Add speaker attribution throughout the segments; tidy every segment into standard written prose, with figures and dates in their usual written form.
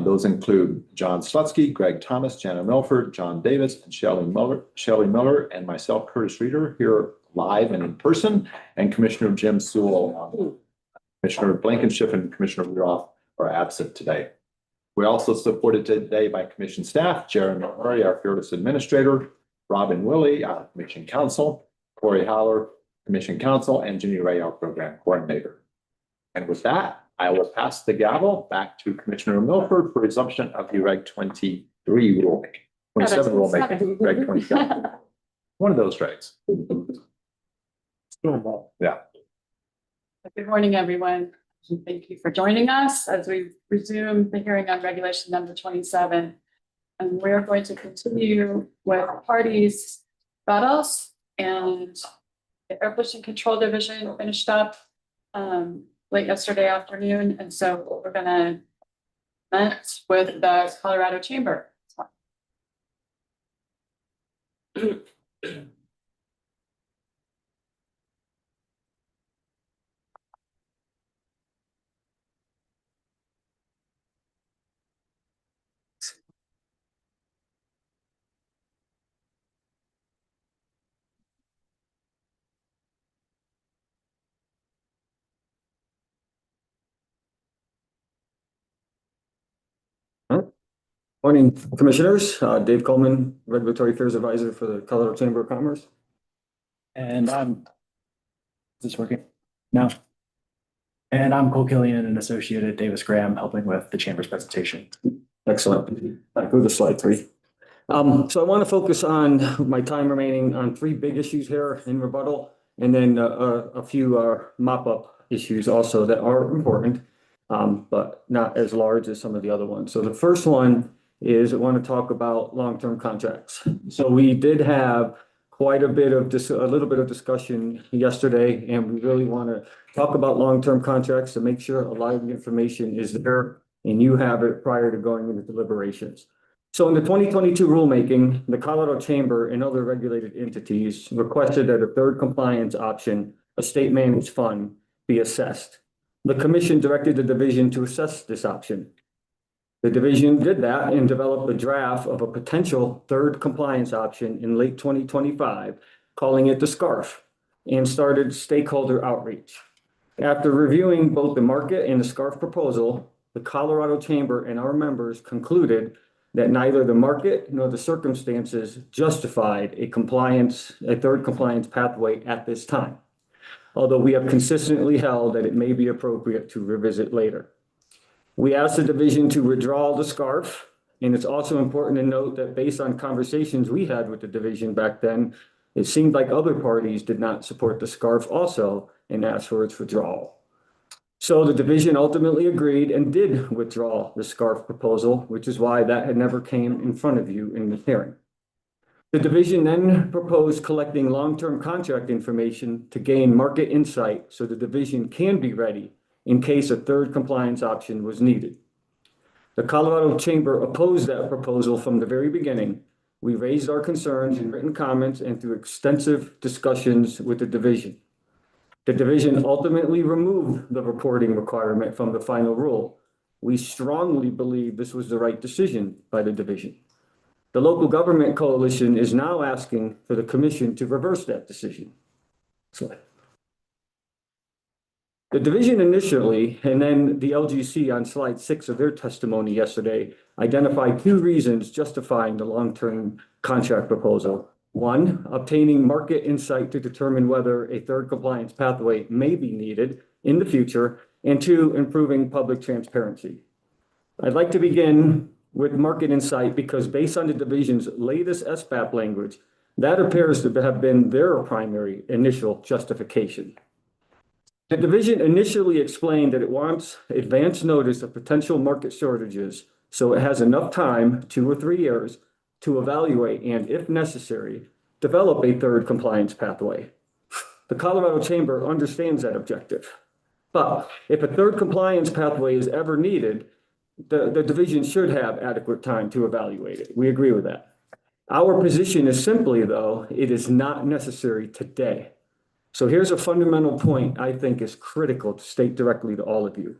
Speaker 1: Those include John Slutsky, Greg Thomas, Jana Milford, John Davis, and Shelley Miller, and myself, Curtis Reeder, here live and in person, and Commissioner Jim Sewell. Commissioner Blankenship and Commissioner Rudolph are absent today. We're also supported today by Commission staff, Jeremy Murray, our fearless administrator, Robin Willie, our Commission counsel, Corey Howler, Commission counsel, and Ginny Ray, our program coordinator. And with that, I will pass the gavel back to Commissioner Milford for resumption of the Reg 23 rulemaking, 27 rulemaking, Reg 27. One of those regs. Yeah.
Speaker 2: Good morning, everyone. Thank you for joining us as we resume the hearing on regulation number 27. And we're going to continue with parties' battles, and the Air Pollution Control Division finished up late yesterday afternoon. And so we're going to meet with the Colorado Chamber.
Speaker 3: Morning, Commissioners. Dave Coleman, Regulatory Affairs Advisor for the Colorado Chamber of Commerce.
Speaker 4: And is this working? No. And I'm Cole Killian, an associate at Davis Graham, helping with the Chamber's presentation.
Speaker 3: Excellent. Go to slide 3. So I want to focus on my time remaining on 3 big issues here in rebuttal, and then a few mop-up issues also that are important, but not as large as some of the other ones. So the first one is I want to talk about long-term contracts. So we did have quite a little bit of discussion yesterday, and we really want to talk about long-term contracts to make sure a lot of the information is there and you have it prior to going into deliberations. So in the 2022 rulemaking, the Colorado Chamber and other regulated entities requested that a third compliance option, a state managed fund, be assessed. The Commission directed the division to assess this option. The division did that and developed a draft of a potential third compliance option in late 2025, calling it the SCARF, and started stakeholder outreach. After reviewing both the market and the SCARF proposal, the Colorado Chamber and our members concluded that neither the market nor the circumstances justified a third compliance pathway at this time, although we have consistently held that it may be appropriate to revisit later. We asked the division to withdraw the SCARF, and it's also important to note that based on conversations we had with the division back then, it seemed like other parties did not support the SCARF also and asked for its withdrawal. So the division ultimately agreed and did withdraw the SCARF proposal, which is why that had never came in front of you in the hearing. The division then proposed collecting long-term contract information to gain market insight so the division can be ready in case a third compliance option was needed. The Colorado Chamber opposed that proposal from the very beginning. We raised our concerns in written comments and through extensive discussions with the division. The division ultimately removed the reporting requirement from the final rule. We strongly believe this was the right decision by the division. The local government coalition is now asking for the Commission to reverse that decision. The division initially, and then the LGC on slide 6 of their testimony yesterday, identified 2 reasons justifying the long-term contract proposal. 1, obtaining market insight to determine whether a third compliance pathway may be needed in the future, and 2, improving public transparency. I'd like to begin with market insight because based on the division's latest SBAP language, that appears to have been their primary initial justification. The division initially explained that it wants advance notice of potential market shortages so it has enough time, 2 or 3 years, to evaluate and, if necessary, develop a third compliance pathway. The Colorado Chamber understands that objective. But if a third compliance pathway is ever needed, the division should have adequate time to evaluate it. We agree with that. Our position is simply, though, it is not necessary today. So here's a fundamental point I think is critical to state directly to all of you.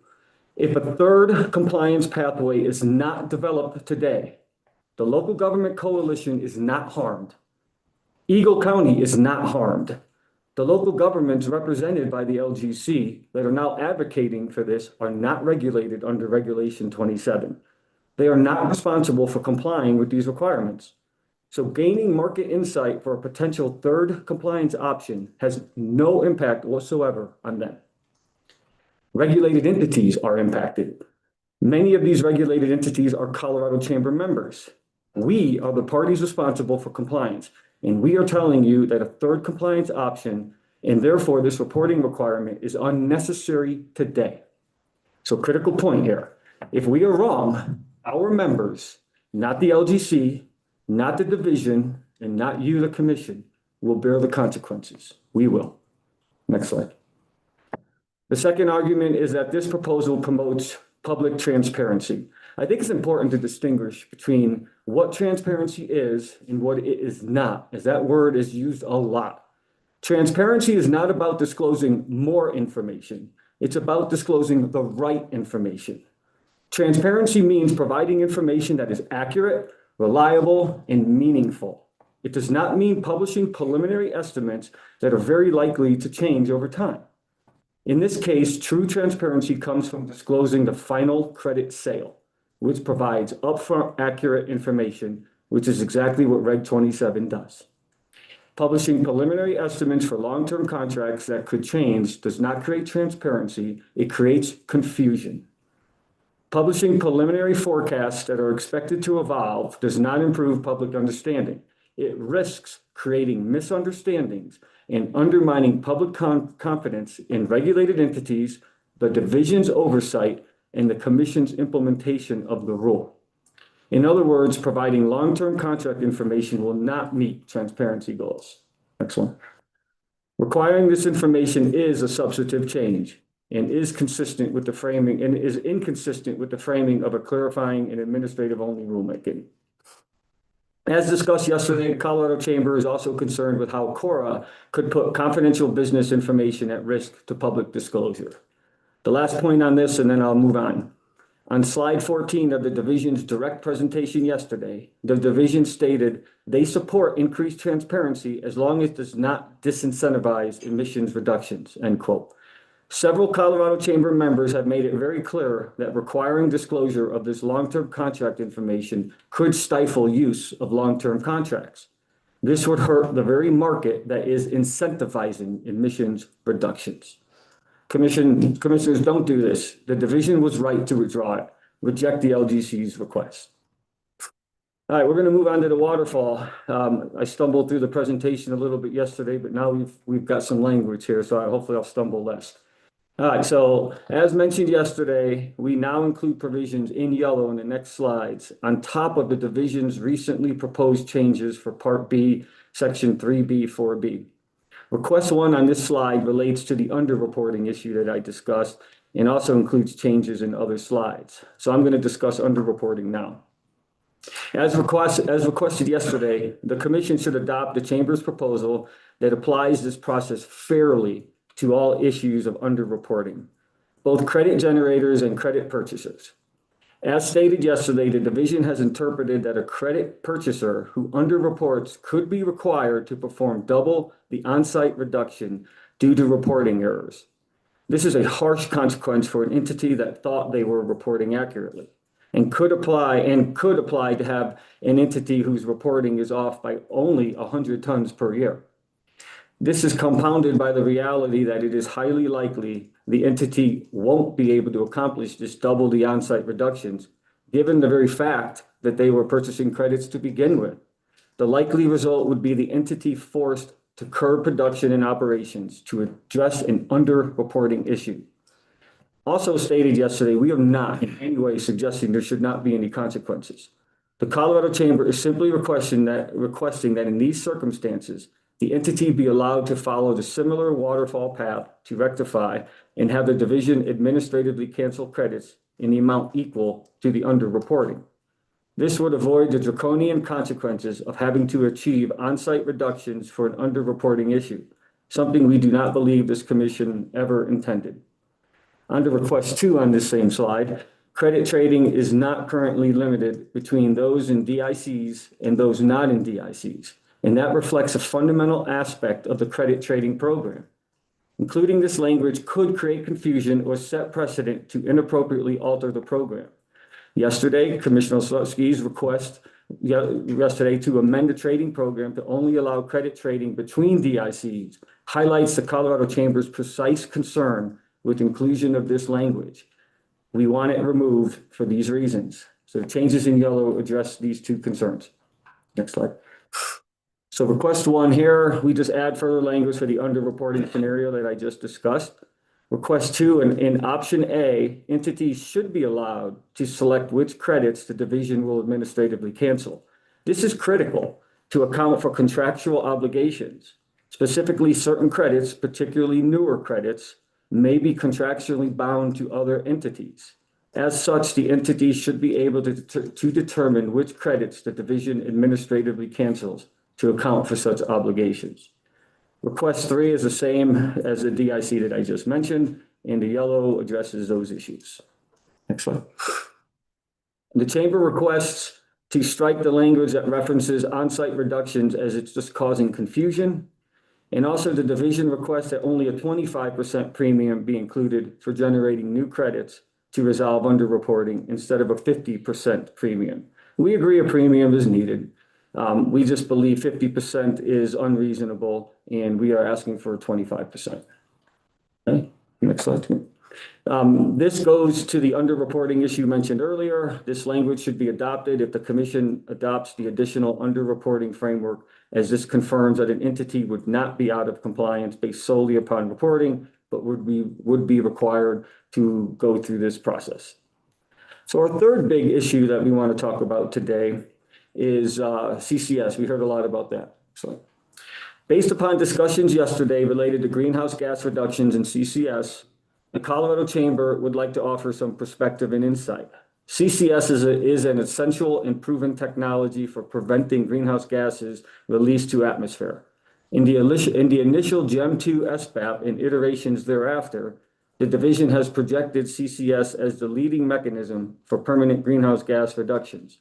Speaker 3: If a third compliance pathway is not developed today, the local government coalition is not harmed. Eagle County is not harmed. The local governments represented by the LGC that are now advocating for this are not regulated under Regulation 27. They are not responsible for complying with these requirements. So gaining market insight for a potential third compliance option has no impact whatsoever on them. Regulated entities are impacted. Many of these regulated entities are Colorado Chamber members. We are the parties responsible for compliance, and we are telling you that a third compliance option, and therefore this reporting requirement, is unnecessary today. So critical point here. If we are wrong, our members, not the LGC, not the division, and not you, the commission, will bear the consequences. We will. Next slide. The second argument is that this proposal promotes public transparency. I think it's important to distinguish between what transparency is and what it is not, as that word is used a lot. Transparency is not about disclosing more information. It's about disclosing the right information. Transparency means providing information that is accurate, reliable, and meaningful. It does not mean publishing preliminary estimates that are very likely to change over time. In this case, true transparency comes from disclosing the final credit sale, which provides upfront accurate information, which is exactly what Reg 27 does. Publishing preliminary estimates for long-term contracts that could change does not create transparency, it creates confusion. Publishing preliminary forecasts that are expected to evolve does not improve public understanding. It risks creating misunderstandings and undermining public confidence in regulated entities, the division's oversight, and the commission's implementation of the rule. In other words, providing long-term contract information will not meet transparency goals. Next one. Requiring this information is a substantive change and is consistent with the framing and is inconsistent with the framing of a clarifying and administrative-only rulemaking. As discussed yesterday, the Colorado Chamber is also concerned with how CORA could put confidential business information at risk to public disclosure. The last point on this, and then I'll move on. On slide 14 of the division's direct presentation yesterday, the division stated they support increased transparency as long as it does not disincentivize emissions reductions, end quote. Several Colorado Chamber members have made it very clear that requiring disclosure of this long-term contract information could stifle use of long-term contracts. This would hurt the very market that is incentivizing emissions reductions. Commissioners, don't do this. The division was right to withdraw it. Reject the LGC's request. All right, we're going to move on to the waterfall. I stumbled through the presentation a little bit yesterday, but now we've got some language here, so hopefully I'll stumble less. All right, so as mentioned yesterday, we now include provisions in yellow in the next slides on top of the division's recently proposed changes for Part B, Section 3B, 4B. Request 1 on this slide relates to the underreporting issue that I discussed and also includes changes in other slides. So I'm going to discuss underreporting now. As requested yesterday, the Commission should adopt the Chamber's proposal that applies this process fairly to all issues of underreporting, both credit generators and credit purchasers. As stated yesterday, the division has interpreted that a credit purchaser who underreports could be required to perform double the on-site reduction due to reporting errors. This is a harsh consequence for an entity that thought they were reporting accurately and could apply to have an entity whose reporting is off by only 100 tons per year. This is compounded by the reality that it is highly likely the entity won't be able to accomplish this double the on-site reductions, given the very fact that they were purchasing credits to begin with. The likely result would be the entity forced to curb production and operations to address an underreporting issue. Also stated yesterday, we are not in any way suggesting there should not be any consequences. The Colorado Chamber is simply requesting that in these circumstances, the entity be allowed to follow the similar waterfall path to rectify and have the division administratively cancel credits in the amount equal to the underreporting. This would avoid the draconian consequences of having to achieve on-site reductions for an underreporting issue, something we do not believe this commission ever intended. under request 2 on this same slide, credit trading is not currently limited between those in DICs and those not in DICs. And that reflects a fundamental aspect of the credit trading program. Including this language could create confusion or set precedent to inappropriately alter the program. Yesterday, Commissioner Slutsky's request yesterday to amend the trading program to only allow credit trading between DICs highlights the Colorado Chamber's precise concern with inclusion of this language. We want it removed for these reasons. So the changes in yellow address these 2 concerns. Next slide. So request 1 here, we just add further language for the underreporting scenario that I just discussed. Request 2, in option A, entities should be allowed to select which credits the division will administratively cancel. This is critical to account for contractual obligations. Specifically, certain credits, particularly newer credits, may be contractually bound to other entities. As such, the entity should be able to determine which credits the division administratively cancels to account for such obligations. Request 3 is the same as the DIC that I just mentioned, and the yellow addresses those issues. Next slide. The Chamber requests to strike the language that references on-site reductions as it's just causing confusion. And also the division requests that only a 25% premium be included for generating new credits to resolve underreporting instead of a 50% premium. We agree a premium is needed. We just believe 50% is unreasonable, and we are asking for 25%. Okay, next slide. This goes to the underreporting issue mentioned earlier. This language should be adopted if the Commission adopts the additional underreporting framework, as this confirms that an entity would not be out of compliance based solely upon reporting, but would be required to go through this process. So our third big issue that we want to talk about today is CCS. We heard a lot about that. So based upon discussions yesterday related to greenhouse gas reductions in CCS, the Colorado Chamber would like to offer some perspective and insight. CCS is an essential and proven technology for preventing greenhouse gases released to atmosphere. In the initial GEM2 SBAP and iterations thereafter, the division has projected CCS as the leading mechanism for permanent greenhouse gas reductions.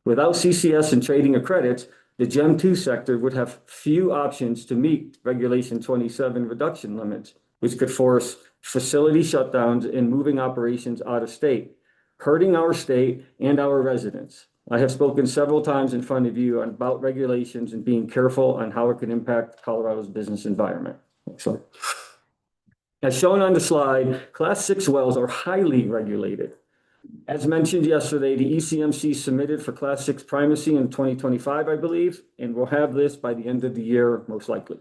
Speaker 3: Without CCS and trading of credits, the GEM2 sector would have few options to meet Regulation 27 reduction limits, which could force facility shutdowns and moving operations out of state, hurting our state and our residents. I have spoken several times in front of you about regulations and being careful on how it can impact Colorado's business environment. So, as shown on the slide, Class 6 wells are highly regulated. As mentioned yesterday, the ECMC submitted for Class 6 primacy in 2025, I believe, and we'll have this by the end of the year, most likely.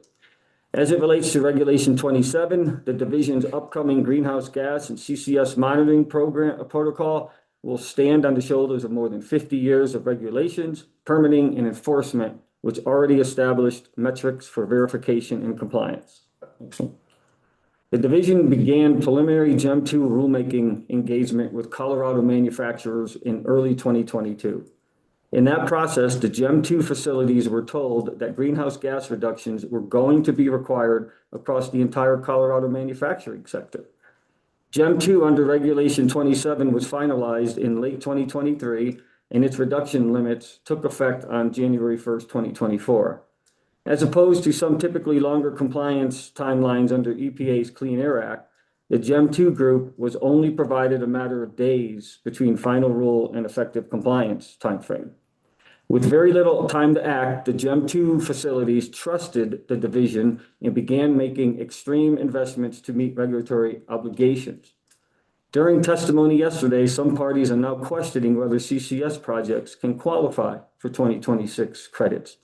Speaker 3: As it relates to Regulation 27, the division's upcoming greenhouse gas and CCS monitoring protocol will stand on the shoulders of more than 50 years of regulations, permitting, and enforcement, which already established metrics for verification and compliance. The division began preliminary GEM2 rulemaking engagement with Colorado manufacturers in early 2022. In that process, the GEM2 facilities were told that greenhouse gas reductions were going to be required across the entire Colorado manufacturing sector. GEM2 under Regulation 27 was finalized in late 2023, and its reduction limits took effect on January 1st, 2024. As opposed to some typically longer compliance timelines under EPA's Clean Air Act, the GEM2 group was only provided a matter of days between final rule and effective compliance timeframe. With very little time to act, the GEM2 facilities trusted the division and began making extreme investments to meet regulatory obligations. During testimony yesterday, some parties are now questioning whether CCS projects can qualify for 2026 credits.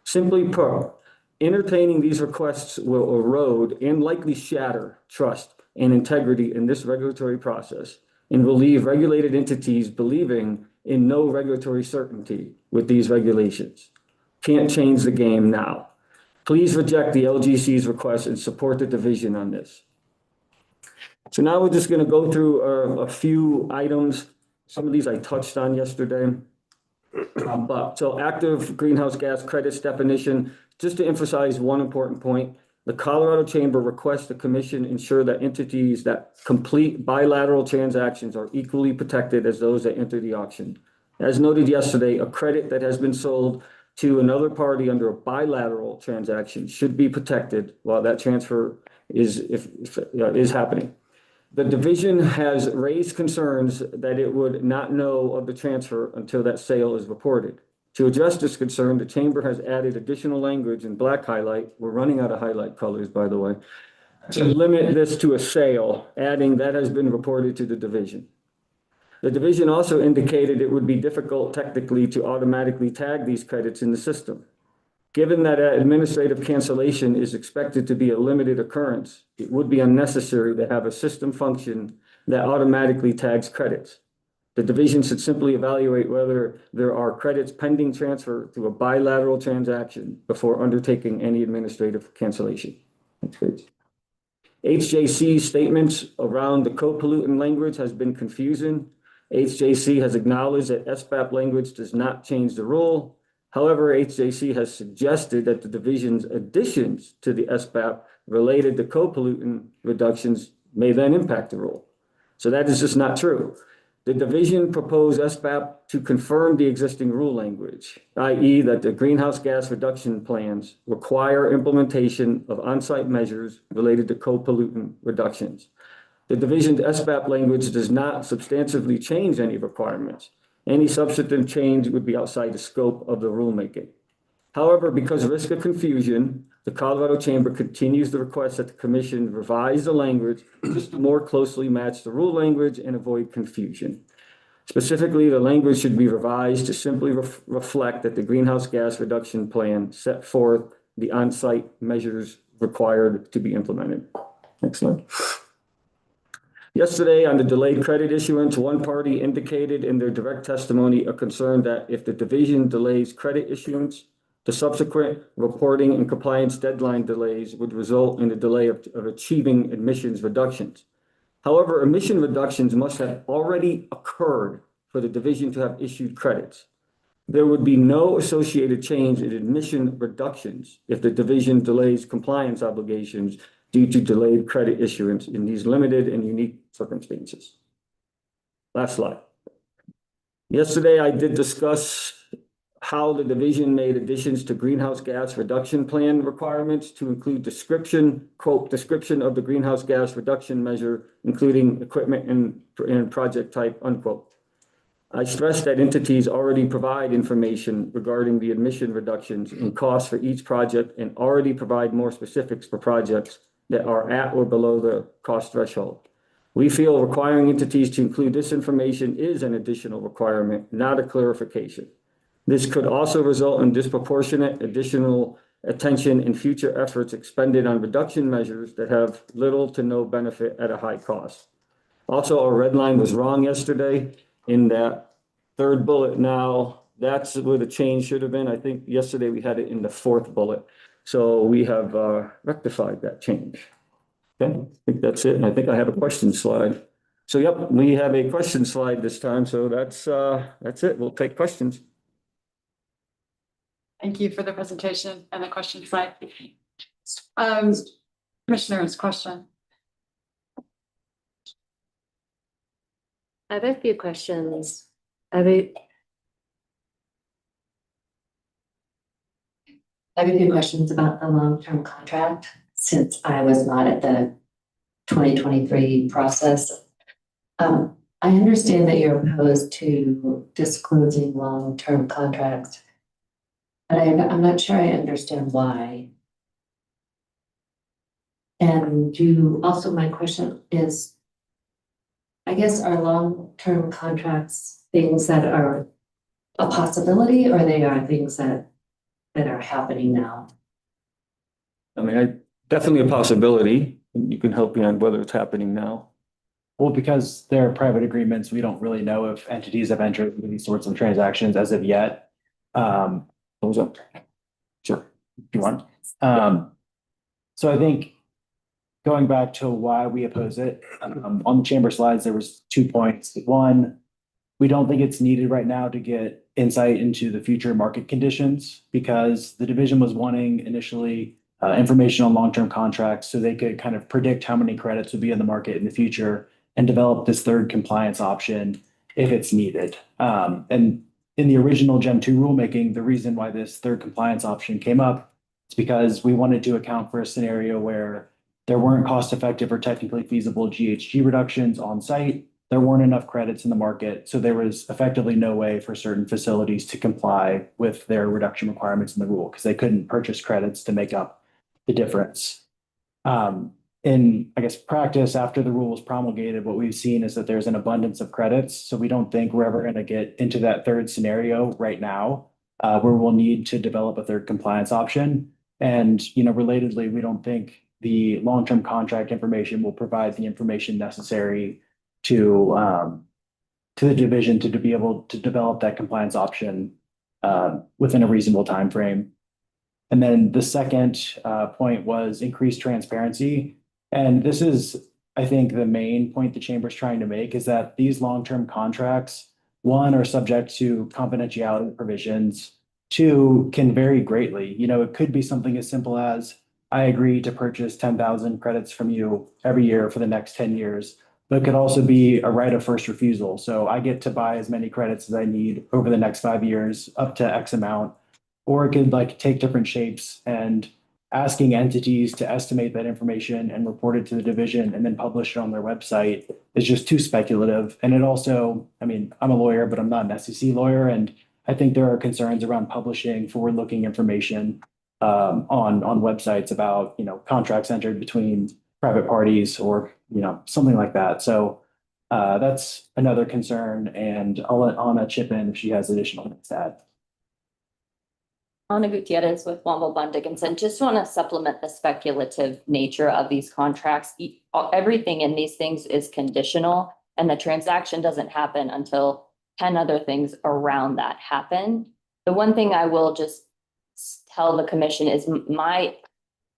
Speaker 3: Simply put, entertaining these requests will erode and likely shatter trust and integrity in this regulatory process and will leave regulated entities believing in no regulatory certainty with these regulations. Can't change the game now. Please reject the LGC's request and support the division on this. So now we're just going to go through a few items. Some of these I touched on yesterday. So active greenhouse gas credits definition, just to emphasize one important point, the Colorado Chamber requests the commission ensure that entities that complete bilateral transactions are equally protected as those that enter the auction. As noted yesterday, a credit that has been sold to another party under a bilateral transaction should be protected while that transfer is happening. The division has raised concerns that it would not know of the transfer until that sale is reported. To address this concern, the chamber has added additional language in black highlight. We're running out of highlight colors, by the way, to limit this to a sale, adding that has been reported to the division. The division also indicated it would be difficult technically to automatically tag these credits in the system. Given that administrative cancellation is expected to be a limited occurrence, it would be unnecessary to have a system function that automatically tags credits. The division should simply evaluate whether there are credits pending transfer through a bilateral transaction before undertaking any administrative cancellation. Next page. HJC's statements around the co-pollutant language has been confusing. HJC has acknowledged that SBAP language does not change the rule. However, HJC has suggested that the division's additions to the SBAP related to co-pollutant reductions may then impact the rule. So that is just not true. The division proposed SBAP to confirm the existing rule language, i.e. that the greenhouse gas reduction plans require implementation of on-site measures related to co-pollutant reductions. The division's SBAP language does not substantively change any requirements. Any substantive change would be outside the scope of the rulemaking. However, because of risk of confusion, the Colorado Chamber continues to request that the commission revise the language just to more closely match the rule language and avoid confusion. Specifically, the language should be revised to simply reflect that the greenhouse gas reduction plan set forth the on-site measures required to be implemented. Next slide. Yesterday, on the delayed credit issuance, one party indicated in their direct testimony a concern that if the division delays credit issuance, the subsequent reporting and compliance deadline delays would result in a delay of achieving emissions reductions. However, emission reductions must have already occurred for the division to have issued credits. There would be no associated change in emission reductions if the division delays compliance obligations due to delayed credit issuance in these limited and unique circumstances. Last slide. Yesterday, I did discuss how the division made additions to greenhouse gas reduction plan requirements to include description, quote, description of the greenhouse gas reduction measure, including equipment and project type, unquote. I stressed that entities already provide information regarding the emission reductions and costs for each project and already provide more specifics for projects that are at or below the cost threshold. We feel requiring entities to include this information is an additional requirement, not a clarification. This could also result in disproportionate additional attention and future efforts expended on reduction measures that have little to no benefit at a high cost. Also, our red line was wrong yesterday in that third bullet. Now, that's where the change should have been. I think yesterday we had it in the fourth bullet. So we have rectified that change. Okay, I think that's it. And I think I have a question slide. So, yep, we have a question slide this time. So that's it. We'll take questions.
Speaker 2: Thank you for the presentation and the question slide. Commissioners, question.
Speaker 5: I have a few questions. I have a few questions about the long-term contract, since I was not at the 2023 process. I understand that you're opposed to disclosing long-term contracts, but I'm not sure I understand why. And my question is, I guess, are long-term contracts things that are a possibility, or they are things that are happening now?
Speaker 3: I mean, definitely a possibility. You can help me on whether it's happening now.
Speaker 4: Well, because they're private agreements, we don't really know if entities have entered into these sorts of transactions as of yet.
Speaker 3: Thumbs up.
Speaker 4: Sure, if you want. So I think going back to why we oppose it, on the chamber slides, there was 2 points. One, we don't think it's needed right now to get insight into the future market conditions, because the division was wanting initially information on long-term contracts so they could kind of predict how many credits would be in the market in the future and develop this third compliance option if it's needed. And in the original Gen 2 rulemaking, the reason why this third compliance option came up is because we wanted to account for a scenario where there weren't cost-effective or technically feasible GHG reductions on site. There weren't enough credits in the market, so there was effectively no way for certain facilities to comply with their reduction requirements in the rule because they couldn't purchase credits to make up the difference. In, I guess, practice, after the rule was promulgated, what we've seen is that there's an abundance of credits. So we don't think we're ever going to get into that third scenario right now, where we'll need to develop a third compliance option. And, relatedly, we don't think the long-term contract information will provide the information necessary to the division to be able to develop that compliance option within a reasonable time frame. And then the second point was increased transparency. And this is, I think, the main point the chamber's trying to make is that these long-term contracts, one, are subject to confidentiality provisions. Two, can vary greatly. It could be something as simple as I agree to purchase 10,000 credits from you every year for the next 10 years. But it could also be a right of first refusal. So I get to buy as many credits as I need over the next 5 years, up to X amount. Or it could take different shapes, and asking entities to estimate that information and report it to the division and then publish it on their website is just too speculative. And it also, I'm a lawyer, but I'm not an SEC lawyer. And I think there are concerns around publishing forward-looking information on websites about, contracts entered between private parties or, something like that. So that's another concern. And I'll let Anna chip in if she has additional things to add.
Speaker 6: Ana Gutierrez with Womble Bond Dickinson. Just want to supplement the speculative nature of these contracts. Everything in these things is conditional, and the transaction doesn't happen until 10 other things around that happen. The one thing I will just tell the commission is my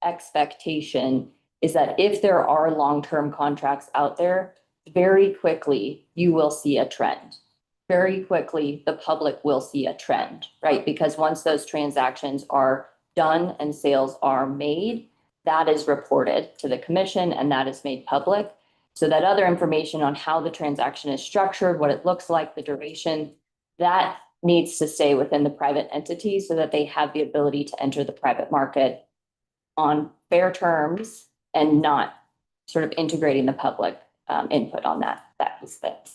Speaker 6: expectation is that if there are long-term contracts out there, very quickly you will see a trend. Very quickly, the public will see a trend, right? Because once those transactions are done and sales are made, that is reported to the commission and that is made public. So that other information on how the transaction is structured, what it looks like, the duration, that needs to stay within the private entity so that they have the ability to enter the private market on fair terms and not sort of integrating the public input on that aspect.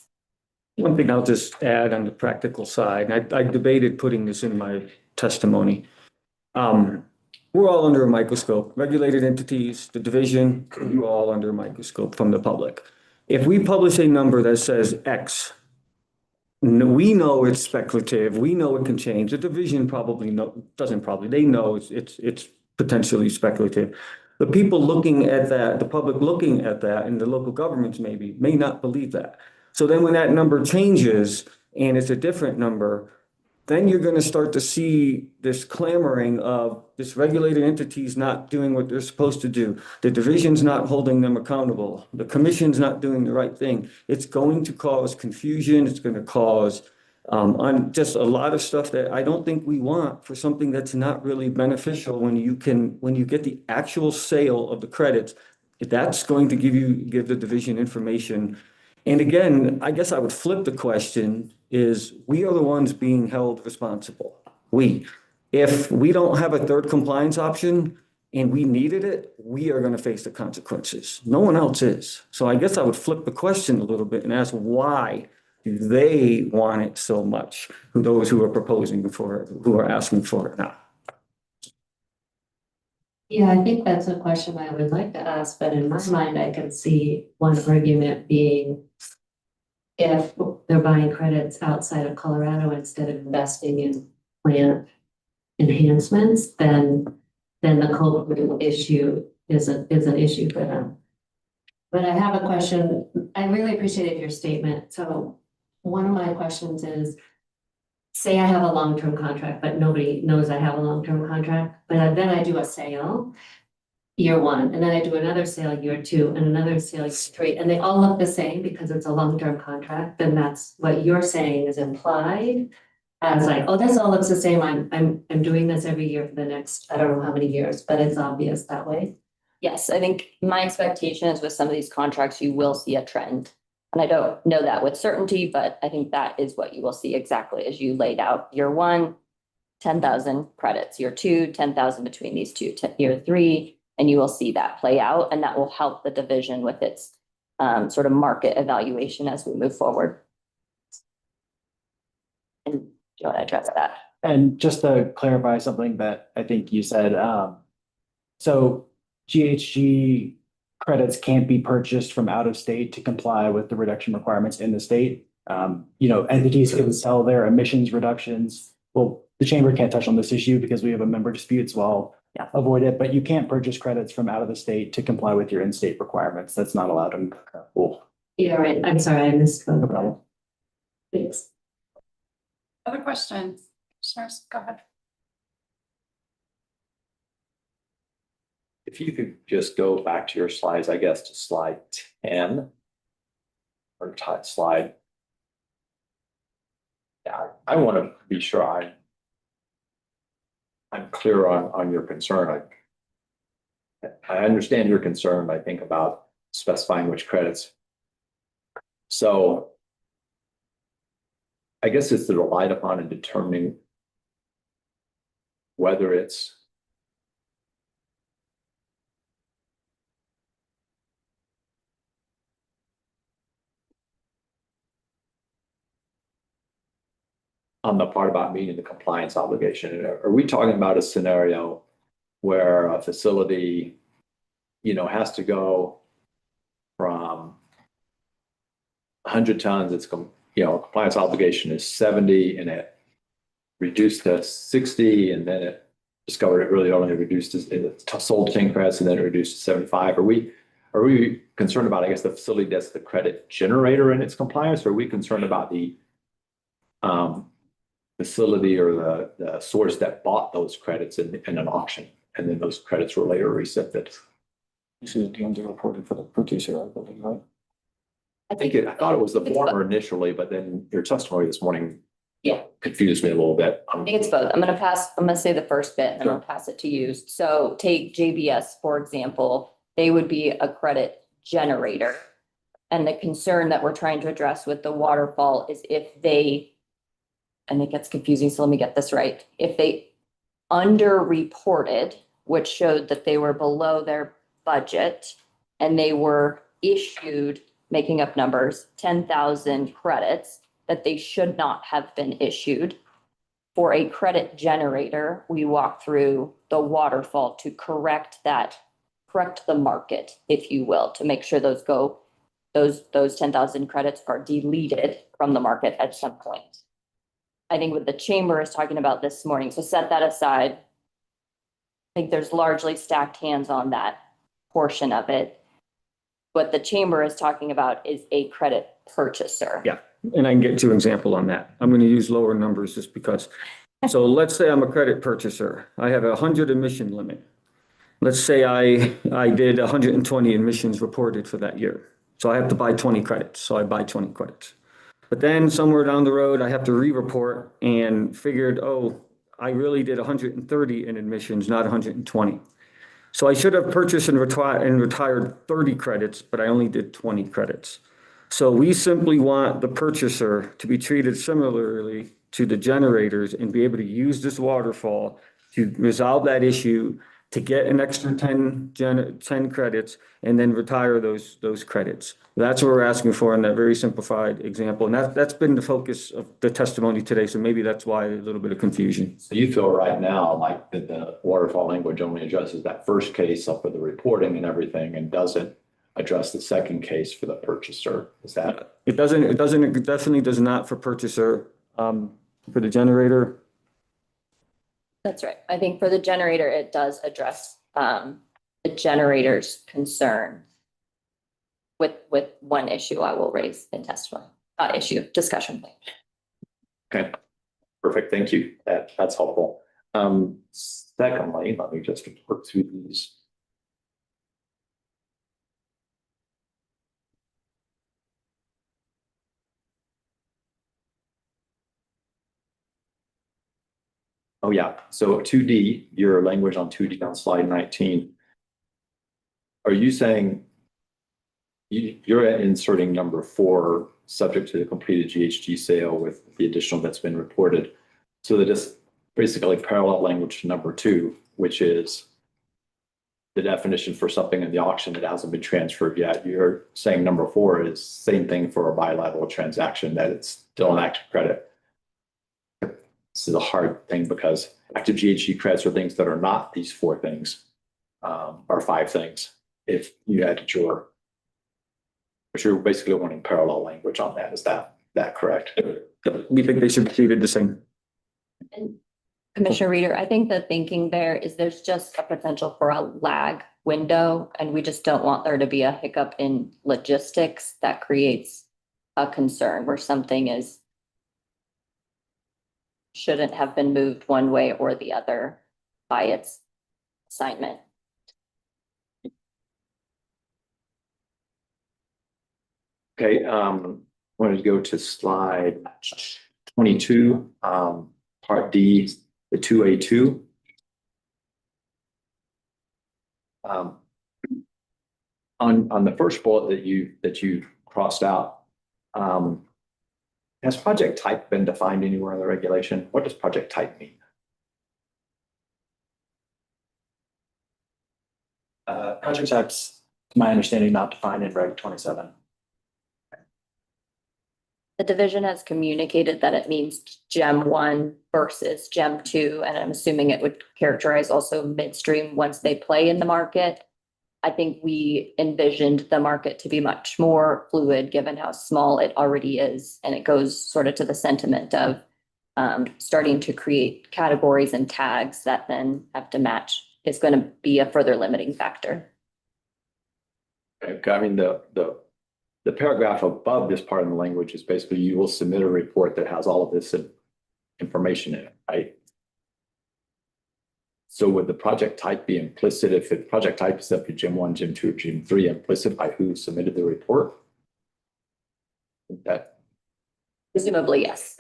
Speaker 3: One thing I'll just add on the practical side, and I debated putting this in my testimony. We're all under a microscope, regulated entities, the division, we're all under a microscope from the public. If we publish a number that says X, we know it's speculative, we know it can change. The division they know it's potentially speculative. The people looking at that, the public looking at that, and the local governments may not believe that. So then when that number changes and it's a different number, then you're going to start to see this clamoring of this regulated entities not doing what they're supposed to do. The division's not holding them accountable. The commission's not doing the right thing. It's going to cause confusion. It's going to cause just a lot of stuff that I don't think we want for something that's not really beneficial. When you get the actual sale of the credits, that's going to give the division information. And again, I guess I would flip the question is we are the ones being held responsible. If we don't have a third compliance option and we needed it, we are going to face the consequences. No one else is. So I guess I would flip the question a little bit and ask why do they want it so much? Those who are proposing for it, who are asking for it now.
Speaker 5: Yeah, I think that's a question I would like to ask, but in my mind, I can see one argument being if they're buying credits outside of Colorado instead of investing in plant enhancements, then the coal issue is an issue for them. But I have a question. I really appreciated your statement. So one of my questions is, say I have a long-term contract, but nobody knows I have a long-term contract, but then I do a sale year one, and then I do another sale year two, and another sale year three, and they all look the same because it's a long-term contract, then that's what you're saying is implied as like, oh, this all looks the same. I'm doing this every year for the next, I don't know how many years, but it's obvious that way.
Speaker 6: Yes, I think my expectation is with some of these contracts, you will see a trend. And I don't know that with certainty, but I think that is what you will see exactly as you laid out. Year one, 10,000 credits. Year two, 10,000 between these two. Year three, and you will see that play out, and that will help the division with its sort of market evaluation as we move forward. And do you want to address that?
Speaker 4: And just to clarify something that I think you said, so GHG credits can't be purchased from out of state to comply with the reduction requirements in the state. Entities can sell their emissions reductions. Well, the chamber can't touch on this issue because we have a member dispute, so I'll avoid it, but you can't purchase credits from out of the state to comply with your in-state requirements. That's not allowed in the current rule.
Speaker 5: Yeah, right. I'm sorry, I misspoke.
Speaker 4: No problem.
Speaker 5: Thanks.
Speaker 2: Other questions? Commissioners, go ahead.
Speaker 1: If you could just go back to your slides, I guess, to slide 10. Or slide. Yeah, I want to be sure I'm clear on your concern. I understand your concern, I think, about specifying which credits. So I guess it's relied upon in determining whether it's on the part about meeting the compliance obligation. Are we talking about a scenario where a facility, has to go from 100 tons, it's, compliance obligation is 70 and it reduced to 60 and then it discovered it really only reduced to sold 10 credits and then it reduced to 75. Are we concerned about, I guess, the facility that's the credit generator in its compliance, or are we concerned about the facility or the source that bought those credits in an auction, and then those credits were later rescinded?
Speaker 3: This is the underreported for the producer, I believe, right?
Speaker 1: I thought it was the former initially, but then your testimony this morning confused me a little bit.
Speaker 6: I think it's both. I'm gonna say the first bit and I'll pass it to you. So take JBS, for example, they would be a credit generator. And the concern that we're trying to address with the waterfall is if they, and it gets confusing, so let me get this right. If they underreported, which showed that they were below their budget and they were issued, making up numbers, 10,000 credits that they should not have been issued. For a credit generator, we walk through the waterfall to correct the market, if you will, to make sure those 10,000 credits are deleted from the market at some point. I think what the chamber is talking about this morning, so set that aside. I think there's largely stacked hands on that portion of it. What the chamber is talking about is a credit purchaser.
Speaker 3: Yeah, and I can get to an example on that. I'm going to use lower numbers just because. So let's say I'm a credit purchaser. I have a 100 emission limit. Let's say I did 120 emissions reported for that year. So I have to buy 20 credits. So I buy 20 credits. But then somewhere down the road, I have to re-report and figured, oh, I really did 130 in admissions, not 120. So I should have purchased and retired 30 credits, but I only did 20 credits. So we simply want the purchaser to be treated similarly to the generators and be able to use this waterfall to resolve that issue, to get an extra 10 credits and then retire those credits. That's what we're asking for in that very simplified example. And that's been the focus of the testimony today. So maybe that's why a little bit of confusion.
Speaker 1: So you feel right now like that the waterfall language only addresses that first case up for the reporting and everything and doesn't address the second case for the purchaser? Is that?
Speaker 3: It definitely does not for purchaser. For the generator.
Speaker 6: That's right. I think for the generator, it does address the generator's concern with one issue I will raise in testimony, discussion.
Speaker 1: Okay, perfect. Thank you. That's helpful. Secondly, let me just work through these. Oh, yeah. So 2D, your language on 2D on slide 19. Are you saying you're inserting number 4, subject to the completed GHG sale with the additional that's been reported? So that is basically parallel language to number 2, which is the definition for something in the auction that hasn't been transferred yet. You're saying number 4 is same thing for a bilateral transaction, that it's still an active credit. This is a hard thing because active GHG credits are things that are not these 4 things, or 5 things. If you had your, but you're basically wanting parallel language on that. Is that correct?
Speaker 3: We think they should be treated the same.
Speaker 6: And Commissioner Reader, I think the thinking there is there's just a potential for a lag window, and we just don't want there to be a hiccup in logistics that creates a concern where something shouldn't have been moved one way or the other by its assignment.
Speaker 1: Okay, wanted to go to slide 22, part D, the 2A2. On the first bullet that you crossed out, has project type been defined anywhere in the regulation? What does project type mean?
Speaker 4: Project types, to my understanding, not defined in Reg 27.
Speaker 6: The division has communicated that it means Gem 1 versus Gem 2, and I'm assuming it would characterize also midstream once they play in the market. I think we envisioned the market to be much more fluid given how small it already is. And it goes sort of to the sentiment of starting to create categories and tags that then have to match is going to be a further limiting factor.
Speaker 1: Okay, I mean, the paragraph above this part of the language is basically you will submit a report that has all of this information in it, right? So would the project type be implicit if the project type is up to Gem 1, Gem 2, Gem 3, implicit by who submitted the report? That
Speaker 6: Presumably, yes.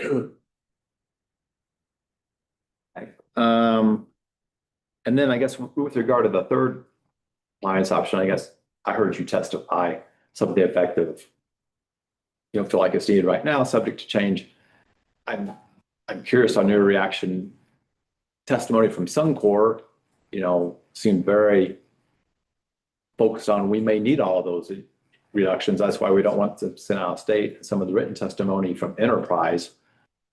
Speaker 1: And then I guess with regard to the third lines option, I guess I heard you testify some of the effect of, you don't feel like it's needed right now, subject to change. I'm curious on your reaction. Testimony from Suncor, seemed very focused on we may need all of those reductions. That's why we don't want to send out of state. Some of the written testimony from Enterprise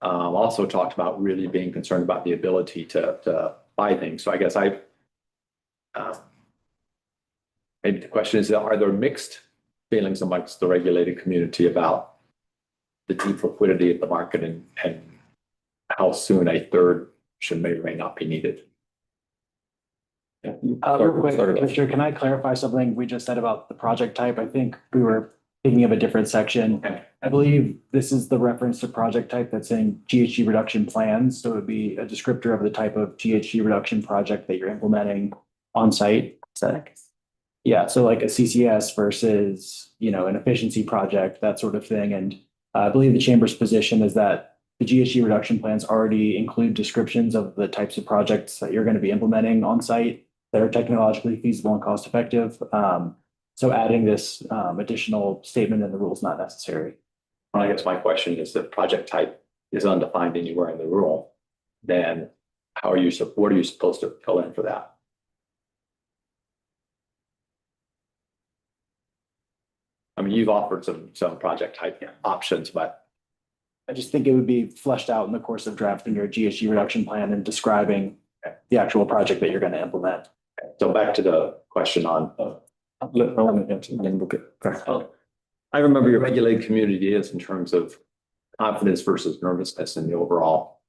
Speaker 1: also talked about really being concerned about the ability to buy things. So I guess maybe the question is, are there mixed feelings amongst the regulated community about the deep liquidity of the market and how soon a third may or may not be needed?
Speaker 4: Real quick, Commissioner, can I clarify something we just said about the project type? I think we were thinking of a different section.
Speaker 1: Okay.
Speaker 4: I believe this is the reference to project type that's in GHG reduction plans. So it would be a descriptor of the type of GHG reduction project that you're implementing on site. Yeah, so like a CCS versus, an efficiency project, that sort of thing. And I believe the chamber's position is that the GHG reduction plans already include descriptions of the types of projects that you're going to be implementing on site that are technologically feasible and cost effective. So adding this additional statement in the rule is not necessary.
Speaker 1: Well, I guess my question is that project type is undefined anywhere in the rule, then what are you supposed to fill in for that? I mean, you've offered some project type options, but
Speaker 4: I just think it would be fleshed out in the course of drafting your GHG reduction plan and describing the actual project that you're going to implement.
Speaker 1: so back to the question on
Speaker 3: I remember
Speaker 1: your
Speaker 3: your
Speaker 1: regulated community is in terms of confidence versus nervousness in the overall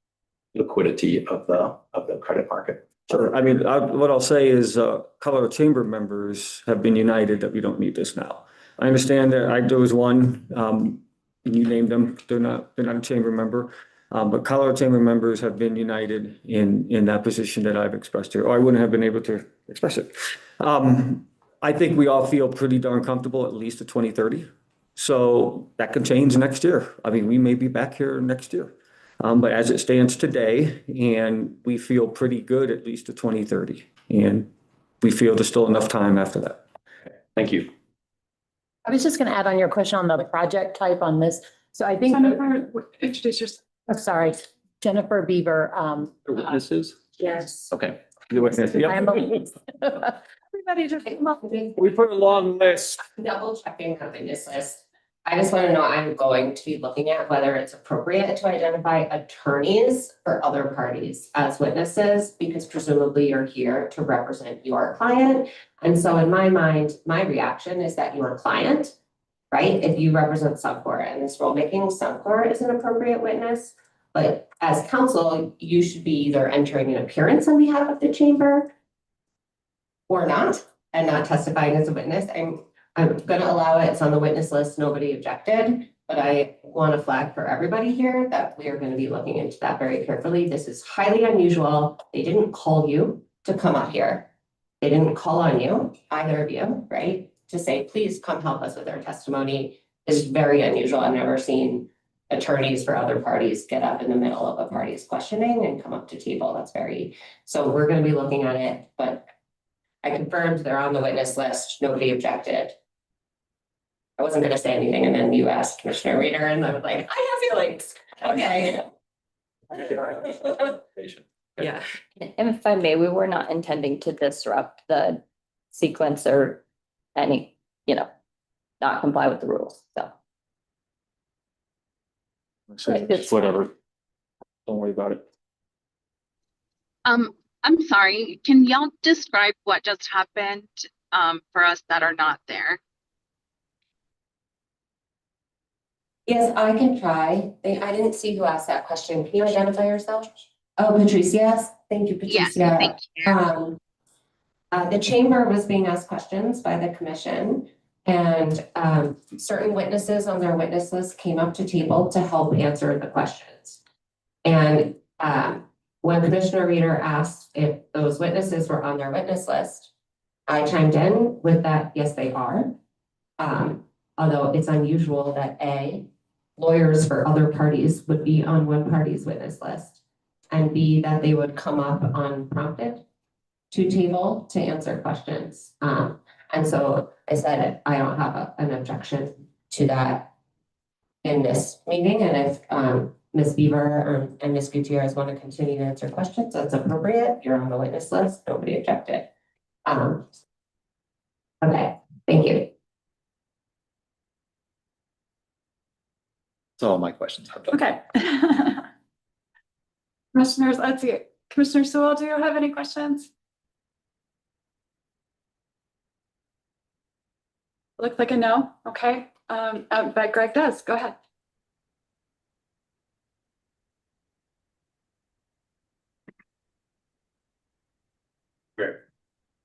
Speaker 1: liquidity of the credit market.
Speaker 3: Sure. I mean, what I'll say is, Colorado Chamber members have been united that we don't need this now. I understand that there was one, you named them, they're not a chamber member. But Colorado Chamber members have been united in that position that I've expressed here, or I wouldn't have been able to express it. I think we all feel pretty darn comfortable at least to 2030. So that could change next year. I mean, we may be back here next year. But as it stands today, and we feel pretty good at least to 2030. And we feel there's still enough time after that.
Speaker 1: Thank you.
Speaker 7: I was just gonna add on your question on the project type on this. So I think,
Speaker 2: Jennifer, introduce yourself.
Speaker 7: oh, sorry, Jennifer Beaver,
Speaker 1: The witnesses?
Speaker 7: yes.
Speaker 1: Okay.
Speaker 3: The witness, yep.
Speaker 7: I am a-
Speaker 2: Everybody just come up.
Speaker 3: We put a long list.
Speaker 8: Double checking the witness list. I just want to know, I'm going to be looking at whether it's appropriate to identify attorneys for other parties as witnesses, because presumably you're here to represent your client. And so in my mind, my reaction is that your client, right, if you represent Suncor and this rulemaking, Suncor is an appropriate witness. But as counsel, you should be either entering an appearance on behalf of the chamber or not, and not testifying as a witness. I'm gonna allow it, it's on the witness list, nobody objected, but I want to flag for everybody here that we are gonna be looking into that very carefully. This is highly unusual. They didn't call you to come up here. They didn't call on you, either of you, right? To say, please come help us with our testimony is very unusual. I've never seen attorneys for other parties get up in the middle of a party's questioning and come up to table. That's very, so we're gonna be looking at it, but I confirmed they're on the witness list. Nobody objected. I wasn't gonna say anything, and then you asked Commissioner Reader, and I was like, I have feelings. Okay. Yeah.
Speaker 6: And if I may, we were not intending to disrupt the sequence or any, not comply with the rules, so.
Speaker 3: It's whatever. Don't worry about it.
Speaker 9: I'm sorry, can y'all describe what just happened for us that are not there?
Speaker 8: Yes, I can try. I didn't see who asked that question. Can you identify yourself? Oh, Patricia, yes. Thank you,
Speaker 9: Yes,
Speaker 8: Patricia.
Speaker 9: thank you.
Speaker 8: The chamber was being asked questions by the commission, and certain witnesses on their witness list came up to table to help answer the questions. And when Commissioner Reader asked if those witnesses were on their witness list, I chimed in with that, yes, they are. Although it's unusual that lawyers for other parties would be on one party's witness list, and B, that they would come up unprompted to table to answer questions. And so I said, I don't have an objection to that in this meeting. And if Ms. Beaver and Ms. Gutierrez want to continue to answer questions, that's appropriate. You're on the witness list. Nobody objected. Okay, thank you.
Speaker 1: That's all my questions.
Speaker 2: Okay. Commissioners, let's see. Commissioner Sewell, do you have any questions? Looks like a no. Okay. But Greg does. Go ahead.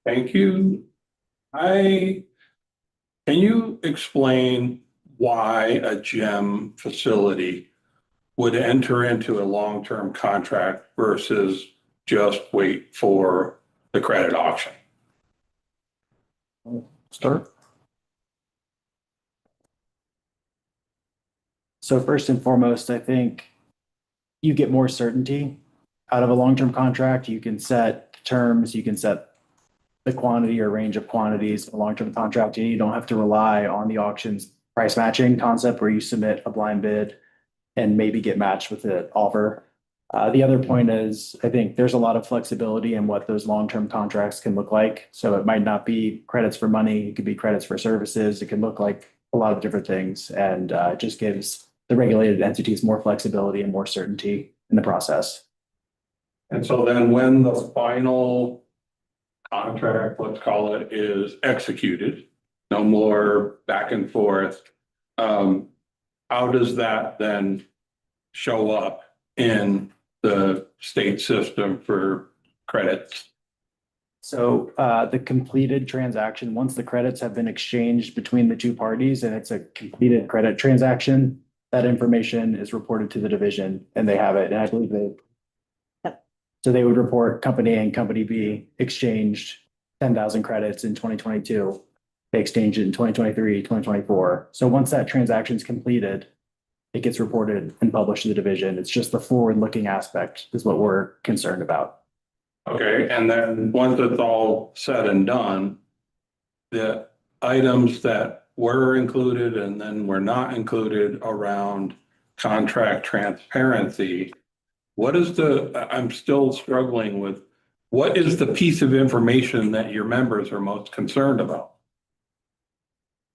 Speaker 10: Thank you. Can you explain why a GEM facility would enter into a long-term contract versus just wait for the credit auction?
Speaker 3: Start.
Speaker 4: So first and foremost, I think you get more certainty out of a long-term contract. You can set terms, you can set the quantity or range of quantities in a long-term contract. You don't have to rely on the auction's price matching concept where you submit a blind bid and maybe get matched with an offer. The other point is, I think there's a lot of flexibility in what those long-term contracts can look like. So it might not be credits for money, it could be credits for services. It can look like a lot of different things, and it just gives the regulated entities more flexibility and more certainty in the process.
Speaker 10: And so then when the final contract, let's call it, is executed, no more back and forth, how does that then show up in the state system for credits?
Speaker 4: So the completed transaction, once the credits have been exchanged between the two parties and it's a completed credit transaction, that information is reported to the division and they have it. And I believe so they would report company A and company B exchanged 10,000 credits in 2022. They exchanged it in 2023, 2024. So once that transaction is completed, it gets reported and published to the division. It's just the forward-looking aspect is what we're concerned about.
Speaker 10: Okay, and then once it's all said and done, the items that were included and then were not included around contract transparency, what is I'm still struggling with, what is the piece of information that your members are most concerned about?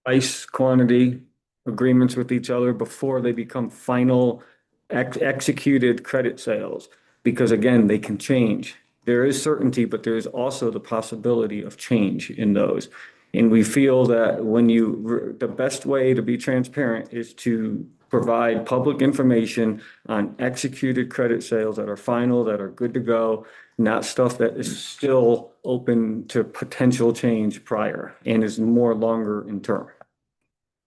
Speaker 3: Price, quantity, agreements with each other before they become final executed credit sales. Because again, they can change. There is certainty, but there is also the possibility of change in those. And we feel that the best way to be transparent is to provide public information on executed credit sales that are final, that are good to go, not stuff that is still open to potential change prior and is more longer in term.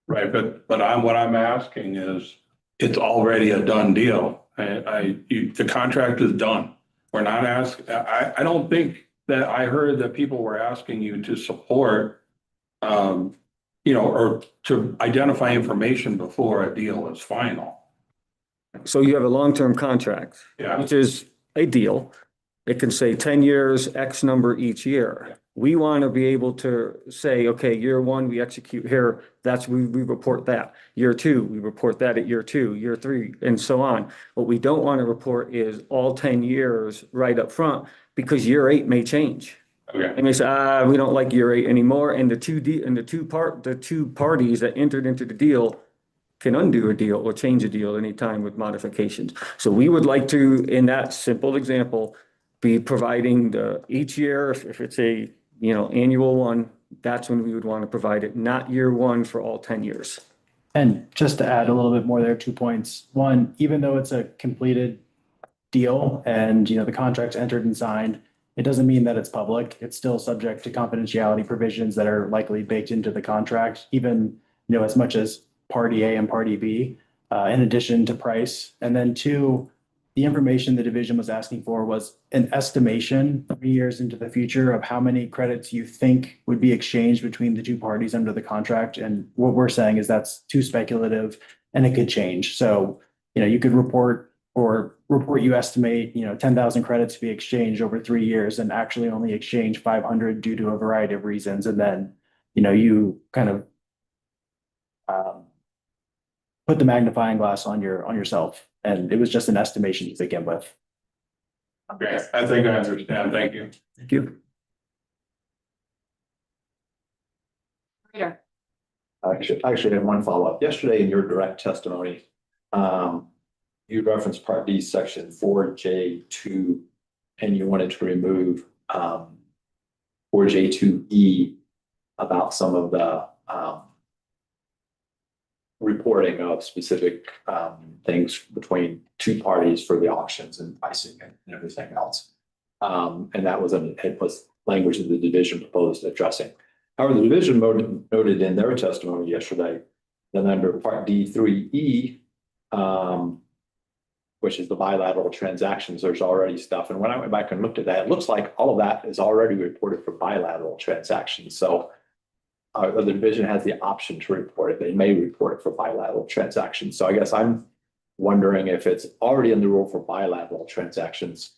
Speaker 10: Right, but what I'm asking is, it's already a done deal. The contract is done. We're not I don't think that I heard that people were asking you to support, or to identify information before a deal is final.
Speaker 3: So you have a long-term contract,
Speaker 10: Yeah,
Speaker 3: which is a deal. It can say 10 years, X number each year. We want to be able to say, okay, year one, we execute here. We report that. Year two, we report that at year two, year three, and so on. What we don't want to report is all 10 years right up front, because year 8 may change.
Speaker 10: okay,
Speaker 3: They may say, we don't like year 8 anymore. And the two parties that entered into the deal can undo a deal or change a deal anytime with modifications. So we would like to, in that simple example, be providing each year, if it's a, annual one, that's when we would want to provide it, not year one for all 10 years.
Speaker 4: And just to add a little bit more there, 2 points. One, even though it's a completed deal and, the contract's entered and signed, it doesn't mean that it's public. It's still subject to confidentiality provisions that are likely baked into the contract, even, as much as party A and party B, in addition to price. And then 2, the information the division was asking for was an estimation 3 years into the future of how many credits you think would be exchanged between the two parties under the contract. And what we're saying is that's too speculative and it could change. So, you could report you estimate, 10,000 credits to be exchanged over 3 years and actually only exchange 500 due to a variety of reasons. And then, you kind of put the magnifying glass on yourself. And it was just an estimation to begin with.
Speaker 10: okay, I think I understand, thank you.
Speaker 3: Thank you.
Speaker 2: Peter.
Speaker 1: Actually, I have one follow-up. Yesterday in your direct testimony, you referenced Part D, Section 4J2, and you wanted to remove 4J2E about some of the reporting of specific things between two parties for the auctions and pricing and everything else. And that was it was language that the division proposed addressing. However, the division noted in their testimony yesterday that under Part D3E, which is the bilateral transactions, there's already stuff. And when I went back and looked at that, it looks like all of that is already reported for bilateral transactions. So the division has the option to report it. They may report it for bilateral transactions. So I guess I'm wondering if it's already in the rule for bilateral transactions,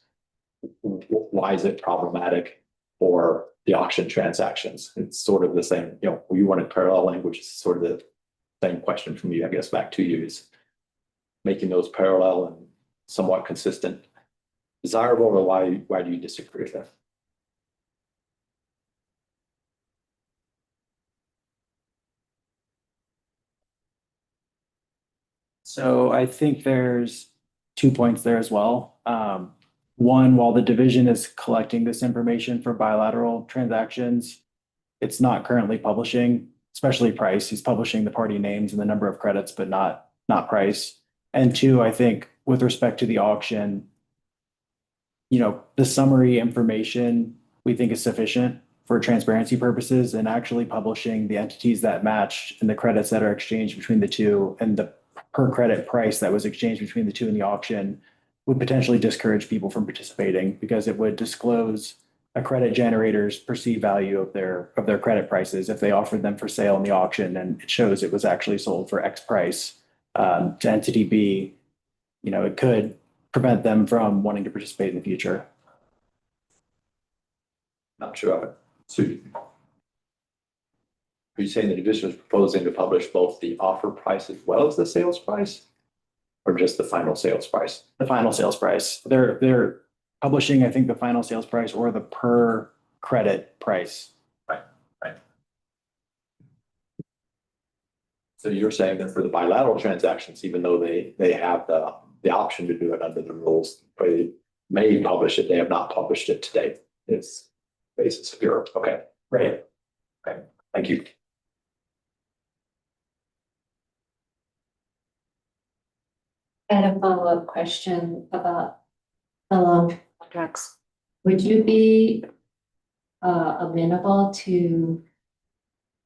Speaker 1: why is it problematic for the auction transactions? It's sort of the same, you wanted parallel language, it's sort of the same question from you, I guess, back to you, is making those parallel and somewhat consistent desirable, or why do you disagree with that?
Speaker 4: So I think there's 2 points there as well. One, while the division is collecting this information for bilateral transactions, it's not currently publishing, especially price. He's publishing the party names and the number of credits, but not price. And 2, I think with respect to the auction, the summary information we think is sufficient for transparency purposes, and actually publishing the entities that match and the credits that are exchanged between the two and the per credit price that was exchanged between the two in the auction would potentially discourage people from participating, because it would disclose a credit generator's perceived value of their credit prices if they offered them for sale in the auction and it shows it was actually sold for X price. to entity B, it could prevent them from wanting to participate in the future.
Speaker 1: Not sure. So are you saying the division is proposing to publish both the offer price as well as the sales price? Or just the final sales price?
Speaker 4: The final sales price. They're publishing, I think, the final sales price or the per credit price.
Speaker 1: So you're saying that for the bilateral transactions, even though they have the option to do it under the rules, they may publish it, they have not published it today. It's basis of Europe. Okay,
Speaker 4: Right.
Speaker 1: okay, thank you.
Speaker 5: I had a follow-up question about the long contracts. Would you be amenable to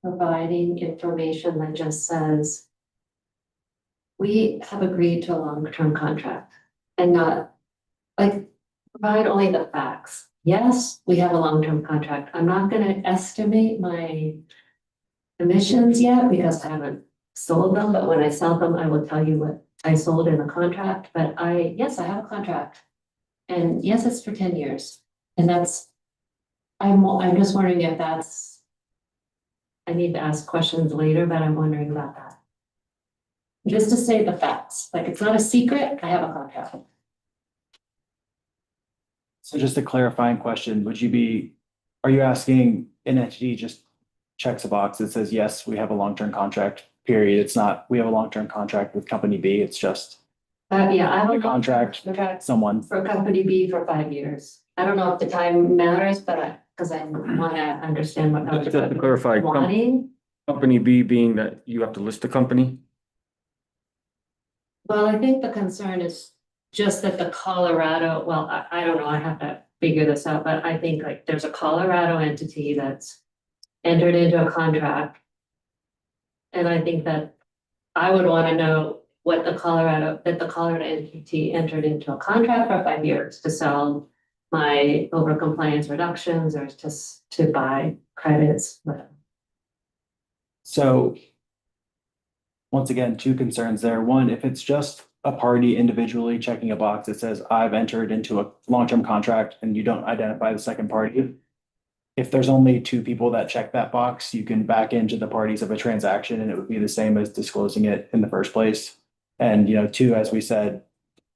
Speaker 5: providing information that just says we have agreed to a long-term contract and not like provide only the facts? Yes, we have a long-term contract. I'm not gonna estimate my emissions yet because I haven't sold them, but when I sell them, I will tell you what I sold in the contract, but yes, I have a contract. And yes, it's for 10 years. And I'm just wondering if I need to ask questions later, but I'm wondering about that. Just to say the facts, like it's not a secret, I have a contract.
Speaker 4: So just a clarifying question, are you asking an entity just checks a box that says, yes, we have a long-term contract, period? It's not, we have a long-term contract with company B, it's just
Speaker 5: Yeah, I have
Speaker 4: a
Speaker 5: a
Speaker 4: contract,
Speaker 5: contract
Speaker 4: someone.
Speaker 5: for company B for 5 years. I don't know if the time matters, but because I want to understand what.
Speaker 3: Just to clarify,
Speaker 5: Wanting.
Speaker 3: company B being that you have to list the company?
Speaker 5: Well, I think the concern is just that the Colorado, well, I don't know, I have to figure this out, but I think like there's a Colorado entity that's entered into a contract. And I think that I would want to know what the Colorado entity entered into a contract for 5 years to sell my over compliance reductions or just to buy credits, whatever.
Speaker 4: So once again, two concerns there. One, if it's just a party individually checking a box that says, I've entered into a long-term contract and you don't identify the second party. If there's only two people that check that box, you can back into the parties of a transaction and it would be the same as disclosing it in the first place. And, two, as we said,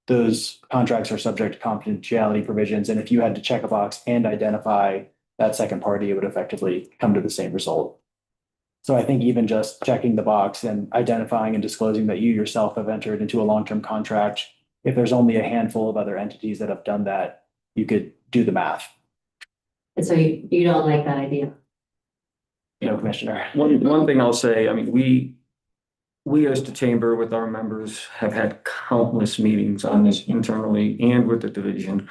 Speaker 4: those contracts are subject to confidentiality provisions. And if you had to check a box and identify that second party, it would effectively come to the same result. So I think even just checking the box and identifying and disclosing that you yourself have entered into a long-term contract, if there's only a handful of other entities that have done that, you could do the math.
Speaker 5: And so you don't like that idea?
Speaker 4: Commissioner.
Speaker 3: One thing I'll say, I mean, we as the chamber with our members have had countless meetings on this internally and with the division.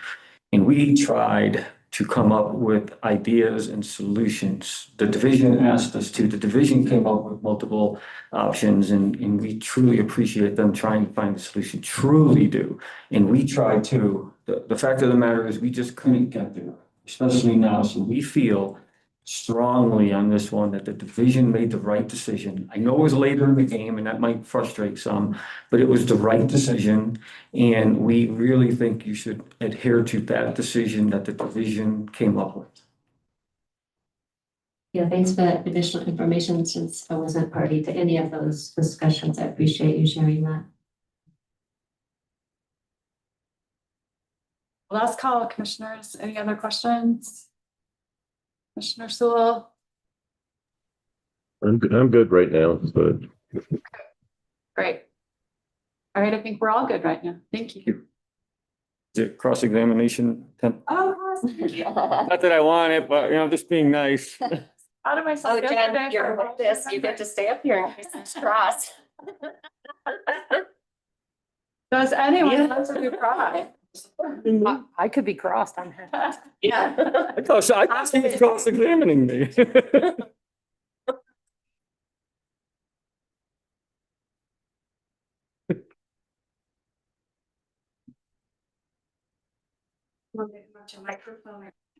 Speaker 3: And we tried to come up with ideas and solutions. The division asked us to, the division came up with multiple options and we truly appreciate them trying to find a solution, truly do. And we tried to, the fact of the matter is we just couldn't get there, especially now. So we feel strongly on this one that the division made the right decision. I know it was later in the game and that might frustrate some, but it was the right decision. And we really think you should adhere to that decision that the division came up with.
Speaker 5: Yeah, thanks for that additional information since I wasn't party to any of those discussions. I appreciate you sharing that.
Speaker 2: Last call, commissioners. Any other questions? Commissioner Sewell?
Speaker 11: I'm good right now, but
Speaker 2: Great. All right, I think we're all good right now. Thank you.
Speaker 3: Is it cross-examination?
Speaker 2: Oh, thank you.
Speaker 3: Not that I want it, but just being nice.
Speaker 2: Out of myself.
Speaker 6: Oh, Jen, you're with this. You get to stay up here and kiss this cross.
Speaker 2: Does anyone want to be proud?
Speaker 7: I could be crossed on her.
Speaker 2: Yeah.
Speaker 3: I thought she was cross-examining me.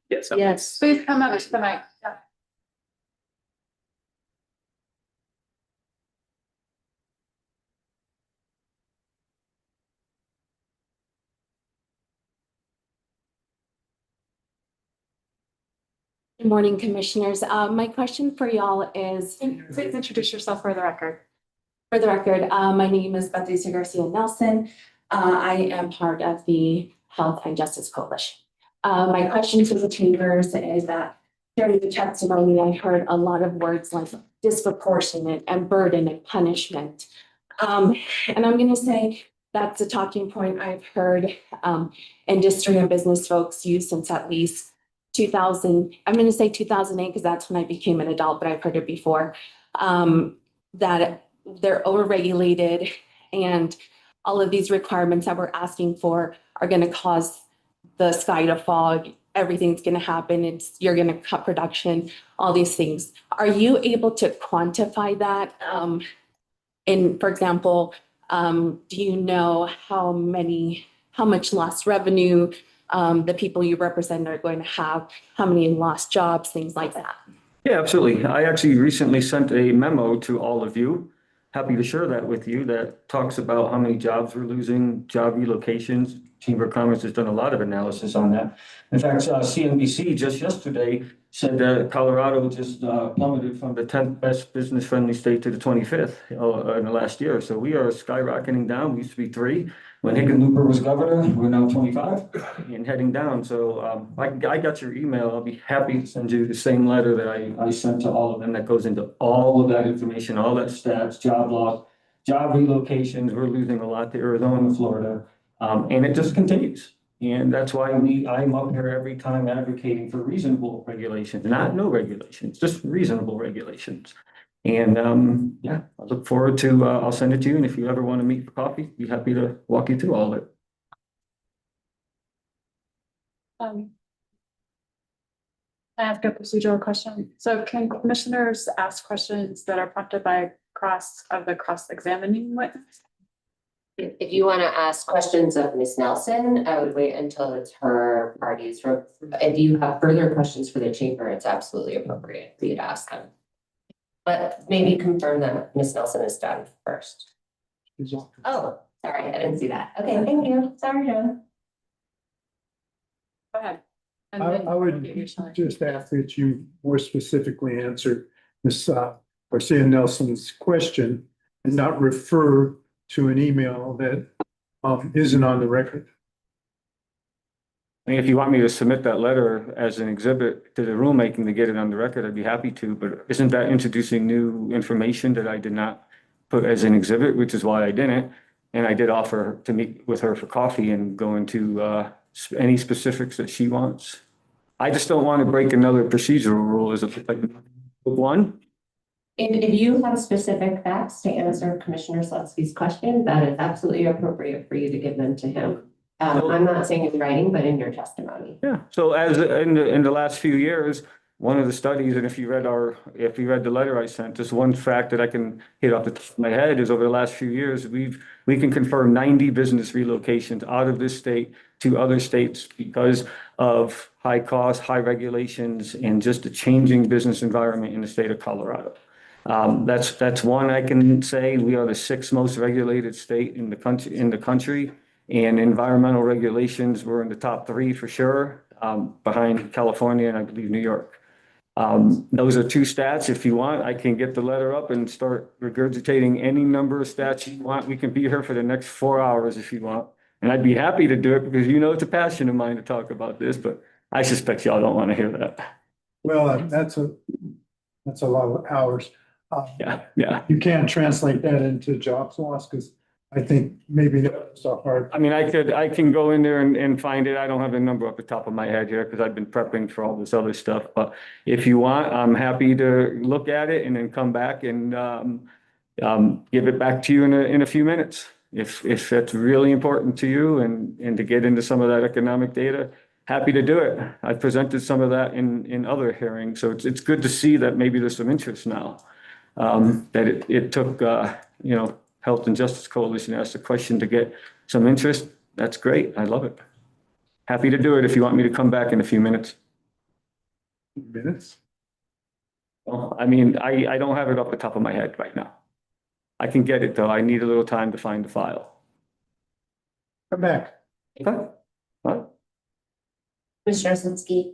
Speaker 1: Yes.
Speaker 5: Yes.
Speaker 2: Please come up to the mic. Yeah.
Speaker 12: Good morning, Commissioners. My question for y'all is,
Speaker 2: Please introduce yourself for the record.
Speaker 12: for the record, my name is Patricia Garcia Nelson. I am part of the Health and Justice Coalition. My question to the chambers is that during the testimony, I heard a lot of words like disproportionate and burden and punishment. And I'm going to say that's a talking point I've heard industry and business folks use since at least 2000. I'm going to say 2008 because that's when I became an adult, but I've heard it before. That they're overregulated and all of these requirements that we're asking for are going to cause the sky to fall. Everything's going to happen. You're going to cut production, all these things. Are you able to quantify that? And for example, do you know how much lost revenue the people you represent are going to have, how many lost jobs, things like that?
Speaker 3: Yeah, absolutely. I actually recently sent a memo to all of you. Happy to share that with you that talks about how many jobs we're losing, job relocations. Chamber of Commerce has done a lot of analysis on that. In fact, CNBC just yesterday said that Colorado just plummeted from the 10th best business friendly state to the 25th in the last year. So we are skyrocketing down. We used to be 3. When Hickenlooper was governor, we're now 25 and heading down. So I got your email. I'll be happy to send you the same letter that I sent to all of them that goes into all of that information, all that stats, job loss, job relocations. We're losing a lot to Arizona, Florida, and it just continues. And that's why I'm up here every time advocating for reasonable regulations, not no regulations, just reasonable regulations. And yeah, I look forward to, I'll send it to you. And if you ever want to meet for coffee, be happy to walk you through all of it.
Speaker 2: I ask a procedural question. So can commissioners ask questions that are prompted by cross-examining witness?
Speaker 8: If you want to ask questions of Ms. Nelson, I would wait until it's her parties. If you have further questions for the chamber, it's absolutely appropriate for you to ask them. But maybe confirm that Ms. Nelson is done first. Oh, sorry, I didn't see that. Okay, thank you. Sorry, Joan.
Speaker 2: Go ahead. And
Speaker 13: I
Speaker 2: then
Speaker 13: would
Speaker 2: give you time.
Speaker 13: just ask that you more specifically answer Ms. Garcia Nelson's question and not refer to an email that isn't on the record.
Speaker 3: I mean, if you want me to submit that letter as an exhibit to the rulemaking to get it on the record, I'd be happy to, but isn't that introducing new information that I did not put as an exhibit, which is why I didn't. And I did offer to meet with her for coffee and go into any specifics that she wants. I just don't want to break another procedural rule as a one.
Speaker 8: If you have specific facts to answer Commissioner Slutsky's question, that is absolutely appropriate for you to give them to him. I'm not saying in writing, but in your testimony.
Speaker 3: Yeah. So as in the last few years, one of the studies, and if you read the letter I sent, just one fact that I can hit off the top of my head is over the last few years, we can confirm 90 business relocations out of this state to other states because of high costs, high regulations, and just a changing business environment in the state of Colorado. That's one I can say. We are the 6th most regulated state in the country. And environmental regulations, we're in the top 3 for sure, behind California and I believe New York. Those are 2 stats. If you want, I can get the letter up and start regurgitating any number of stats you want. We can be here for the next 4 hours if you want. And I'd be happy to do it because it's a passion of mine to talk about this, but I suspect y'all don't want to hear that.
Speaker 13: Well, that's a lot of hours.
Speaker 3: Yeah.
Speaker 13: You can't translate that into jobs loss because I think maybe that's so hard.
Speaker 3: I mean, I can go in there and find it. I don't have the number off the top of my head here because I've been prepping for all this other stuff. But if you want, I'm happy to look at it and then come back and give it back to you in a few minutes. If that's really important to you and to get into some of that economic data, happy to do it. I've presented some of that in other hearings. So it's good to see that maybe there's some interest now. That it took, Health and Justice Coalition asked a question to get some interest. That's great. I love it. Happy to do it if you want me to come back in a few minutes.
Speaker 13: Minutes?
Speaker 3: Well, I mean, I don't have it off the top of my head right now. I can get it though. I need a little time to find the file.
Speaker 13: Come back.
Speaker 3: Okay. All right.
Speaker 8: Commissioner Slutsky,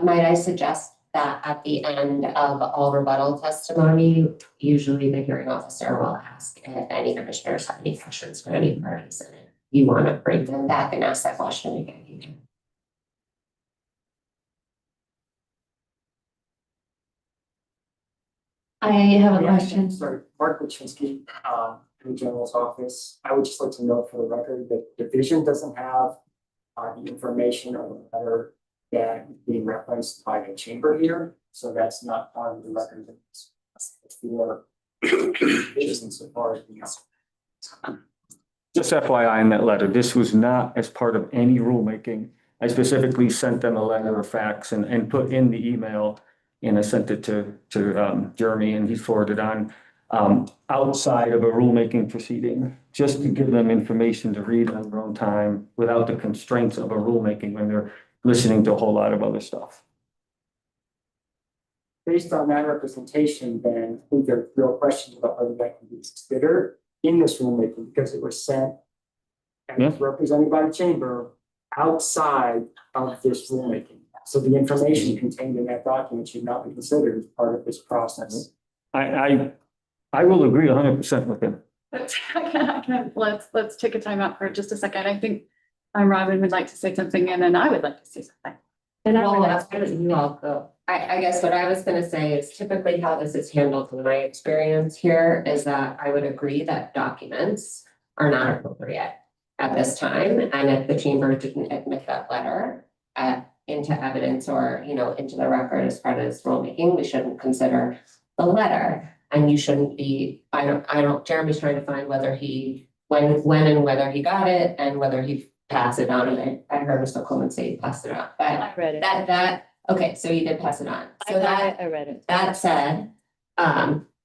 Speaker 8: Might I suggest that at the end of all rebuttal testimony, usually the hearing officer will ask if any commissioners have any questions for any parties, and if you want to bring them back and ask that question again, you can.
Speaker 5: I have a question.
Speaker 14: Sorry, Mark Wachinski, in the general's office. I would just like to note for the record that division doesn't have the information or the letter that is being referenced by the chamber here, so that's not part of the record. For division so far as the
Speaker 3: Just FYI in that letter, this was not as part of any rulemaking. I specifically sent them a letter of fax and put in the email, and I sent it to Jeremy, and he forwarded on outside of a rulemaking proceeding, just to give them information to read on their own time without the constraints of a rulemaking when they're listening to a whole lot of other stuff.
Speaker 14: based on that representation, then I think there are real questions about whether that can be considered in this rulemaking, because it was sent and was represented by the chamber outside of this rulemaking. So the information contained in that document should not be considered as part of this process.
Speaker 3: I will agree 100% with him.
Speaker 2: Let's take a time out for just a second. I think Robin would like to say something, and then I would like to say something.
Speaker 8: And I will ask you all go. I guess what I was gonna say is typically how this is handled in my experience here is that I would agree that documents are not appropriate at this time. And if the chamber didn't admit that letter into evidence or, into the record as part of this rulemaking, we shouldn't consider the letter. And you shouldn't be, Jeremy's trying to find whether when and whether he got it and whether he passed it on. And I heard Mr. Coleman say he passed it on, but
Speaker 6: I read it.
Speaker 8: Okay, so you did pass it on. So
Speaker 6: I read it.
Speaker 8: that said, our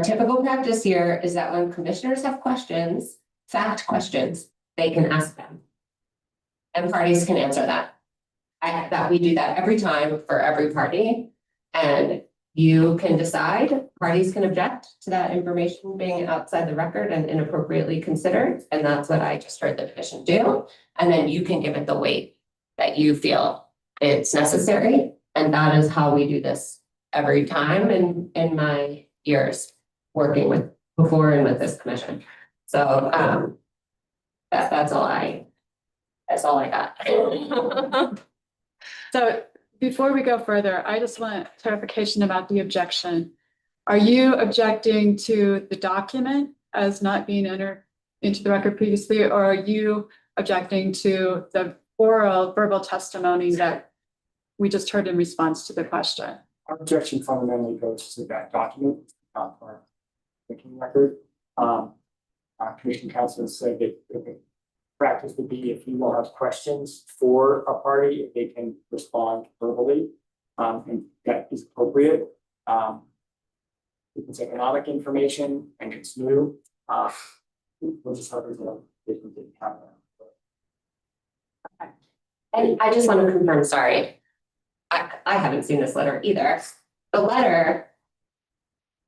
Speaker 8: typical practice here is that when commissioners have questions, fact questions, they can ask them. And parties can answer that. That we do that every time for every party. And you can decide, parties can object to that information being outside the record and inappropriately considered. And that's what I just heard the commission do. And then you can give it the weight that you feel it's necessary. And that is how we do this every time in my years working with before and with this commission. So that's all I got.
Speaker 2: So before we go further, I just want clarification about the objection. Are you objecting to the document as not being entered into the record previously, or are you objecting to the verbal testimony that we just heard in response to the question?
Speaker 14: Our objection fundamentally goes to that document, not our thinking record. Commission counsel said that the practice would be if you will have questions for a party, if they can respond verbally, and that is appropriate. It's economic information and it's new. We'll just have to didn't have that.
Speaker 8: And I just want to confirm, sorry, I haven't seen this letter either.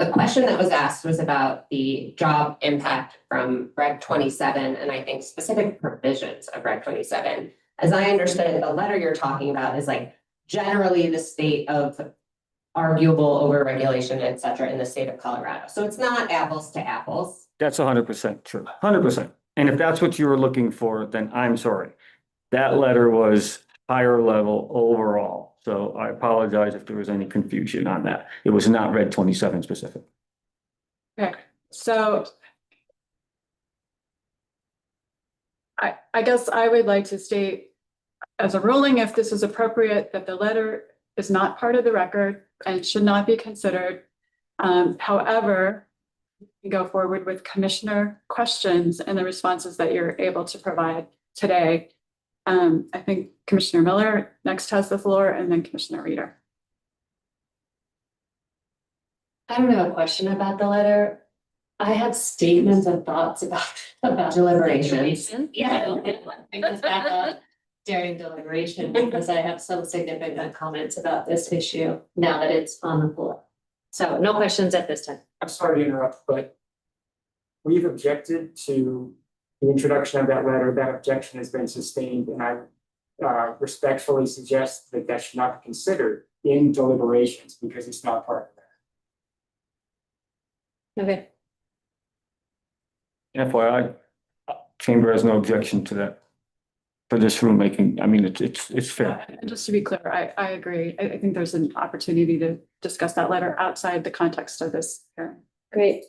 Speaker 8: The question that was asked was about the job impact from Reg 27 and I think specific provisions of Reg 27. As I understood it, the letter you're talking about is like generally the state of arguable overregulation, et cetera, in the state of Colorado. So it's not apples to apples.
Speaker 3: That's 100% true, 100%. And if that's what you were looking for, then I'm sorry. That letter was higher level overall. So I apologize if there was any confusion on that. It was not Reg 27 specific.
Speaker 2: Okay, so I guess I would like to state as a ruling, if this is appropriate, that the letter is not part of the record and should not be considered. However, you go forward with commissioner questions and the responses that you're able to provide today. I think Commissioner Miller next has the floor, and then Commissioner Reeder.
Speaker 5: I don't have a question about the letter. I have statements and thoughts about deliberations. Yeah. During deliberation, because I have some significant comments about this issue now that it's on the floor. So no questions at this time.
Speaker 14: I'm sorry to interrupt, but we've objected to the introduction of that letter. That objection has been sustained, and I respectfully suggest that that should not be considered in deliberations because it's not part of that.
Speaker 6: Okay.
Speaker 3: FYI, chamber has no objection to that. For this rulemaking, I mean, it's fair.
Speaker 2: And just to be clear, I agree. I think there's an opportunity to discuss that letter outside the context of this hearing.
Speaker 6: Great.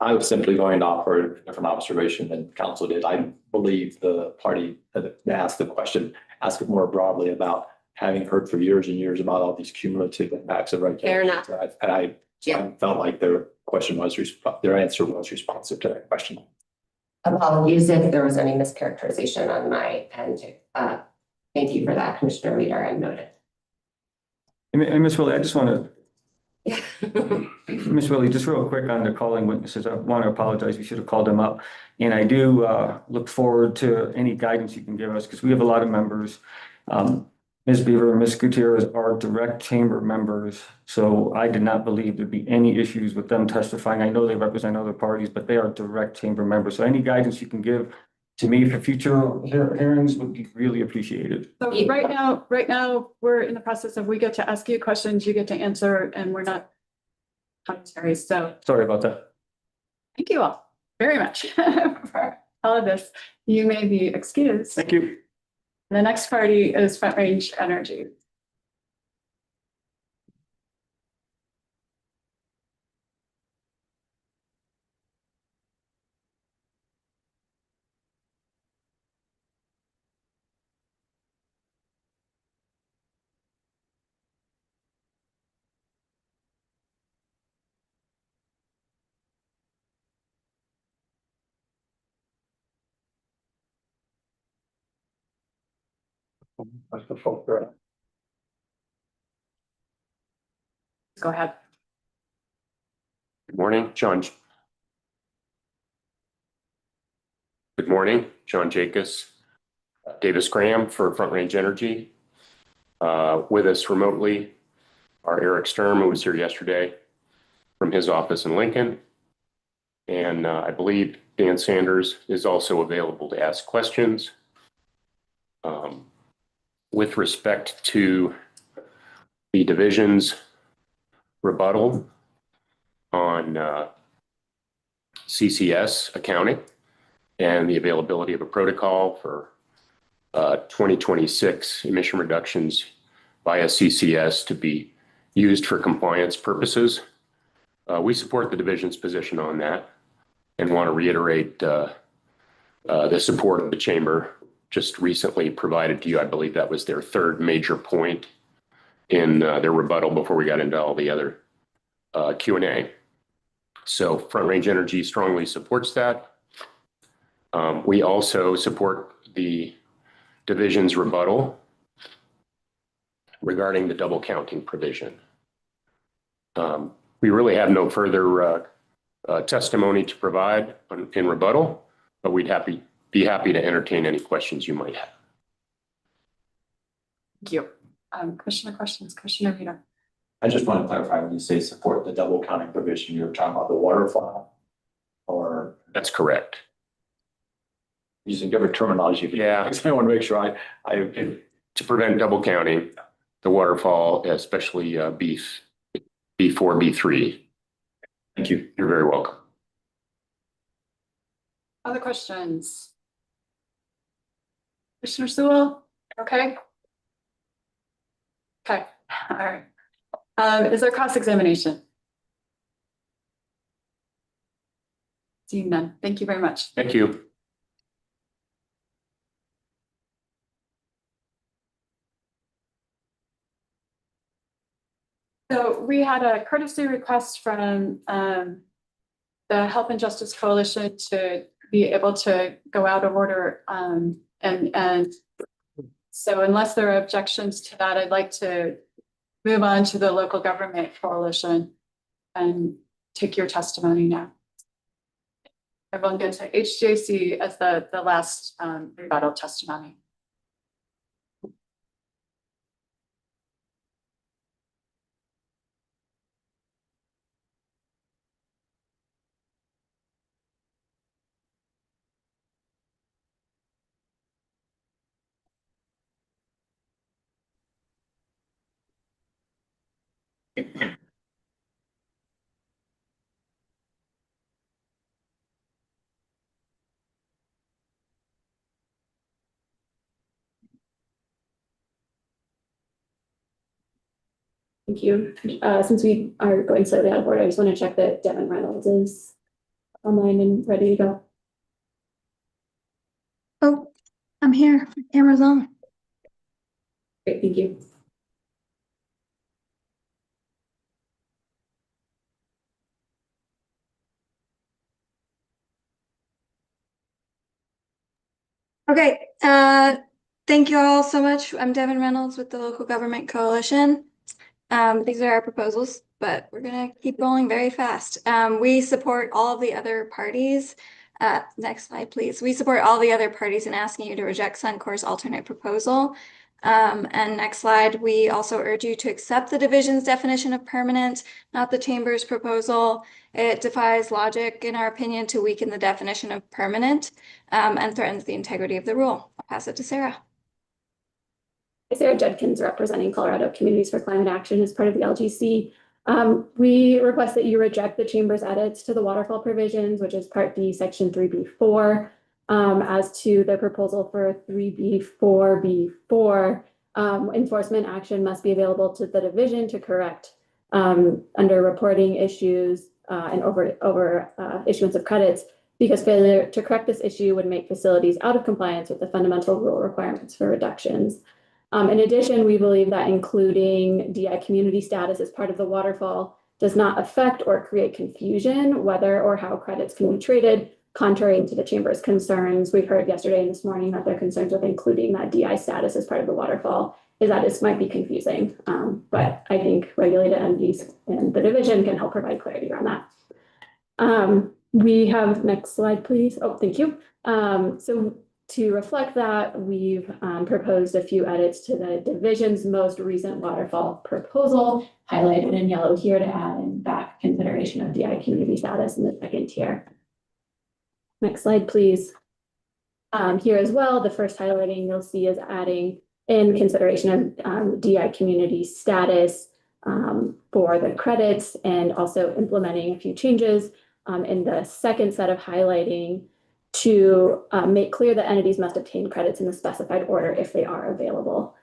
Speaker 1: I was simply going to offer a different observation than council did. I believe the party that asked the question, asked it more broadly about having heard for years and years about all these cumulative impacts of
Speaker 8: Fair
Speaker 1: regulations.
Speaker 8: enough.
Speaker 1: And I
Speaker 8: Yeah.
Speaker 1: felt like their their answer was responsive to that question.
Speaker 8: Apologies if there was any mischaracterization on my end. Thank you for that, Commissioner Reader, and noted.
Speaker 3: And Ms. Willie, I just want to, Ms. Willie, just real quick on the calling witnesses, I want to apologize. We should have called them up. And I do look forward to any guidance you can give us because we have a lot of members. Ms. Beaver and Ms. Gutierrez are direct chamber members. So I did not believe there'd be any issues with them testifying. I know they represent other parties, but they are direct chamber members. So any guidance you can give to me for future hearings would be really appreciated.
Speaker 2: So right now, we're in the process of, we get to ask you questions, you get to answer, and we're not commentary. So
Speaker 3: Sorry about that.
Speaker 2: thank you all very much for all of this. You may be excused.
Speaker 3: Thank you.
Speaker 2: The next party is Front Range Energy. Go ahead.
Speaker 15: Good morning, John. Good morning, John Jacobs, Davis Graham for Front Range Energy. With us remotely are Eric Sturm, who was here yesterday from his office in Lincoln. And I believe Dan Sanders is also available to ask questions. With respect to the division's rebuttal on CCS accounting and the availability of a protocol for 2026 emission reductions via CCS to be used for compliance purposes. We support the division's position on that and want to reiterate the support of the chamber just recently provided to you. I believe that was their third major point in their rebuttal before we got into all the other Q&A. So Front Range Energy strongly supports that. We also support the division's rebuttal regarding the double counting provision. We really have no further testimony to provide in rebuttal, but we'd be happy to entertain any questions you might have.
Speaker 2: Thank you. Commissioner questions, Commissioner Reader.
Speaker 1: I just want to clarify, when you say support the double counting provision, you're talking about the waterfall or?
Speaker 15: That's correct.
Speaker 1: Using different terminology.
Speaker 15: Yeah.
Speaker 1: I want to make sure
Speaker 15: to prevent double counting, the waterfall, especially B4, B3.
Speaker 1: Thank you.
Speaker 15: You're very welcome.
Speaker 2: Other questions? Commissioner Sewell, okay? Okay, all right. Is there cross-examination? Seeing none. Thank you very much.
Speaker 15: Thank you.
Speaker 2: So we had a courtesy request from the Health and Justice Coalition to be able to go out of order. And so unless there are objections to that, I'd like to move on to the Local Government Coalition and take your testimony now. Everyone gets to HJC as the last rebuttal testimony.
Speaker 16: Thank you. Since we are going slightly out of order, I just want to check that Devin Reynolds is online and ready to go.
Speaker 17: Oh, I'm here. Camera's on.
Speaker 16: Great, thank you.
Speaker 17: Okay, thank you all so much. I'm Devin Reynolds with the Local Government Coalition. These are our proposals, but we're gonna keep rolling very fast. We support all of the other parties. Next slide, please. We support all the other parties in asking you to reject Suncor's alternate proposal. And next slide, we also urge you to accept the division's definition of permanent, not the chamber's proposal. It defies logic, in our opinion, to weaken the definition of permanent and threatens the integrity of the rule. I'll pass it to Sarah.
Speaker 16: Sarah Judkins, representing Colorado Communities for Climate Action as part of the LGC. We request that you reject the chamber's edits to the waterfall provisions, which is Part D, Section 3B4. As to the proposal for 3B4B4, enforcement action must be available to the division to correct under reporting issues and over issuance of credits, because failure to correct this issue would make facilities out of compliance with the fundamental rule requirements for reductions. In addition, we believe that including DI community status as part of the waterfall does not affect or create confusion whether or how credits can be traded, contrary to the chamber's concerns. We've heard yesterday and this morning that their concerns with including that DI status as part of the waterfall is that this might be confusing. But I think regulated entities and the division can help provide clarity around that. We have, next slide, please. Oh, thank you. So to reflect that, we've proposed a few edits to the division's most recent waterfall proposal, highlighted in yellow here, to add in back consideration of DI community status in the second tier. Next slide, please. Here as well, the first highlighting you'll see is adding in consideration of DI community status for the credits, and also implementing a few changes in the second set of highlighting to make clear that entities must obtain credits in the specified order if they are available,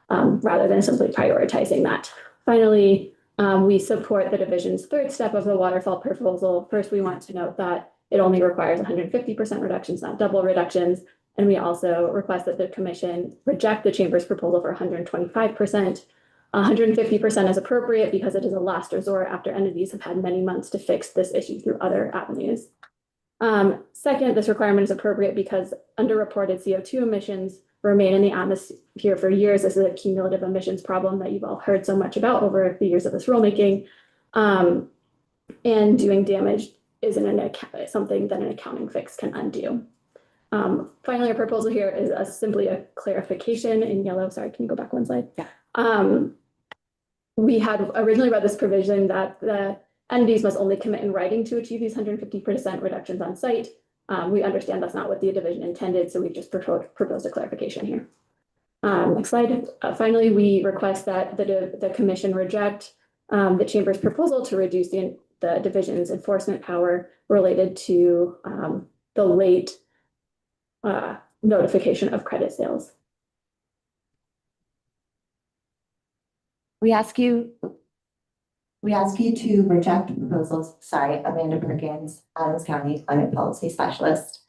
Speaker 16: rather than simply prioritizing that. Finally, we support the division's third step of the waterfall proposal. First, we want to note that it only requires 150% reductions, not double reductions. And we also request that the commission reject the chamber's proposal for 125%. 150% is appropriate because it is a last resort after entities have had many months to fix this issue through other avenues. Second, this requirement is appropriate because underreported CO2 emissions remain in the atmosphere for years. This is a cumulative emissions problem that you've all heard so much about over the years of this rulemaking. And doing damage isn't something that an accounting fix can undo. Finally, our proposal here is simply a clarification in yellow. Sorry, can you go back one slide? Yeah. We had originally read this provision that the entities must only commit in writing to achieve these 150% reductions on site. We understand that's not what the division intended, so we've just proposed a clarification here. Next slide. Finally, we request that the commission reject the chamber's proposal to reduce the division's enforcement power related to the late notification of credit sales.
Speaker 5: We ask you to reject proposals. Sorry, Amanda Perkins, Adams County Climate Policy Specialist.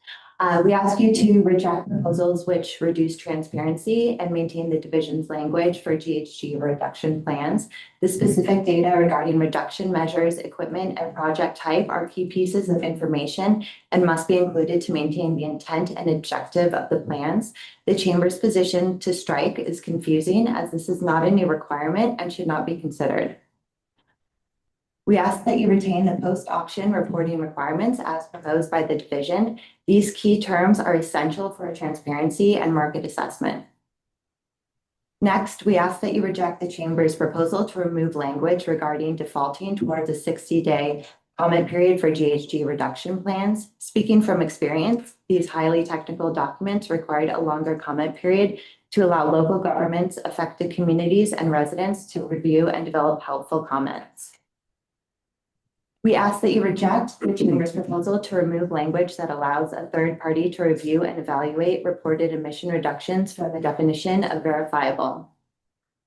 Speaker 5: We ask you to reject proposals which reduce transparency and maintain the division's language for GHG reduction plans. The specific data regarding reduction measures, equipment, and project type are key pieces of information and must be included to maintain the intent and objective of the plans. The chamber's position to strike is confusing, as this is not a new requirement and should not be considered. We ask that you retain the post-auction reporting requirements as proposed by the division. These key terms are essential for transparency and market assessment. Next, we ask that you reject the chamber's proposal to remove language regarding defaulting towards a 60-day comment period for GHG reduction plans. Speaking from experience, these highly technical documents required a longer comment period
Speaker 6: to allow local governments, affected communities, and residents to review and develop helpful comments. We ask that you reject the Chamber's proposal to remove language that allows a third party to review and evaluate reported emission reductions from the definition of verifiable.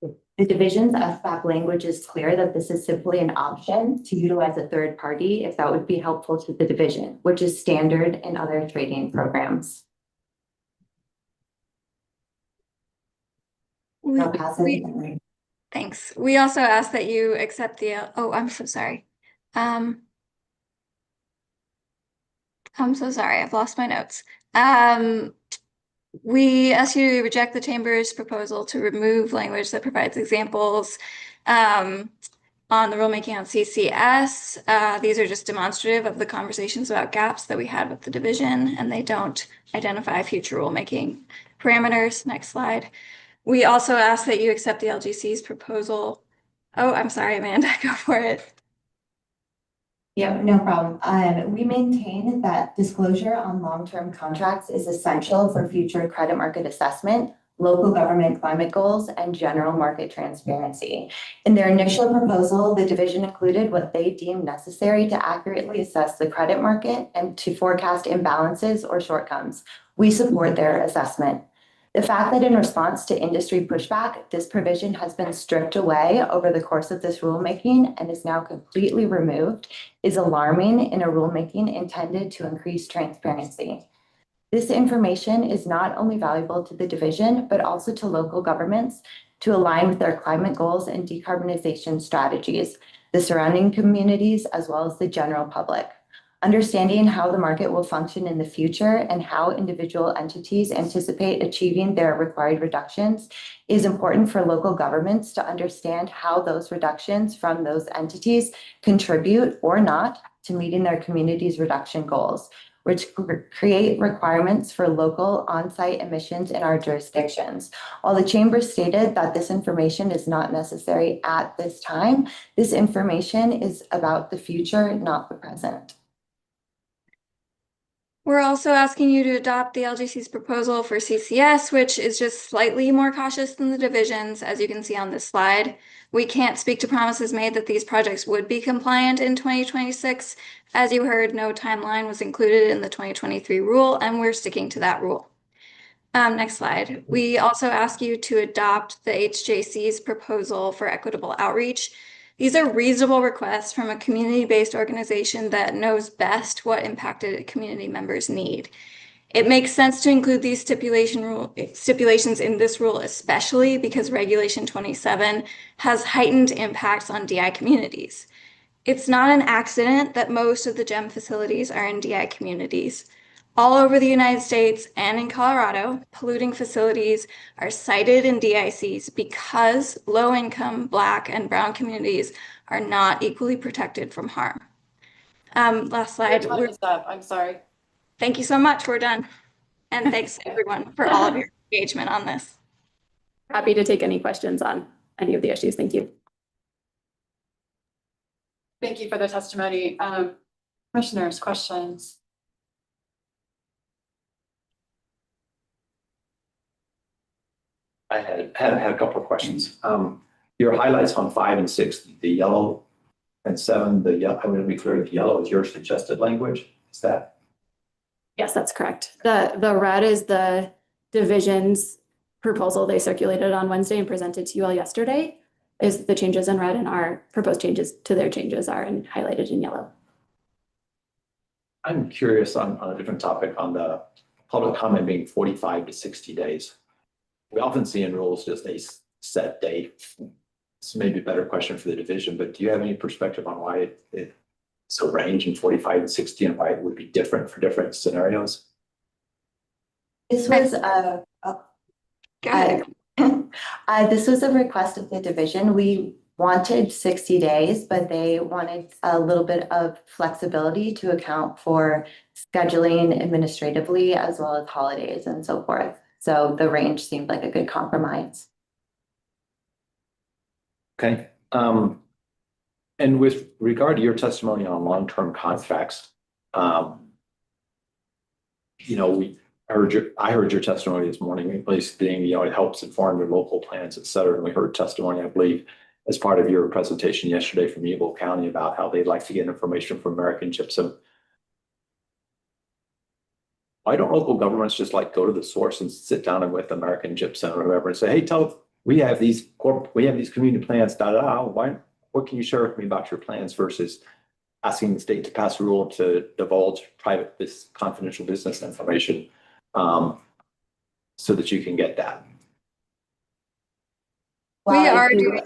Speaker 6: The division's FBAC language is clear that this is simply an option to utilize a third party if that would be helpful to the division, which is standard in other trading programs. I'll pass it.
Speaker 17: Thanks. We also ask that you accept the, oh, I'm so sorry. I'm so sorry, I've lost my notes. We ask you to reject the Chamber's proposal to remove language that provides examples on the rulemaking on CCS. These are just demonstrative of the conversations about gaps that we had with the division, and they don't identify future rulemaking parameters. Next slide. We also ask that you accept the LGC's proposal. Oh, I'm sorry, Amanda, go for it.
Speaker 6: Yeah, no problem. We maintain that disclosure on long-term contracts is essential for future credit market assessment, local government climate goals, and general market transparency. In their initial proposal, the division included what they deemed necessary to accurately assess the credit market and to forecast imbalances or shortcomings. We support their assessment. The fact that in response to industry pushback, this provision has been stripped away over the course of this rulemaking and is now completely removed is alarming in a rulemaking intended to increase transparency. This information is not only valuable to the division, but also to local governments to align with their climate goals and decarbonization strategies, the surrounding communities, as well as the general public. Understanding how the market will function in the future and how individual entities anticipate achieving their required reductions is important for local governments to understand how those reductions from those entities contribute or not to meeting their community's reduction goals, which create requirements for local on-site emissions in our jurisdictions. While the Chamber stated that this information is not necessary at this time, this information is about the future, not the present.
Speaker 17: We're also asking you to adopt the LGC's proposal for CCS, which is just slightly more cautious than the divisions, as you can see on this slide. We can't speak to promises made that these projects would be compliant in 2026. As you heard, no timeline was included in the 2023 rule, and we're sticking to that rule. Next slide. We also ask you to adopt the HJC's proposal for equitable outreach. These are reasonable requests from a community-based organization that knows best what impacted community members need. It makes sense to include these stipulations in this rule, especially because Regulation 27 has heightened impacts on DI communities. It's not an accident that most of the GEM facilities are in DI communities. All over the United States and in Colorado, polluting facilities are cited in DICs because low-income Black and Brown communities are not equally protected from harm. Last slide.
Speaker 2: Your time is up. I'm sorry.
Speaker 17: Thank you so much. We're done. And thanks everyone for all of your engagement on this.
Speaker 16: Happy to take any questions on any of the issues. Thank you.
Speaker 2: Thank you for the testimony. Commissioners, questions?
Speaker 1: I had a couple of questions. Your highlights on 5 and 6, the yellow and 7, the yellow, I'm going to be clear, the yellow is your suggested language. Is that?
Speaker 16: Yes, that's correct. The red is the division's proposal they circulated on Wednesday and presented to you all yesterday. Is the changes in red, and our proposed changes to their changes are highlighted in yellow.
Speaker 1: I'm curious on a different topic on the public comment being 45 to 60 days. We often see in rules just a set date. This may be a better question for the division, but do you have any perspective on why it's a range in 45 and 60 and why it would be different for different scenarios?
Speaker 6: This was this was a request of the division. We wanted 60 days, but they wanted a little bit of flexibility to account for scheduling administratively as well as holidays and so forth. So the range seemed like a good compromise.
Speaker 1: Okay. And with regard to your testimony on long-term contracts, I heard your testimony this morning, at least being, it helps inform your local plans, et cetera. And we heard testimony, I believe, as part of your presentation yesterday from Eagle County about how they'd like to get information from American Gypsum. Why don't local governments just like go to the source and sit down and with American Gypsum or whoever and say, hey, we have these community plans, what can you share with me about your plans versus asking the state to pass a rule to divulge this confidential business information, so that you can get that.
Speaker 17: We are doing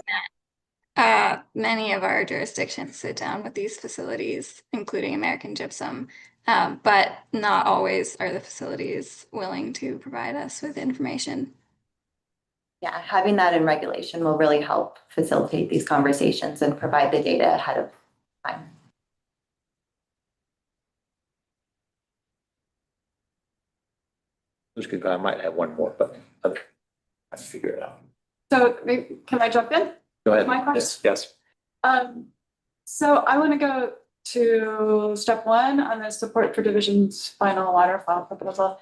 Speaker 17: that. Many of our jurisdictions sit down with these facilities, including American Gypsum, but not always are the facilities willing to provide us with information.
Speaker 6: Yeah, having that in regulation will really help facilitate these conversations and provide the data ahead of time.
Speaker 1: I might have one more, but I figure it out.
Speaker 2: So can I jump in?
Speaker 1: Go ahead.
Speaker 2: My question?
Speaker 1: Yes.
Speaker 2: So I want to go to step one on the support for division's final waterfall proposal.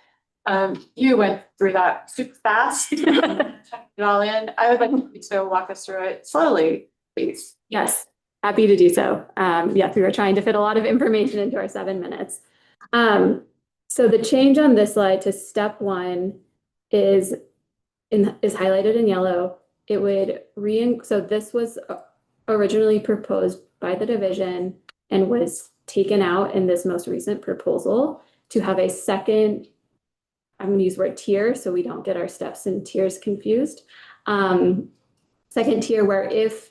Speaker 2: You went through that super fast. Checked it all in. I would like you to walk us through it slowly, please.
Speaker 16: Yes, happy to do so. Yes, we were trying to fit a lot of information into our 7 minutes. So the change on this slide to step one is highlighted in yellow. It would so this was originally proposed by the division and was taken out in this most recent proposal to have a second, I'm going to use the word tier so we don't get our steps and tiers confused. Second tier where if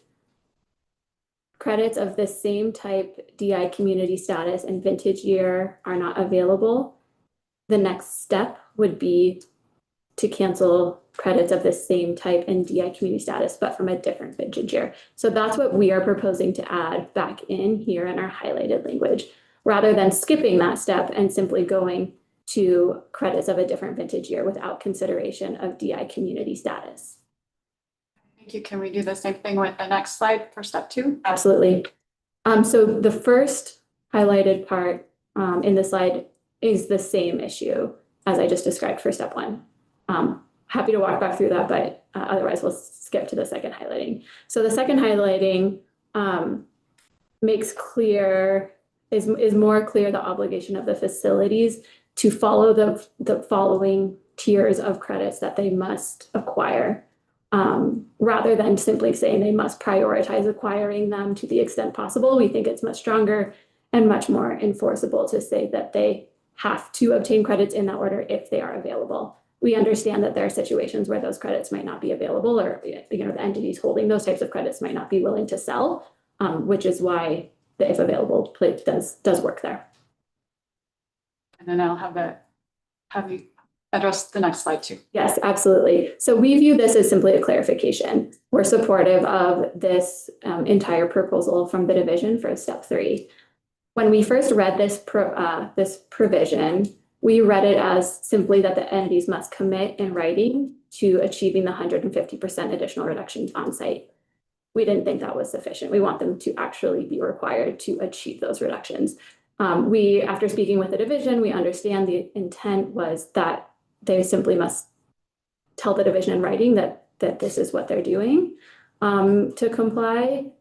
Speaker 16: credits of the same type, DI community status and vintage year are not available, the next step would be to cancel credits of the same type and DI community status, but from a different vintage year. So that's what we are proposing to add back in here in our highlighted language, rather than skipping that step and simply going to credits of a different vintage year without consideration of DI community status.
Speaker 2: Thank you. Can we do the same thing with the next slide for step two?
Speaker 16: Absolutely. So the first highlighted part in the slide is the same issue as I just described for step one. Happy to walk back through that, but otherwise we'll skip to the second highlighting. So the second highlighting makes clear, is more clear the obligation of the facilities to follow the following tiers of credits that they must acquire, rather than simply saying they must prioritize acquiring them to the extent possible. We think it's much stronger and much more enforceable to say that they have to obtain credits in that order if they are available. We understand that there are situations where those credits might not be available, or the entities holding those types of credits might not be willing to sell, which is why the if available plate does work there.
Speaker 2: And then I'll have you address the next slide too.
Speaker 16: Yes, absolutely. So we view this as simply a clarification. We're supportive of this entire proposal from the division for step three. When we first read this provision, we read it as simply that the entities must commit in writing to achieving the 150% additional reductions on site. We didn't think that was sufficient. We want them to actually be required to achieve those reductions. After speaking with the division, we understand the intent was that they simply must tell the division in writing that this is what they're doing to comply.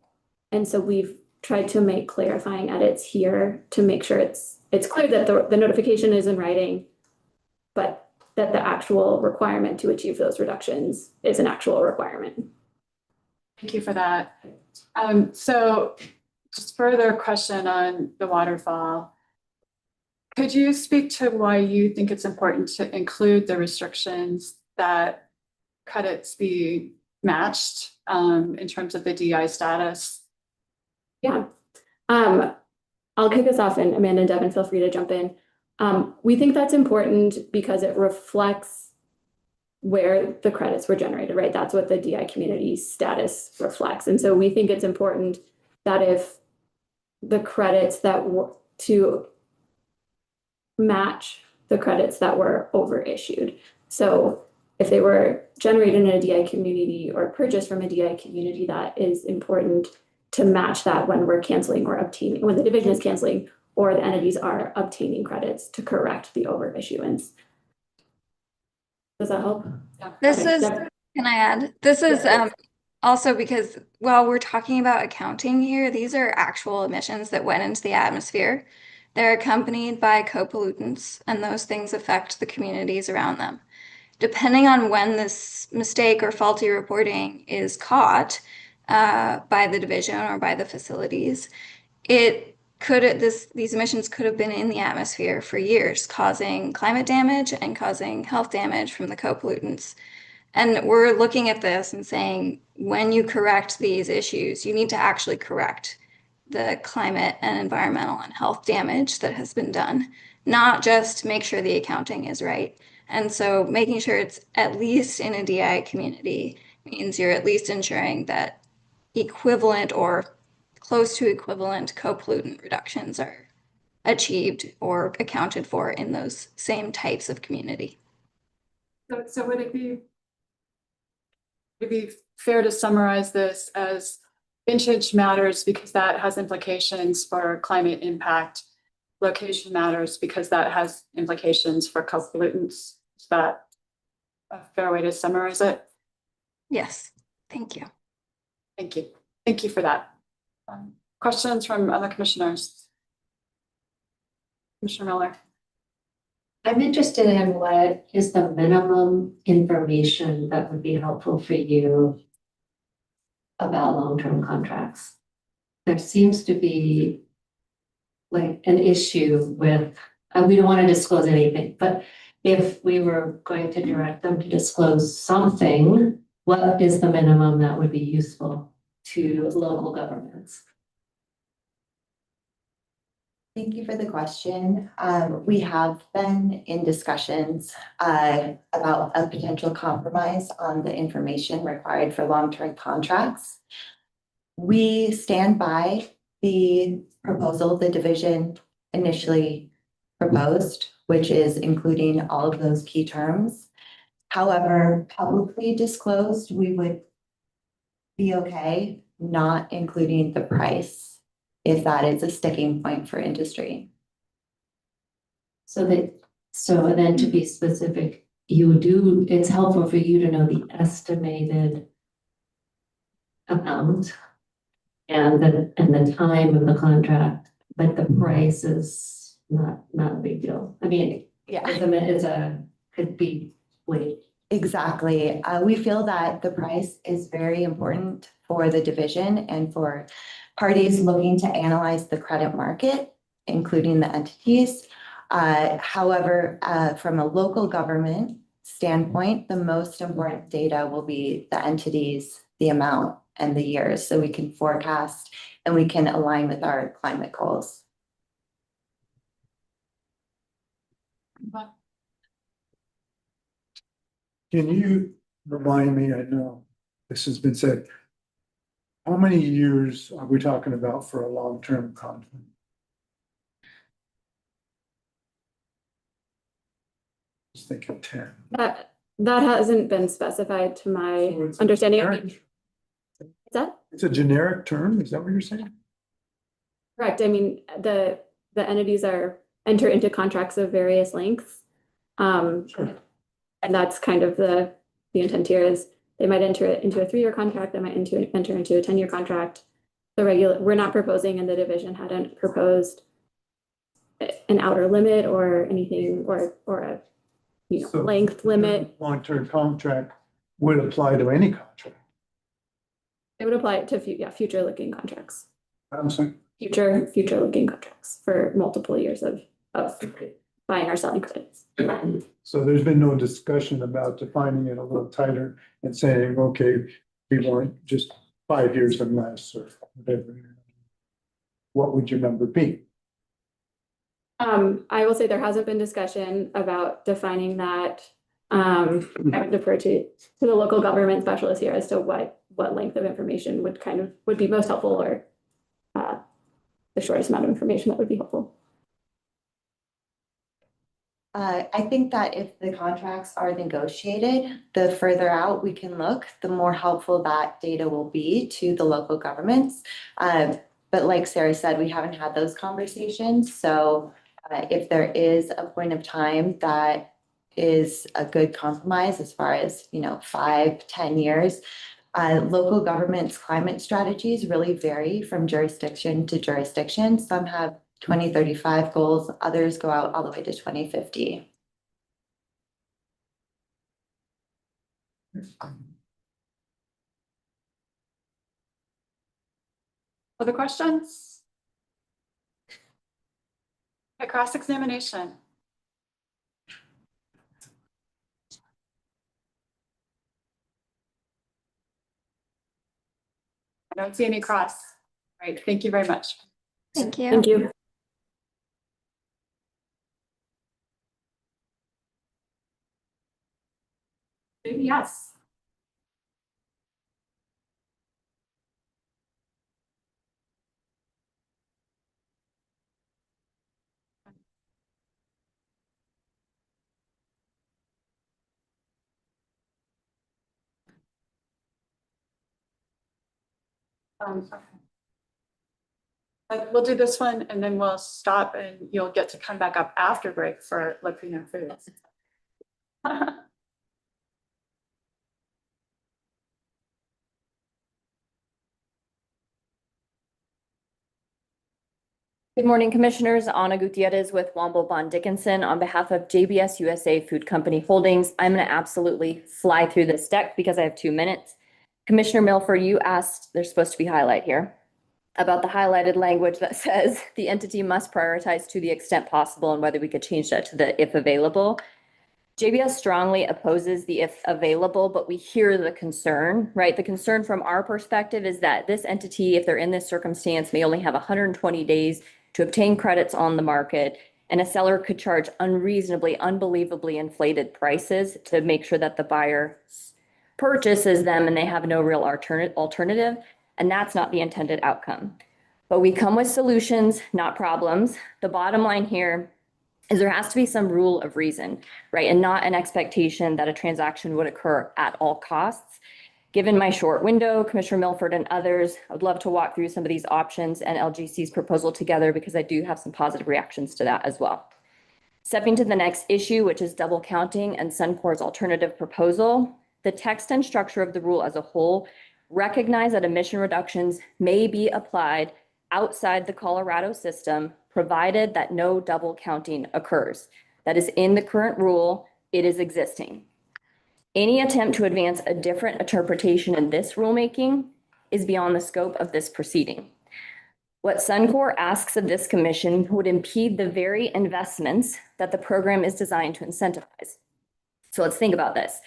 Speaker 16: And so we've tried to make clarifying edits here to make sure it's clear that the notification is in writing, but that the actual requirement to achieve those reductions is an actual requirement.
Speaker 2: Thank you for that. So just further question on the waterfall. Could you speak to why you think it's important to include the restrictions that credits be matched in terms of the DI status?
Speaker 16: Yeah. I'll kick us off, and Amanda and Devin, feel free to jump in. We think that's important because it reflects where the credits were generated, right? That's what the DI community status reflects. And so we think it's important that if the credits that were to match the credits that were overissued. So if they were generated in a DI community or purchased from a DI community, that is important to match that when we're canceling or obtaining, when the division is canceling or the entities are obtaining credits to correct the overissuance. Does that help?
Speaker 17: This
Speaker 16: Okay,
Speaker 17: is,
Speaker 16: yep.
Speaker 17: can I add? This is
Speaker 16: Yeah.
Speaker 17: also because while we're talking about accounting here, these are actual emissions that went into the atmosphere. They're accompanied by co-pollutants, and those things affect the communities around them. Depending on when this mistake or faulty reporting is caught by the division or by the facilities, these emissions could have been in the atmosphere for years, causing climate damage and causing health damage from the co-pollutants. And we're looking at this and saying, when you correct these issues, you need to actually correct the climate and environmental and health damage that has been done, not just make sure the accounting is right. And so making sure it's at least in a DI community means you're at least ensuring that equivalent or close to equivalent co-pollutant reductions are achieved or accounted for in those same types of community.
Speaker 2: So would it be fair to summarize this as vintage matters because that has implications for climate impact, location matters because that has implications for co-pollutants? Is that a fair way to summarize it?
Speaker 17: Yes, thank you.
Speaker 2: Thank you. Thank you for that. Questions from other commissioners? Commissioner Miller.
Speaker 5: I'm interested in what is the minimum information that would be helpful for you about long-term contracts. There seems to be like an issue with, we don't want to disclose anything, but if we were going to direct them to disclose something, what is the minimum that would be useful to local governments?
Speaker 18: Thank you for the question. We have been in discussions about a potential compromise on the information required for long-term contracts. We stand by the proposal the division initially proposed, which is including all of those key terms. However, publicly disclosed, we would be okay not including the price if that is a sticking point for industry.
Speaker 5: So then to be specific, it's helpful for you to know the estimated amount and the time of the contract, but the price is not a big deal. I mean,
Speaker 18: yeah,
Speaker 5: could be wait.
Speaker 18: Exactly. We feel that the price is very important for the division and for parties looking to analyze the credit market, including the entities. However, from a local government standpoint, the most important data will be the entities, the amount, and the years, so we can forecast and we can align with our climate goals.
Speaker 13: Can you remind me, I know this has been said, how many years are we talking about for a long-term contract? Just thinking 10.
Speaker 16: That hasn't been specified to my
Speaker 13: So it's a
Speaker 16: understanding.
Speaker 13: generic-
Speaker 16: Is that
Speaker 13: It's a generic term, is that what you're saying?
Speaker 16: correct? I mean, the entities enter into contracts of various lengths.
Speaker 13: Sure.
Speaker 16: And that's kind of the intent here is they might enter it into a 3-year contract, they might enter into a 10-year contract. We're not proposing, and the division hadn't proposed an outer limit or anything or a
Speaker 13: So
Speaker 16: length limit.
Speaker 13: Long-term contract would apply to any contract.
Speaker 16: It would apply to future looking contracts.
Speaker 13: I'm saying,
Speaker 16: Future looking contracts for multiple years of buying or selling credits.
Speaker 13: so there's been no discussion about defining it a little tighter and saying, okay, we want just 5 years and less or whatever. What would your number be?
Speaker 16: I will say there hasn't been discussion about defining that. I would defer to the local government specialist here as to what length of information would be most helpful or the shortest amount of information that would be helpful.
Speaker 18: I think that if the contracts are negotiated, the further out we can look, the more helpful that data will be to the local governments. But like Sarah said, we haven't had those conversations. So if there is a point of time that is a good compromise as far as, 5, 10 years. Local government's climate strategies really vary from jurisdiction to jurisdiction. Some have 2035 goals, others go out all the way to 2050.
Speaker 2: Other questions? A cross-examination. I don't see any cross. All right, thank you very much.
Speaker 17: Thank you.
Speaker 16: Thank you.
Speaker 2: Yes. Okay. We'll do this one and then we'll stop and you'll get to come back up after break for Latino foods.
Speaker 6: Good morning, Commissioners. Ana Gutierrez with Womble Bond Dickinson on behalf of JBS USA Food Company Holdings. I'm going to absolutely fly through this deck because I have 2 minutes. Commissioner Milford, you asked, there's supposed to be highlight here, about the highlighted language that says the entity must prioritize to the extent possible and whether we could change that to the if available. JBS strongly opposes the if available, but we hear the concern, right? The concern from our perspective is that this entity, if they're in this circumstance, may only have 120 days to obtain credits on the market, and a seller could charge unreasonably, unbelievably inflated prices to make sure that the buyer purchases them and they have no real alternative, and that's not the intended outcome. But we come with solutions, not problems. The bottom line here is there has to be some rule of reason, right? And not an expectation that a transaction would occur at all costs. Given my short window, Commissioner Milford and others, I would love to walk through some of these options and LGC's proposal together because I do have some positive reactions to that as well. Stepping to the next issue, which is double counting and Suncor's alternative proposal, the text and structure of the rule as a whole recognize that emission reductions may be applied outside the Colorado system, provided that no double counting occurs. That is in the current rule, it is existing. Any attempt to advance a different interpretation in this rulemaking is beyond the scope of this proceeding. What Suncor asks of this commission would impede the very investments that the program is designed to incentivize. So let's think about this.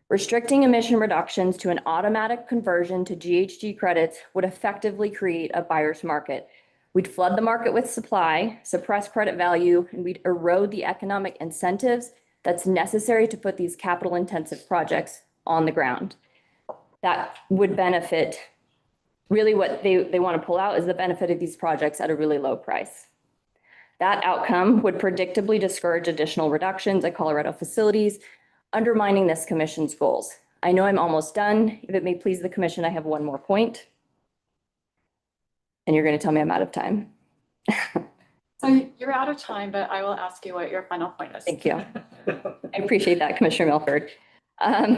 Speaker 6: Restricting emission reductions to an automatic conversion to GHG credits would effectively create a buyer's market. We'd flood the market with supply, suppress credit value, and we'd erode the economic incentives that's necessary to put these capital-intensive projects on the ground. That would benefit, really what they want to pull out is the benefit of these projects at a really low price. That outcome would predictably discourage additional reductions at Colorado facilities, undermining this commission's goals. I know I'm almost done. If it may please the commission, I have one more point. And you're going to tell me I'm out of time.
Speaker 2: So you're out of time, but I will ask you what your final point is.
Speaker 6: Thank you. I appreciate that, Commissioner Milford.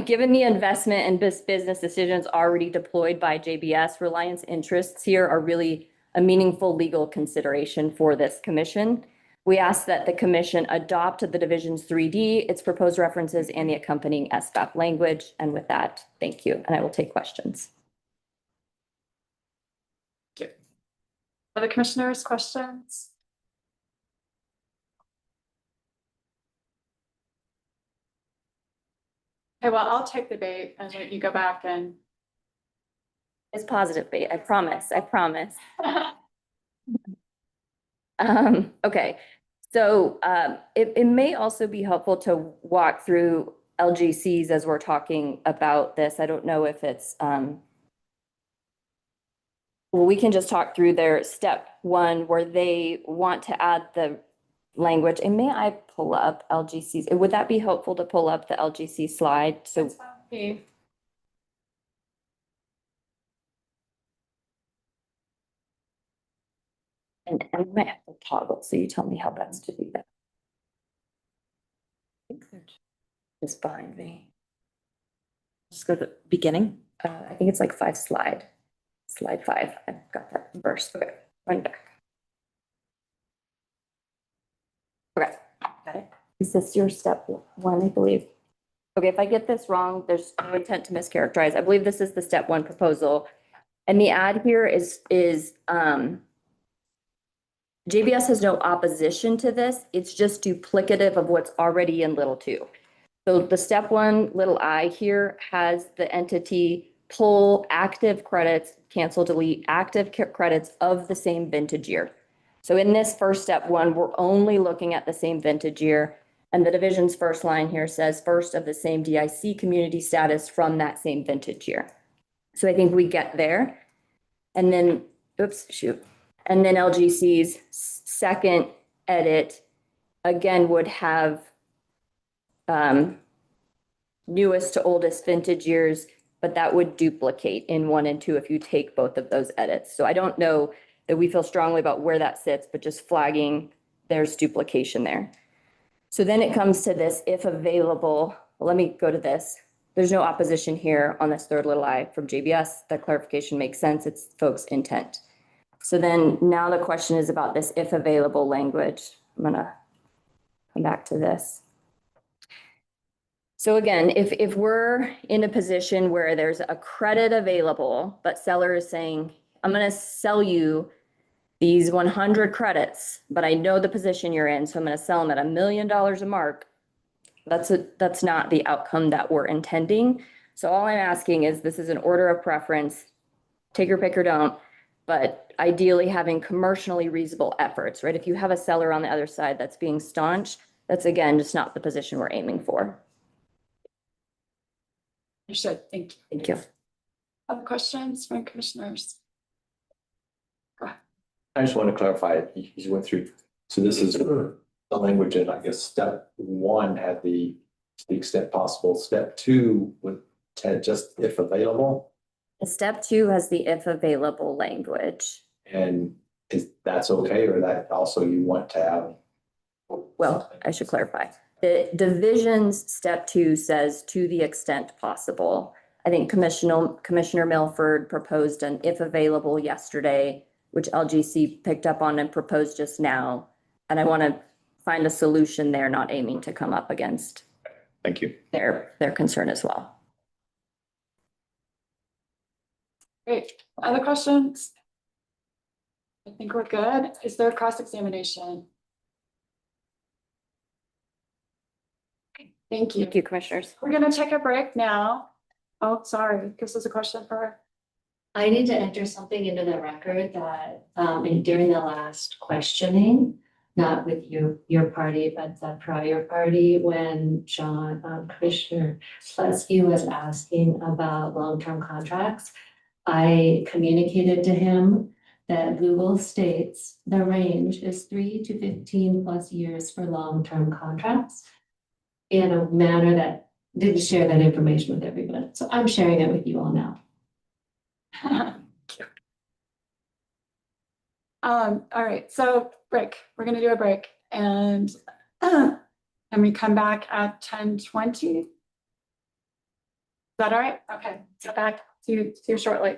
Speaker 6: Given the investment and business decisions already deployed by JBS, Reliance interests here are really a meaningful legal consideration for this commission. We ask that the commission adopt the division's 3D, its proposed references, and the accompanying SBAP language. And with that, thank you. And I will take questions.
Speaker 2: Thank you. Other commissioners, questions? Okay, well, I'll take the bait and let you go back and.
Speaker 6: It's positive bait, I promise, I promise. Okay, so it may also be helpful to walk through LGCs as we're talking about this. I don't know if it's, well, we can just talk through their step one where they want to add the language. And may I pull up LGCs? Would that be helpful to pull up the LGC slide? So.
Speaker 2: Okay.
Speaker 6: And we might have to toggle, so you tell me how best to do that. is behind me. Just go to the beginning. I think it's like slide 5. I've got that verse. Okay, run back. Okay, got it. Is this your step 1, I believe? Okay, if I get this wrong, there's no intent to mischaracterize. I believe this is the step 1 proposal. And the ad here is JBS has no opposition to this. It's just duplicative of what's already in little 2. So the step 1, little I here has the entity pull active credits, cancel, delete active credits of the same vintage year. So in this first step 1, we're only looking at the same vintage year. And the division's first line here says first of the same DIC community status from that same vintage year. So I think we get there. And then, and then LGC's second edit again would have newest to oldest vintage years, but that would duplicate in 1 and 2 if you take both of those edits. So I don't know that we feel strongly about where that sits, but just flagging there's duplication there. So then it comes to this, if available, let me go to this. There's no opposition here on this third little I from JBS. That clarification makes sense. It's folks' intent. So then now the question is about this if available language. I'm gonna come back to this. So again, if we're in a position where there's a credit available, but seller is saying, I'm gonna sell you these 100 credits, but I know the position you're in, so I'm gonna sell them at $1 million a mark. That's not the outcome that we're intending. So all I'm asking is, this is an order of preference, take your pick or don't, but ideally having commercially reasonable efforts, right? If you have a seller on the other side that's being staunch, that's again, just not the position we're aiming for.
Speaker 2: Understood. Thank you.
Speaker 6: Thank you.
Speaker 2: Other questions from commissioners? Go ahead.
Speaker 1: I just want to clarify, you went through, so this is the language in, I guess, step 1 had the, to the extent possible, step 2 would had just if available.
Speaker 6: Step 2 has the if available language.
Speaker 1: And that's okay, or that also you want to have?
Speaker 6: Well, I should clarify. The division's step 2 says to the extent possible. I think Commissioner Milford proposed an if available yesterday, which LGC picked up on and proposed just now. And I want to find a solution there, not aiming to come up against
Speaker 1: Thank you.
Speaker 6: Their concern as well.
Speaker 2: Great. Other questions? I think we're good. Is there cross-examination? Thank you.
Speaker 6: Thank you, commissioners.
Speaker 2: We're gonna take a break now. Oh, sorry, this is a question for.
Speaker 5: I need to enter something into the record that, during the last questioning, not with your party, but the prior party, when Commissioner Slesky was asking about long-term contracts, I communicated to him that Google states the range is 3 to 15+ years for long-term contracts in a manner that didn't share that information with everybody. So I'm sharing it with you all now.
Speaker 2: All right, so break. We're gonna do a break and we come back at 10:20. Is that all right? Okay, so back to you shortly.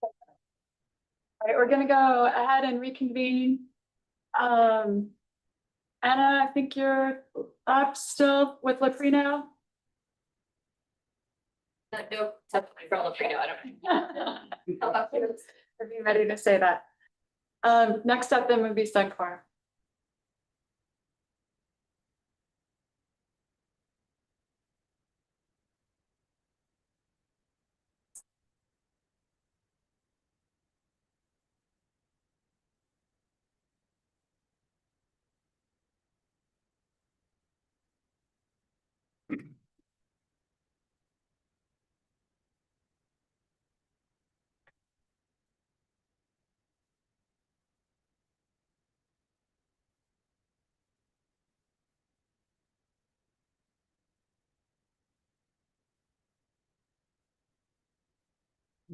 Speaker 2: All right, we're gonna go ahead and reconvene. Anna, I think you're up still with Leprino.
Speaker 6: No, definitely for all the I don't know.
Speaker 2: Are you ready to say that? Next up then would be Suncor.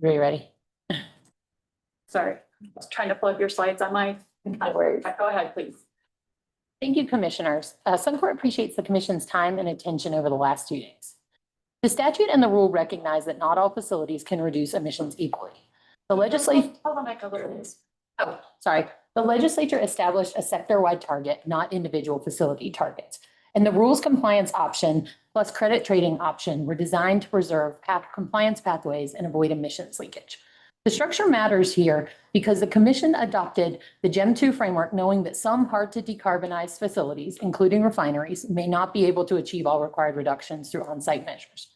Speaker 7: Are you ready?
Speaker 2: Sorry, I was trying to pull up your slides on my. Go ahead, please.
Speaker 7: Thank you, commissioners. Suncor appreciates the commission's time and attention over the last 2 days. The statute and the rule recognize that not all facilities can reduce emissions equally. The legislature.
Speaker 2: Hold on, Michael, please.
Speaker 7: Oh, sorry. The legislature established a sector-wide target, not individual facility targets. And the rules compliance option plus credit trading option were designed to preserve compliance pathways and avoid emissions leakage. The structure matters here because the commission adopted the GEM 2 framework knowing that some hard to decarbonize facilities, including refineries, may not be able to achieve all required reductions through on-site measures.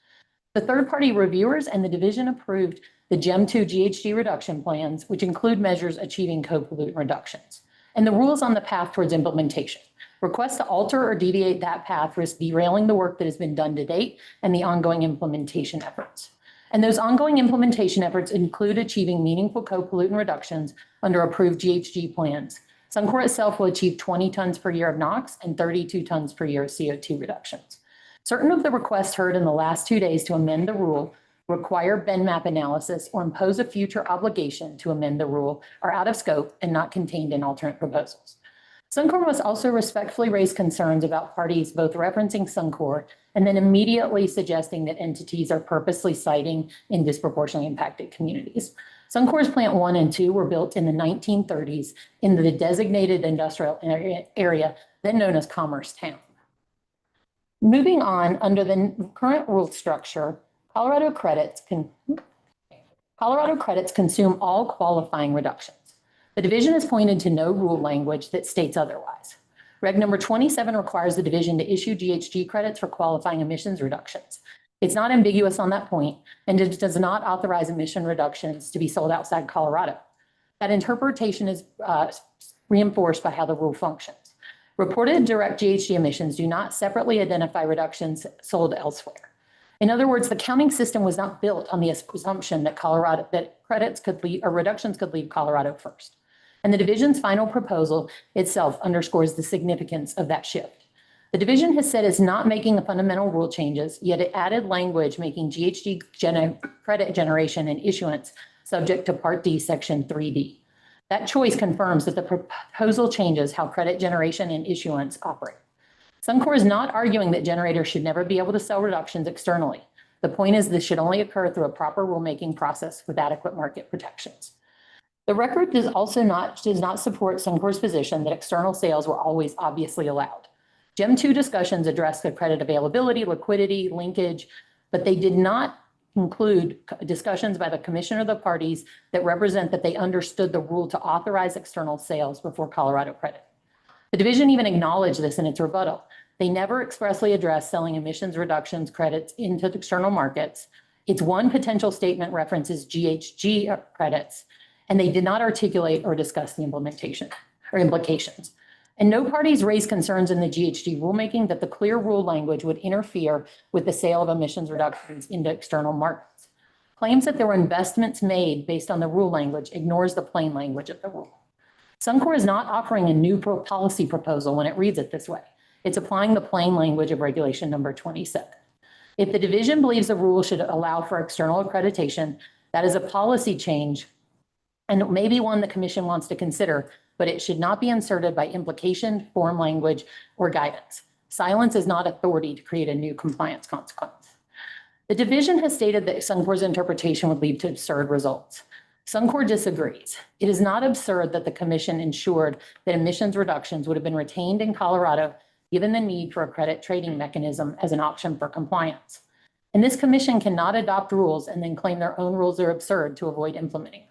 Speaker 7: The third-party reviewers and the division approved the GEM 2 GHG reduction plans, which include measures achieving co-pollutant reductions, and the rules on the path towards implementation. Requests to alter or deviate that path risk derailing the work that has been done to date and the ongoing implementation efforts. And those ongoing implementation efforts include achieving meaningful co-pollutant reductions under approved GHG plans. Suncor itself will achieve 20 tons per year of NOx and 32 tons per year of CO2 reductions. Certain of the requests heard in the last 2 days to amend the rule, require bend map analysis, or impose a future obligation to amend the rule are out of scope and not contained in alternate proposals. Suncor must also respectfully raise concerns about parties both referencing Suncor and then immediately suggesting that entities are purposely citing in disproportionately impacted communities. Suncor's Plant 1 and 2 were built in the 1930s in the designated industrial area then known as Commerce Town. Moving on, under the current rule structure, Colorado credits consume all qualifying reductions. The division has pointed to no rule language that states otherwise. Reg number 27 requires the division to issue GHG credits for qualifying emissions reductions. It's not ambiguous on that point, and it does not authorize emission reductions to be sold outside Colorado. That interpretation is reinforced by how the rule functions. Reported direct GHG emissions do not separately identify reductions sold elsewhere. In other words, the counting system was not built on the assumption that credits could leave or reductions could leave Colorado first. And the division's final proposal itself underscores the significance of that shift. The division has said it's not making the fundamental rule changes, yet it added language making GHG credit generation and issuance subject to Part D, Section 3D. That choice confirms that the proposal changes how credit generation and issuance operate. Suncor is not arguing that generators should never be able to sell reductions externally. The point is this should only occur through a proper rulemaking process with adequate market protections. The record does not support Suncor's position that external sales were always obviously allowed. GEM 2 discussions addressed the credit availability, liquidity, linkage, but they did not include discussions by the commission or the parties that represent that they understood the rule to authorize external sales before Colorado credit. The division even acknowledged this in its rebuttal. They never expressly addressed selling emissions reductions credits into the external markets. Its one potential statement references GHG credits, and they did not articulate or discuss the implementation or implications. And no parties raised concerns in the GHG rulemaking that the clear rule language would interfere with the sale of emissions reductions into external markets. Claims that there were investments made based on the rule language ignores the plain language of the rule. Suncor is not offering a new policy proposal when it reads it this way. It's applying the plain language of regulation number 27. If the division believes the rule should allow for external accreditation, that is a policy change and it may be one the commission wants to consider, but it should not be inserted by implication, form language, or guidance. Silence is not authority to create a new compliance consequence. The division has stated that Suncor's interpretation would lead to absurd results. Suncor disagrees. It is not absurd that the commission ensured that emissions reductions would have been retained in Colorado given the need for a credit trading mechanism as an option for compliance. And this commission cannot adopt rules and then claim their own rules are absurd to avoid implementing them.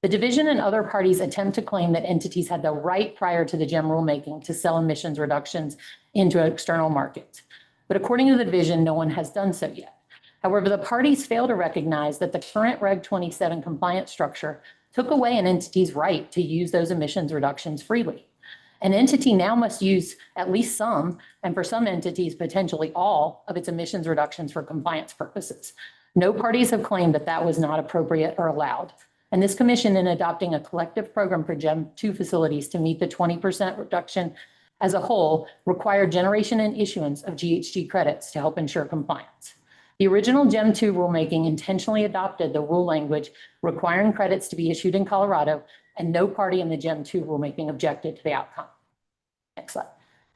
Speaker 7: The division and other parties attempt to claim that entities had the right prior to the GEM rulemaking to sell emissions reductions into external markets. But according to the division, no one has done so yet. However, the parties fail to recognize that the current Reg 27 compliance structure took away an entity's right to use those emissions reductions freely. An entity now must use at least some, and for some entities, potentially all, of its emissions reductions for compliance purposes. No parties have claimed that that was not appropriate or allowed. And this commission, in adopting a collective program for GEM 2 facilities to meet the 20% reduction as a whole, required generation and issuance of GHG credits to help ensure compliance. The original GEM 2 rulemaking intentionally adopted the rule language requiring credits to be issued in Colorado, and no party in the GEM 2 rulemaking objected to the outcome. Next slide.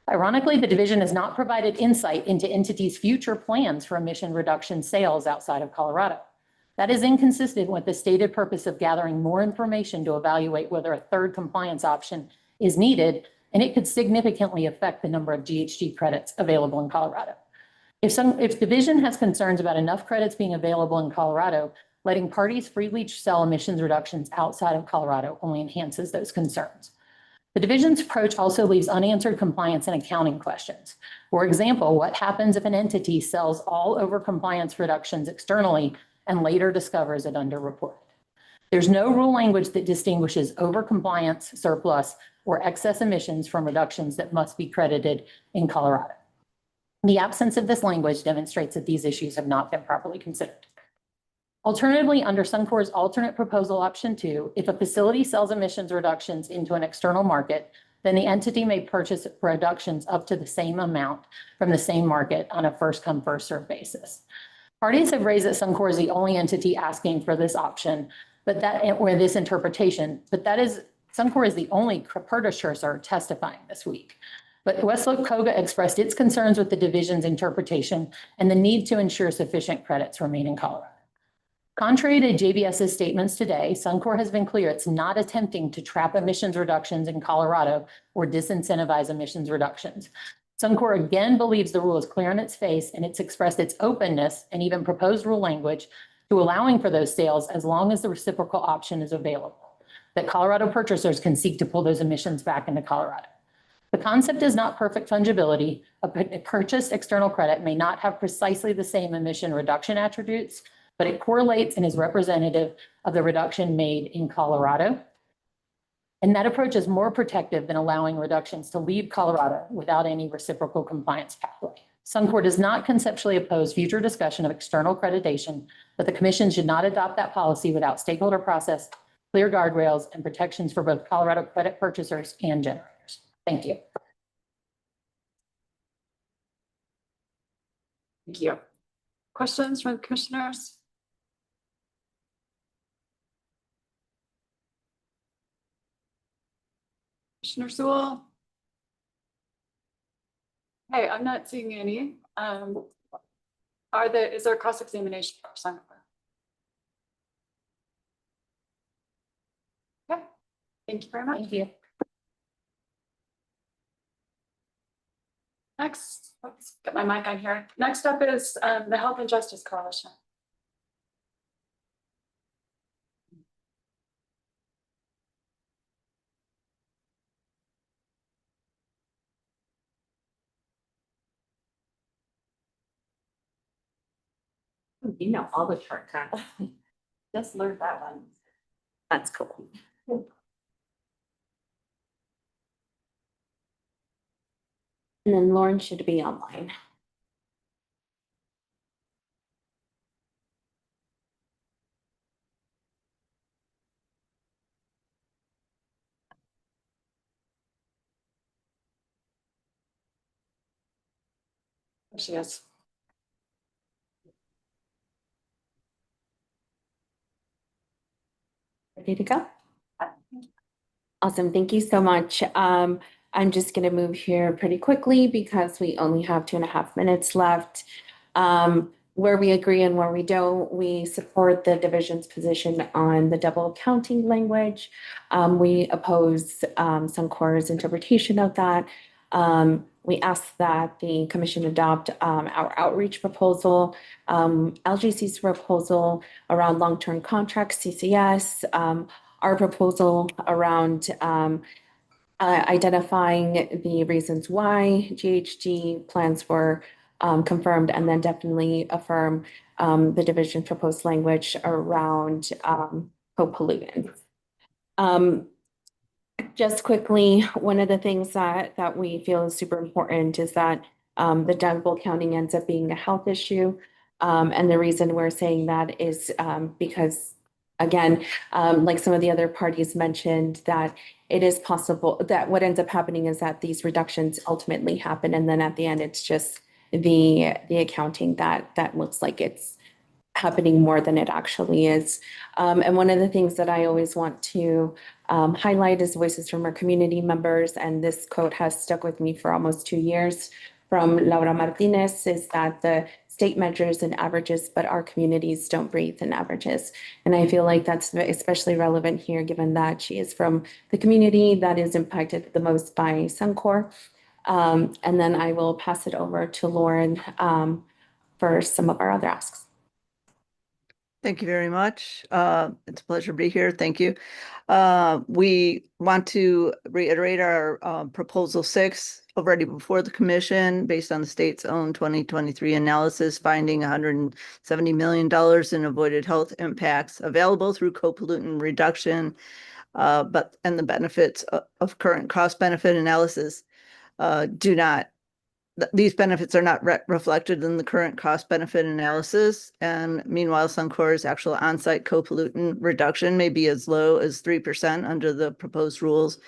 Speaker 7: Ironically, the division has not provided insight into entities' future plans for emission reduction sales outside of Colorado. That is inconsistent with the stated purpose of gathering more information to evaluate whether a third compliance option is needed, and it could significantly affect the number of GHG credits available in Colorado. If division has concerns about enough credits being available in Colorado, letting parties freely sell emissions reductions outside of Colorado only enhances those concerns. The division's approach also leaves unanswered compliance and accounting questions. For example, what happens if an entity sells all over compliance reductions externally and later discovers it underreported? There's no rule language that distinguishes overcompliance, surplus, or excess emissions from reductions that must be credited in Colorado. The absence of this language demonstrates that these issues have not been properly considered. Alternatively, under Suncor's alternate proposal option 2, if a facility sells emissions reductions into an external market, then the entity may purchase reductions up to the same amount from the same market on a first-come, first-served basis. Parties have raised that Suncor is the only entity asking for this option, or this interpretation, but Suncor is the only purchaser testifying this week. But Westlaco Koga expressed its concerns with the division's interpretation and the need to ensure sufficient credits remain in Colorado. Contrary to JBS's statements today, Suncor has been clear it's not attempting to trap emissions reductions in Colorado or disincentivize emissions reductions. Suncor again believes the rule is clear in its face, and it's expressed its openness and even proposed rule language to allowing for those sales as long as the reciprocal option is available, that Colorado purchasers can seek to pull those emissions back into Colorado. The concept is not perfect fungibility. A purchased external credit may not have precisely the same emission reduction attributes, but it correlates and is representative of the reduction made in Colorado. And that approach is more protective than allowing reductions to leave Colorado without any reciprocal compliance pathway. Suncor does not conceptually oppose future discussion of external accreditation, but the commission should not adopt that policy without stakeholder process, clear guardrails, and protections for both Colorado credit purchasers and generators. Thank you.
Speaker 2: Thank you. Questions from commissioners? Commissioner Sewell? Hey, I'm not seeing any. Is there a cross-examination for Suncor? Okay, thank you very much.
Speaker 7: Thank you.
Speaker 2: Next, let's get my mic on here. Next up is the Health and Justice Coalition.
Speaker 6: You know all the shortcuts. Just learned that one. That's cool. And then Lauren should be online.
Speaker 2: There she is.
Speaker 12: Ready to go? Awesome. Thank you so much. I'm just going to move here pretty quickly because we only have 2.5 minutes left. where we agree and where we don't, we support the division's position on the double counting language. We oppose Suncor's interpretation of that. We ask that the commission adopt our outreach proposal, LGC's proposal around long-term contracts, CCS, our proposal around identifying the reasons why GHG plans were confirmed, and then definitely affirm the division proposed language around co-pollutants. Just quickly, one of the things that we feel is super important is that the double counting ends up being a health issue. And the reason we're saying that is because, again, like some of the other parties mentioned, that it is possible that what ends up happening is that these reductions ultimately happen, and then at the end, it's just the accounting that looks like it's happening more than it actually is. And one of the things that I always want to highlight is voices from our community members, and this quote has stuck with me for almost 2 years from Laura Martinez, is that the state measures in averages, but our communities don't breathe in averages. And I feel like that's especially relevant here, given that she is from the community that is impacted the most by Suncor. And then I will pass it over to Lauren for some of our other asks.
Speaker 19: Thank you very much. It's a pleasure to be here. Thank you. We want to reiterate our proposal 6 already before the commission based on the state's own 2023 analysis, finding $170 million in avoided health impacts available through co-pollutant reduction, and the benefits of current cost benefit analysis these benefits are not reflected in the current cost benefit analysis. And meanwhile, Suncor's actual on-site co-pollutant reduction may be as low as 3% under the proposed rules.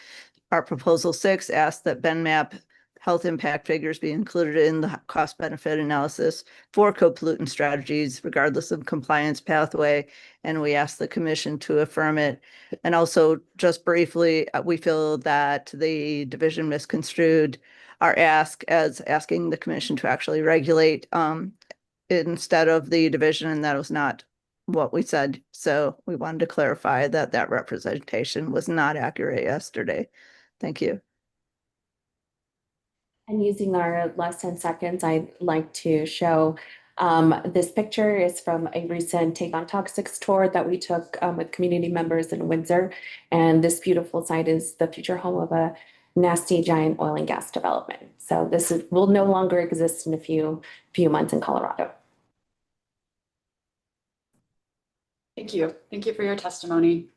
Speaker 19: Our proposal 6 asks that BenMap health impact figures be included in the cost benefit analysis for co-pollutant strategies, regardless of compliance pathway. And we ask the commission to affirm it. And also, just briefly, we feel that the division misconstrued our ask as asking the commission to actually regulate instead of the division, and that was not what we said. So we wanted to clarify that that representation was not accurate yesterday. Thank you.
Speaker 12: And using our less than seconds, I'd like to show this picture is from a recent Take on Toxics tour that we took with community members in Windsor. And this beautiful site is the future home of a nasty giant oil and gas development. So this will no longer exist in a few months in Colorado.
Speaker 2: Thank you. Thank you for your testimony.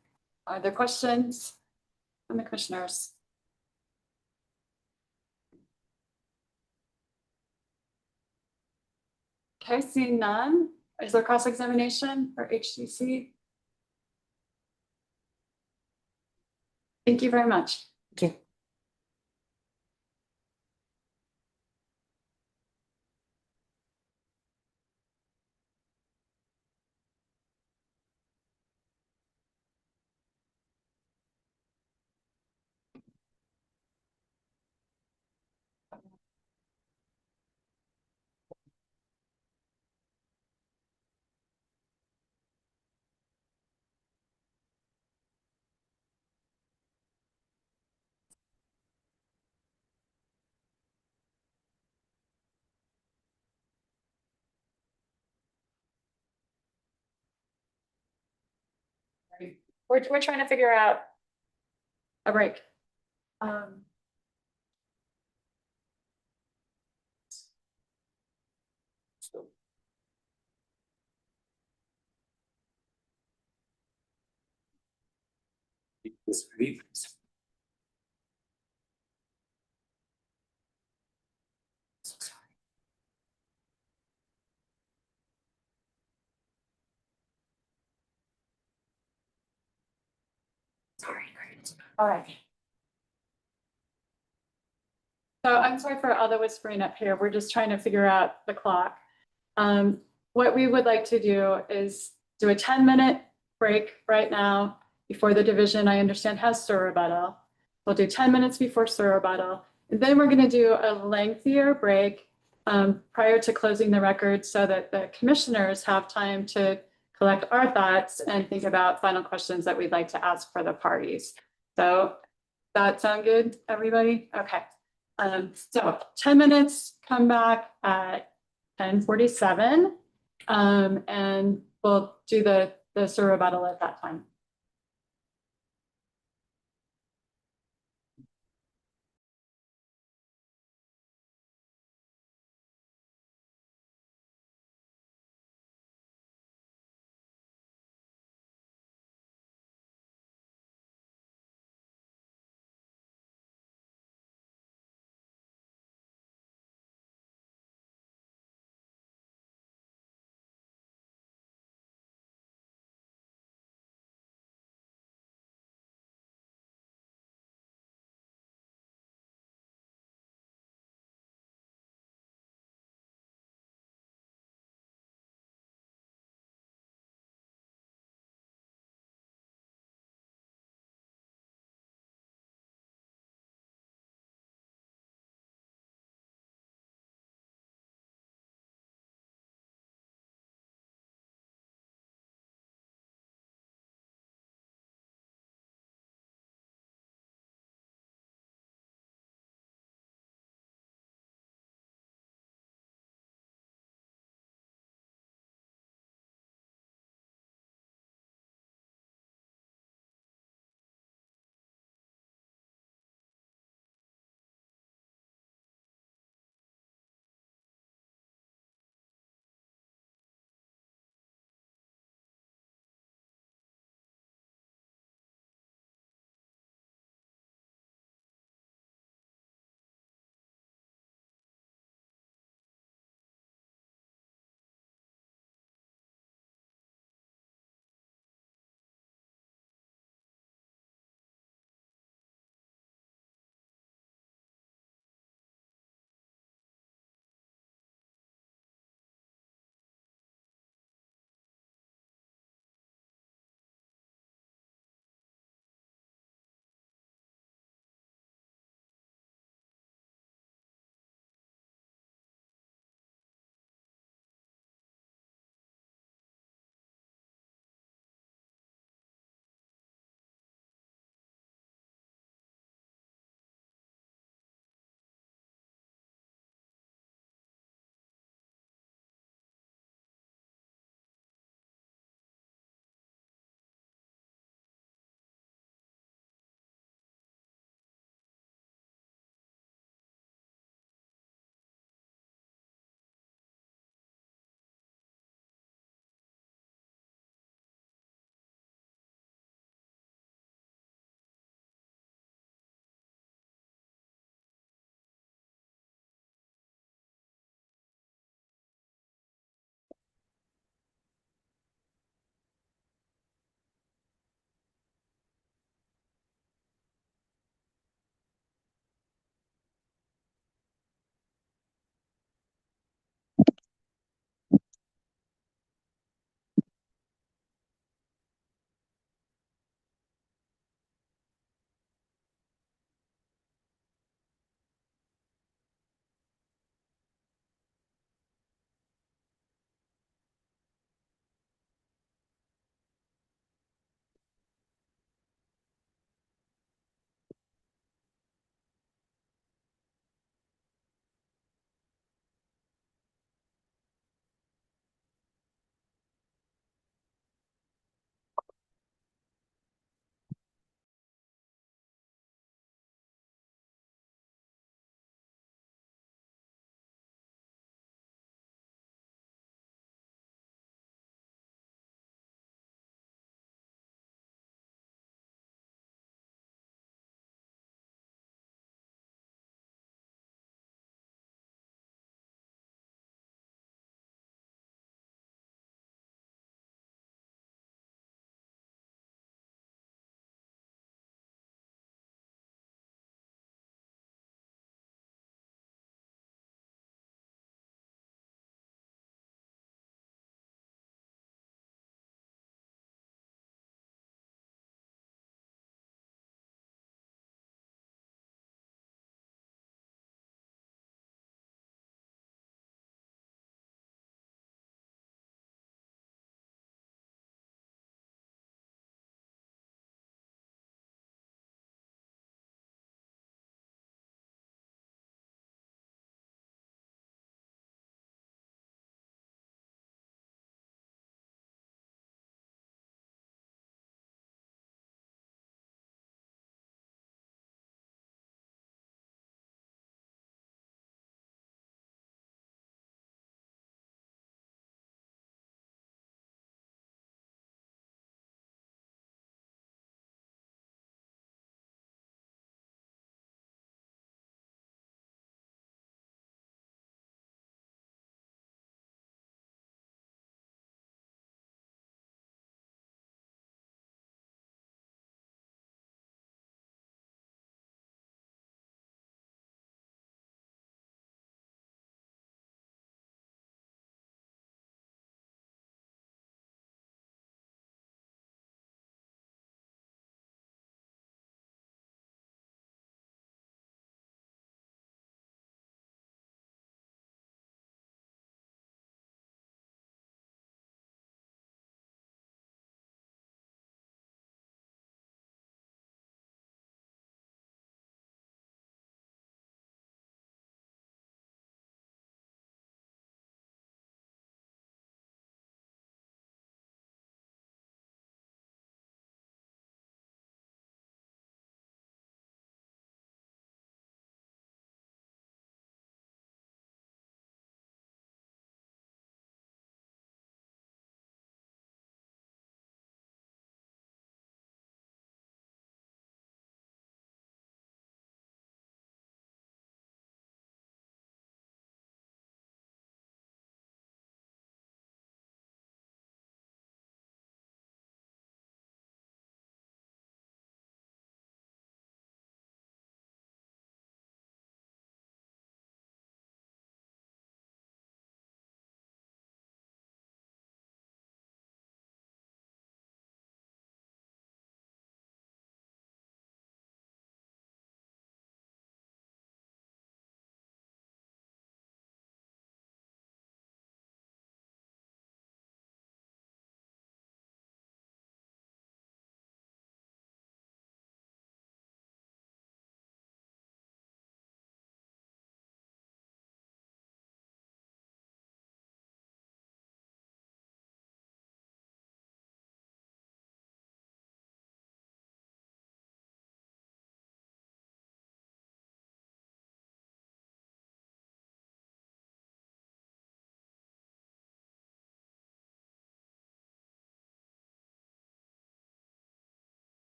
Speaker 2: Are there questions from the commissioners? Okay, seeing none. Is there cross-examination for HCC? Thank you very much.
Speaker 12: Thank you. We're trying to figure out a break. All right. So I'm sorry for all the whispering up here. We're just trying to figure out the clock. What we would like to do is do a 10-minute break right now before the division, I understand, has SUR rebuttal. We'll do 10 minutes before SUR rebuttal. And then we're going to do a lengthier break
Speaker 2: prior to closing the record so that the commissioners have time to collect our thoughts and think about final questions that we'd like to ask for the parties. So that sound good, everybody? Okay. So 10 minutes, come back at 10:47. And we'll do the rebuttal at that time.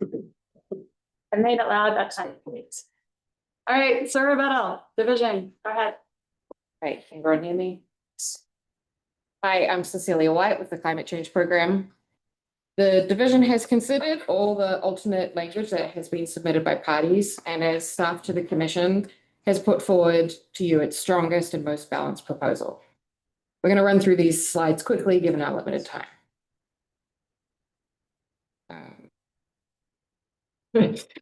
Speaker 2: I made it loud that time, please. All right, Sir Rebuttal, division, go ahead.
Speaker 20: Right, can everyone hear me? Hi, I'm Cecilia White with the Climate Change Program. The division has considered all the alternate language that has been submitted by parties, and as staff to the commission has put forward to you its strongest and most balanced proposal. We're going to run through these slides quickly given our limited time.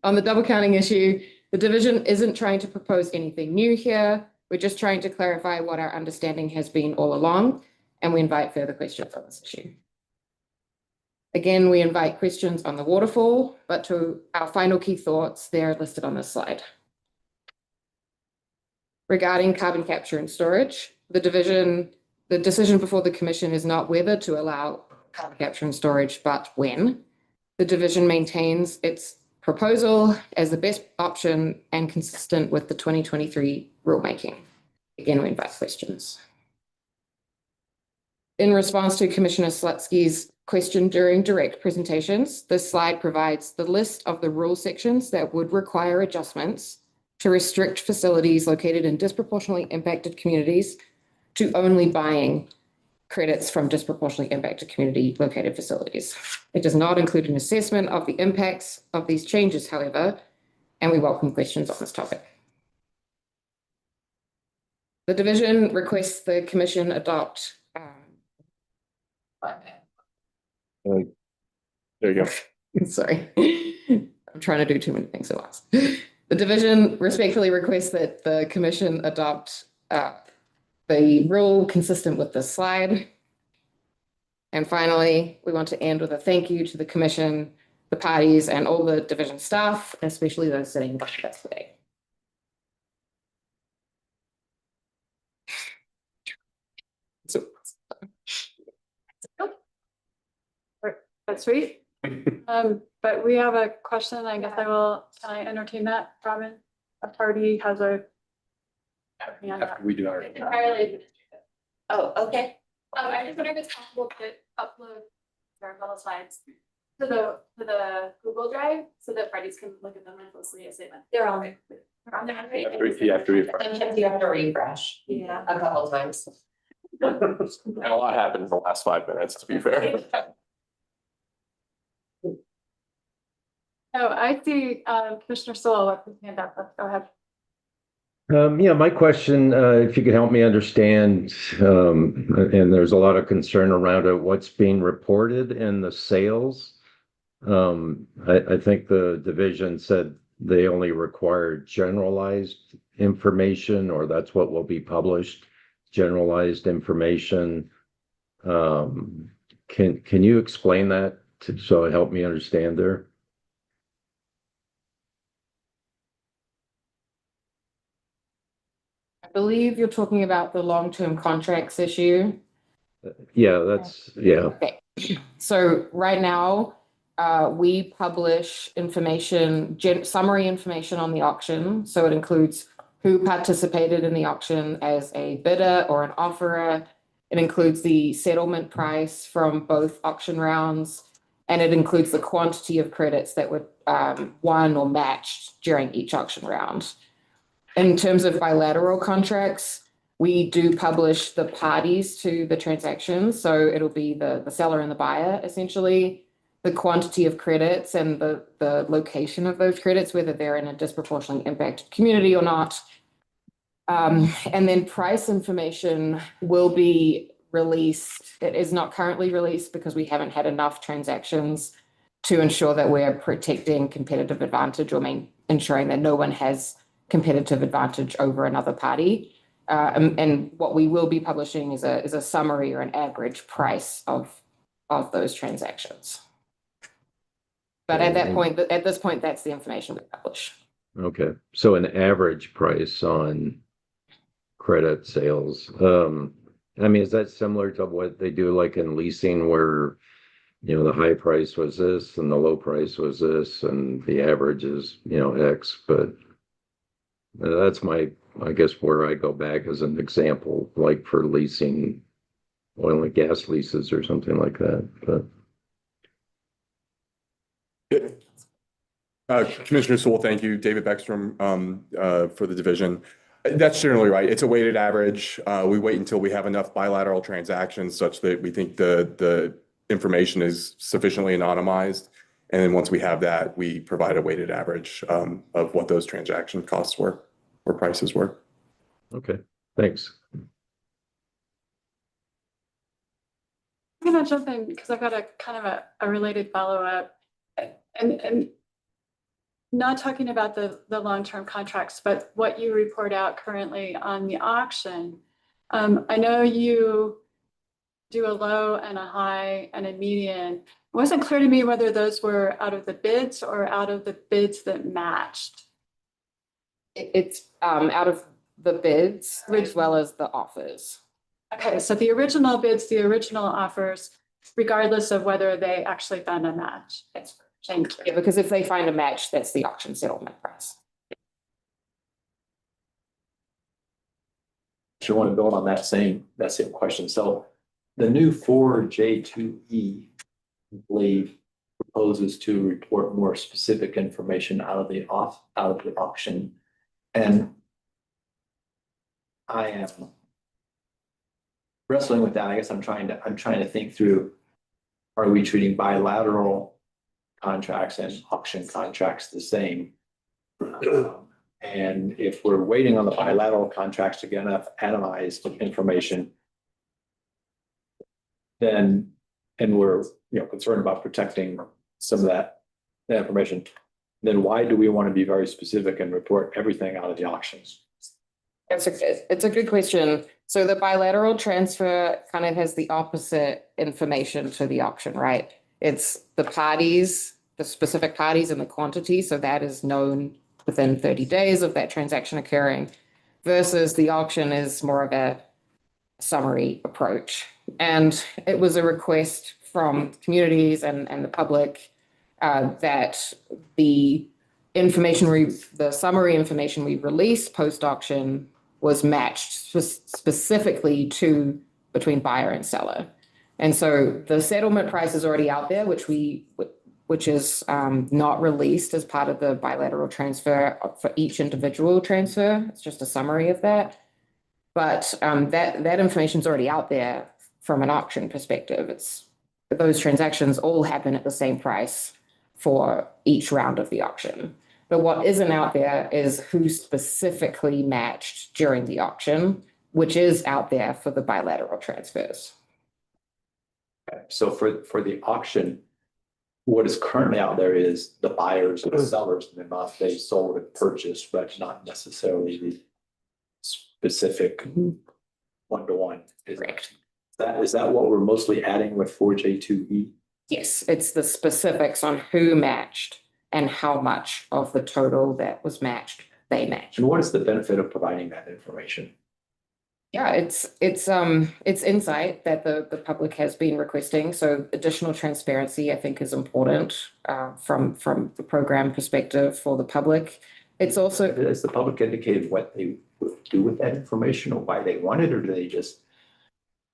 Speaker 20: On the double counting issue, the division isn't trying to propose anything new here. We're just trying to clarify what our understanding has been all along, and we invite further questions on this issue. Again, we invite questions on the waterfall, but to our final key thoughts, they're listed on this slide. Regarding carbon capture and storage, the decision before the commission is not whether to allow carbon capture and storage, but when. The division maintains its proposal as the best option and consistent with the 2023 rulemaking. Again, we invite questions. In response to Commissioner Slutsky's question during direct presentations, this slide provides the list of the rule sections that would require adjustments to restrict facilities located in disproportionately impacted communities to only buying credits from disproportionately impacted community located facilities. It does not include an assessment of the impacts of these changes, however, and we welcome questions on this topic. The division requests the commission adopt
Speaker 15: There you go.
Speaker 20: sorry, I'm trying to do too many things at once. The division respectfully requests that the commission adopt the rule consistent with this slide. And finally, we want to end with a thank you to the commission, the parties, and all the division staff, especially those sitting with us today. So,
Speaker 2: That's sweet. But we have a question. I guess can I entertain that, Robin? A party has a.
Speaker 1: After we do our.
Speaker 16: Oh, okay. I just wonder if it's possible to upload our rebuttal slides to the Google Drive so that parties can look at them more closely as they went. They're on there.
Speaker 1: You have to refresh.
Speaker 8: Sometimes you have to refresh
Speaker 16: Yeah.
Speaker 8: a couple times.
Speaker 15: And a lot happened in the last 5 minutes, to be fair.
Speaker 2: Oh, I see Commissioner Sewell with his hand up. Go ahead.
Speaker 11: Yeah, my question, if you could help me understand, and there's a lot of concern around it, what's being reported in the sales. I think the division said they only require generalized information, or that's what will be published, generalized information. Can you explain that so it help me understand there?
Speaker 20: I believe you're talking about the long-term contracts issue.
Speaker 11: Yeah, yeah.
Speaker 20: Okay, so right now, we publish information, summary information on the auction. So it includes who participated in the auction as a bidder or an offerer. It includes the settlement price from both auction rounds, and it includes the quantity of credits that were won or matched during each auction round. In terms of bilateral contracts, we do publish the parties to the transactions. So it'll be the seller and the buyer, essentially, the quantity of credits and the location of those credits, whether they're in a disproportionately impacted community or not. And then price information will be released. It is not currently released because we haven't had enough transactions to ensure that we're protecting competitive advantage or ensuring that no one has competitive advantage over another party. And what we will be publishing is a summary or an average price of those transactions. But at this point, that's the information we publish.
Speaker 11: Okay, so an average price on credit sales. I mean, is that similar to what they do like in leasing where, the high price was this and the low price was this and the average is, X, but that's I guess where I go back as an example, like for leasing oil and gas leases or something like that, but.
Speaker 21: Commissioner Sewell, thank you. David Beckstrom, for the division. That's generally right. It's a weighted average. We wait until we have enough bilateral transactions such that we think the information is sufficiently anonymized. And then once we have that, we provide a weighted average of what those transaction costs were or prices were.
Speaker 11: Okay, thanks.
Speaker 2: I'm gonna jump in because I've got a kind of a related follow-up. And not talking about the long-term contracts, but what you report out currently on the auction. I know you do a low and a high and a median. It wasn't clear to me whether those were out of the bids or out of the bids that matched.
Speaker 20: It's out of the bids as well as the offers.
Speaker 2: Okay, so the original bids, the original offers, regardless of whether they actually found a match. Thank you.
Speaker 20: Yeah, because if they find a match, that's the auction settlement price.
Speaker 1: I want to build on that same question. So the new 4J2E, I believe, proposes to report more specific information out of the auction. And I am wrestling with that. I guess I'm trying to think through, are we treating bilateral contracts and auction contracts the same? And if we're waiting on the bilateral contracts to get enough atomized information, then, and we're concerned about protecting some of that information, then why do we want to be very specific and report everything out of the auctions?
Speaker 20: It's a good question. So the bilateral transfer kind of has the opposite information to the auction, right? It's the parties, the specific parties and the quantity. So that is known within 30 days of that transaction occurring, versus the auction is more of a summary approach. And it was a request from communities and the public that the the summary information we released post-auction was matched specifically to between buyer and seller. And so the settlement price is already out there, which is not released as part of the bilateral transfer for each individual transfer. It's just a summary of that. But that information is already out there from an auction perspective. Those transactions all happen at the same price for each round of the auction. But what isn't out there is who specifically matched during the auction, which is out there for the bilateral transfers.
Speaker 1: Okay. So for the auction, what is currently out there is the buyers and the sellers and the amount they sold and purchased, but not necessarily the specific one-to-one.
Speaker 20: Correct.
Speaker 1: Is that what we're mostly adding with 4J2E?
Speaker 20: Yes, it's the specifics on who matched and how much of the total that was matched they matched.
Speaker 1: And what is the benefit of providing that information?
Speaker 20: Yeah, it's insight that the public has been requesting. So additional transparency, I think, is important from the program perspective for the public. It's also,
Speaker 1: has the public indicated what they would do with that information or why they want it, or do they just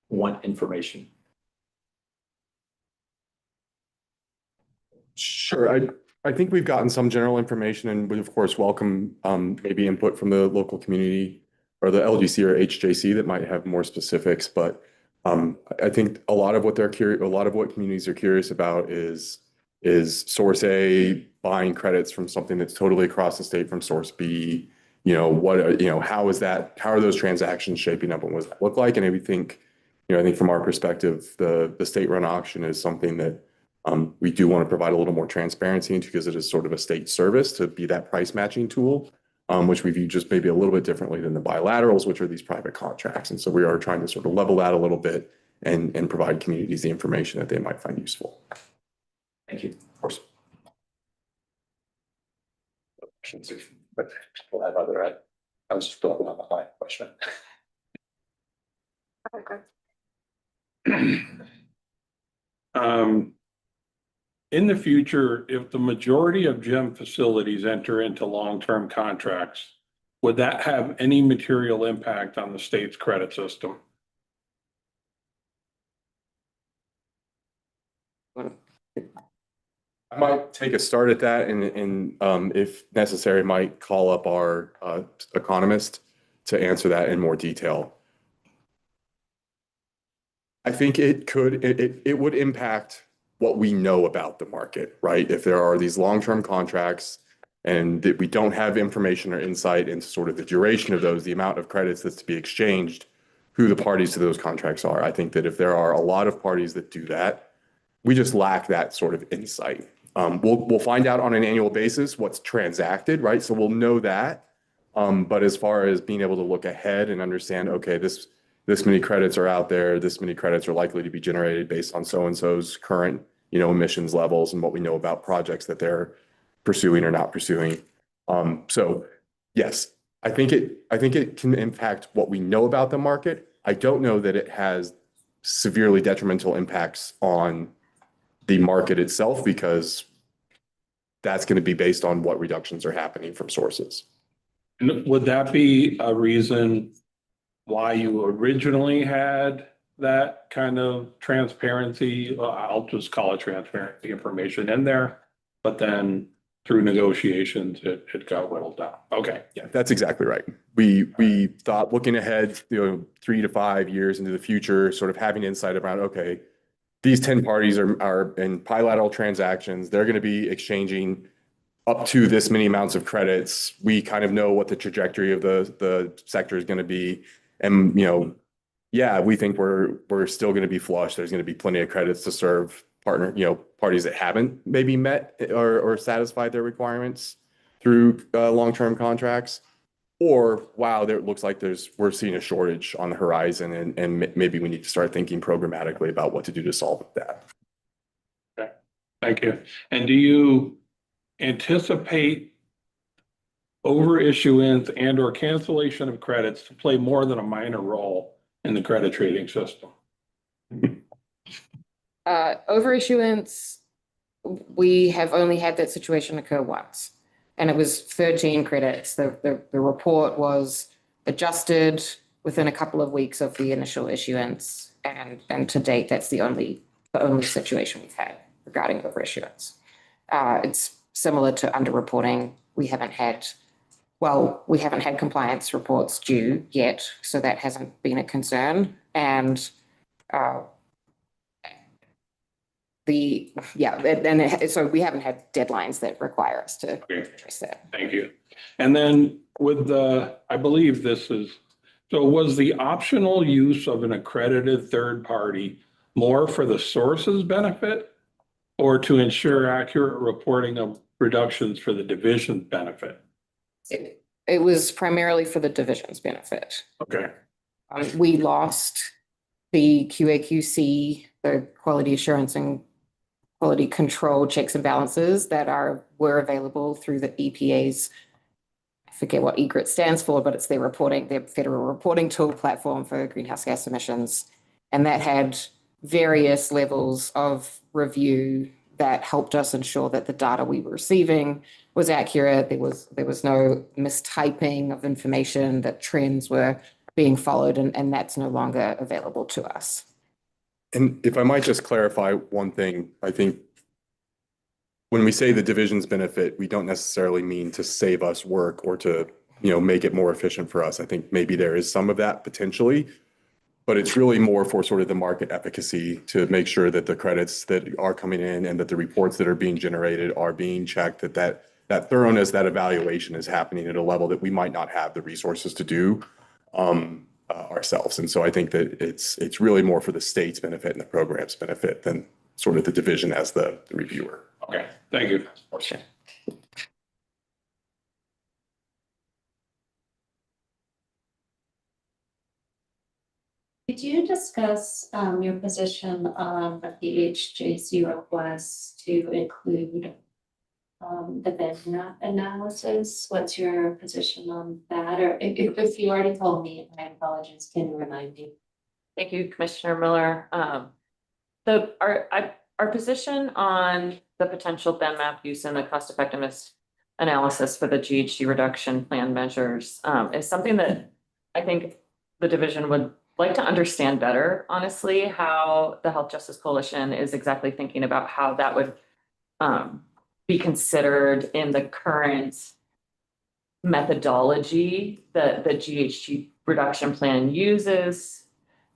Speaker 1: want information?
Speaker 21: Sure. I think we've gotten some general information, and we of course welcome maybe input from the local community or the LGC or HJC that might have more specifics. But I think a lot of what communities are curious about is source A buying credits from something that's totally across the state from source B. How are those transactions shaping up and what does that look like? And I think from our perspective, the state-run auction is something that we do want to provide a little more transparency into, because it is sort of a state service to be that price matching tool, which we view just maybe a little bit differently than the bilaterals, which are these private contracts. And so we are trying to sort of level that a little bit and provide communities the information that they might find useful.
Speaker 1: Thank you. Of course. Questions, but people have other. I was just building on the question.
Speaker 10: In the future, if the majority of gym facilities enter into long-term contracts, would that have any material impact on the state's credit system?
Speaker 21: I might take a start at that and if necessary, might call up our economist to answer that in more detail. I think it would impact what we know about the market, right? If there are these long-term contracts and that we don't have information or insight into sort of the duration of those, the amount of credits that's to be exchanged, who the parties to those contracts are. I think that if there are a lot of parties that do that, we just lack that sort of insight. We'll find out on an annual basis what's transacted, right? So we'll know that. But as far as being able to look ahead and understand, okay, this many credits are out there, this many credits are likely to be generated based on so-and-so's current, emissions levels and what we know about projects that they're pursuing or not pursuing. So yes, I think it can impact what we know about the market. I don't know that it has severely detrimental impacts on the market itself, because that's going to be based on what reductions are happening from sources.
Speaker 10: And would that be a reason why you originally had that kind of transparency? I'll just call it transparency information in there, but then through negotiations, it got whittled down. Okay.
Speaker 21: Yeah, that's exactly right. We thought looking ahead, 3 to 5 years into the future, sort of having insight around, okay, these 10 parties are in bilateral transactions. They're going to be exchanging up to this many amounts of credits. We kind of know what the trajectory of the sector is going to be. And, yeah, we think we're still going to be flush. There's going to be plenty of credits to serve parties that haven't maybe met or satisfied their requirements through long-term contracts. Or, wow, it looks like we're seeing a shortage on the horizon, and maybe we need to start thinking programmatically about what to do to solve that.
Speaker 10: Okay, thank you. And do you anticipate overissuance and or cancellation of credits to play more than a minor role in the credit trading system?
Speaker 20: Overissuance, we have only had that situation occur once, and it was 13 credits. The report was adjusted within a couple of weeks of the initial issuance, and to date, that's the only situation we've had regarding overissuance. It's similar to underreporting. We haven't had compliance reports due yet, so that hasn't been a concern. And so we haven't had deadlines that require us to address that.
Speaker 10: Thank you. And then with I believe was the optional use of an accredited third party more for the source's benefit or to ensure accurate reporting of reductions for the division's benefit?
Speaker 20: It was primarily for the division's benefit.
Speaker 10: Okay.
Speaker 20: We lost the QAQC, the quality assurance and quality control checks and balances that were available through the EPA's, I forget what EGRIT stands for, but it's their federal reporting tool platform for greenhouse gas emissions. And that had various levels of review that helped us ensure that the data we were receiving was accurate. There was no mistyping of information, that trends were being followed, and that's no longer available to us.
Speaker 21: And if I might just clarify one thing, I think when we say the division's benefit, we don't necessarily mean to save us work or to, make it more efficient for us. I think maybe there is some of that potentially, but it's really more for sort of the market efficacy to make sure that the credits that are coming in and that the reports that are being generated are being checked, that thoroughness, that evaluation is happening at a level that we might not have the resources to do ourselves. And so I think that it's really more for the state's benefit and the program's benefit than sort of the division as the reviewer.
Speaker 10: Okay, thank you.
Speaker 20: Okay.
Speaker 5: Could you discuss your position on the HJC request to include the vendor analysis? What's your position on that? Or if you already told me, my apologies, can you remind me?
Speaker 6: Thank you, Commissioner Miller. Our position on the potential BENMAP use and the cost effectiveness analysis for the GHG reduction plan measures is something that I think the division would like to understand better, honestly, how the Health Justice Coalition is exactly thinking about how that would be considered in the current methodology that the GHG reduction plan uses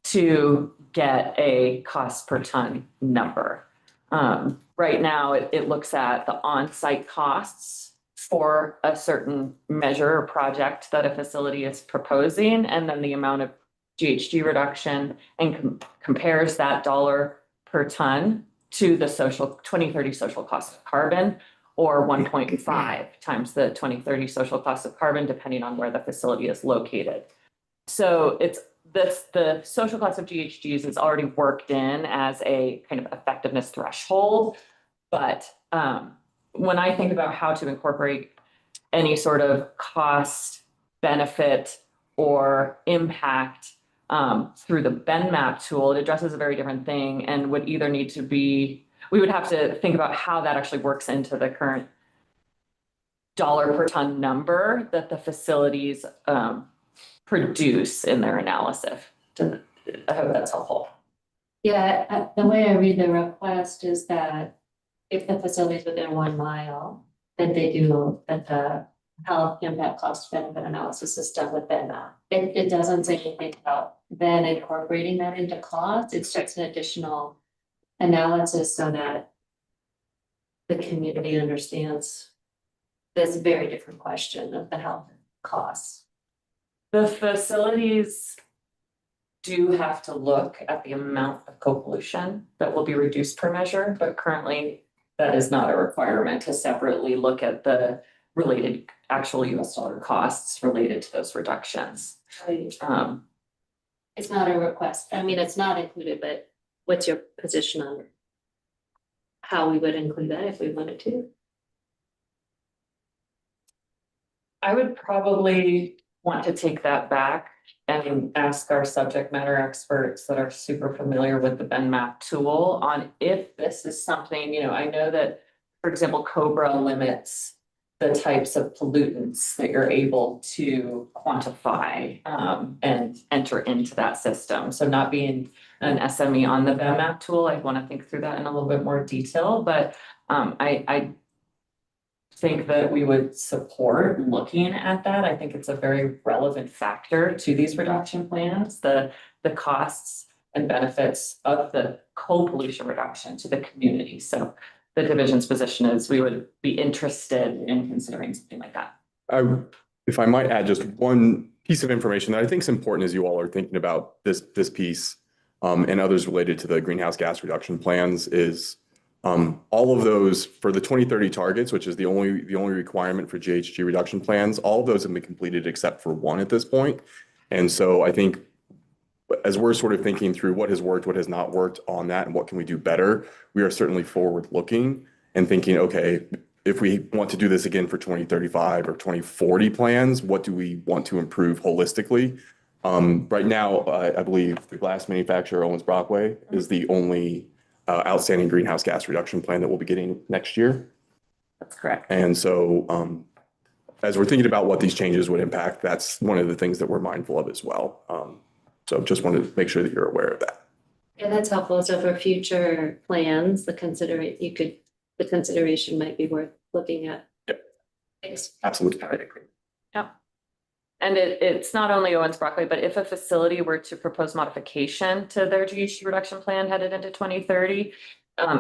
Speaker 6: to get a cost per ton number. Right now, it looks at the on-site costs for a certain measure or project that a facility is proposing, and then the amount of GHG reduction, and compares that dollar per ton to the 2030 social cost of carbon, or 1.5 times the 2030 social cost of carbon, depending on where the facility is located. So it's the social cost of GHGs is already worked in as a kind of effectiveness threshold. But when I think about how to incorporate any sort of cost, benefit, or impact through the BenMap tool, it addresses a very different thing and would either need to be, we would have to think about how that actually works into the current dollar per ton number that the facilities produce in their analysis. I hope that's helpful.
Speaker 5: Yeah, the way I read the request is that if the facility is within 1 mile, that the health impact cost benefit analysis is done with BenMap. It doesn't say anything about then incorporating that into cost. It's just an additional analysis so that the community understands this very different question of the health costs.
Speaker 6: The facilities do have to look at the amount of co-pollution that will be reduced per measure, but currently that is not a requirement to separately look at the related actual US dollar costs related to those reductions.
Speaker 5: Right. It's not a request. I mean, it's not included, but what's your position on how we would include that if we wanted to?
Speaker 6: I would probably want to take that back and ask our subject matter experts that are super familiar with the BenMap tool on if this is something, I know that, for example, COBRA limits the types of pollutants that you're able to quantify and enter into that system. So not being an SME on the BenMap tool, I want to think through that in a little bit more detail, but I think that we would support looking at that. I think it's a very relevant factor to these reduction plans, the costs and benefits of the co-pollution reduction to the community. So the division's position is we would be interested in considering something like that.
Speaker 21: If I might add just one piece of information that I think is important as you all are thinking about this piece and others related to the greenhouse gas reduction plans is all of those for the 2030 targets, which is the only requirement for GHG reduction plans, all of those have been completed except for one at this point. And so I think as we're sort of thinking through what has worked, what has not worked on that, and what can we do better, we are certainly forward looking and thinking, okay, if we want to do this again for 2035 or 2040 plans, what do we want to improve holistically? Right now, I believe the glass manufacturer, Owens Brockway, is the only outstanding greenhouse gas reduction plan that we'll be getting next year.
Speaker 6: That's correct.
Speaker 21: And so as we're thinking about what these changes would impact, that's one of the things that we're mindful of as well. So just wanted to make sure that you're aware of that.
Speaker 5: Yeah, that's helpful. So for future plans, the consideration might be worth looking at.
Speaker 21: Yep.
Speaker 5: Thanks.
Speaker 21: Absolutely.
Speaker 6: I would agree. Yeah. And it's not only Owens Brockway, but if a facility were to propose modification to their GHG reduction plan headed into 2030,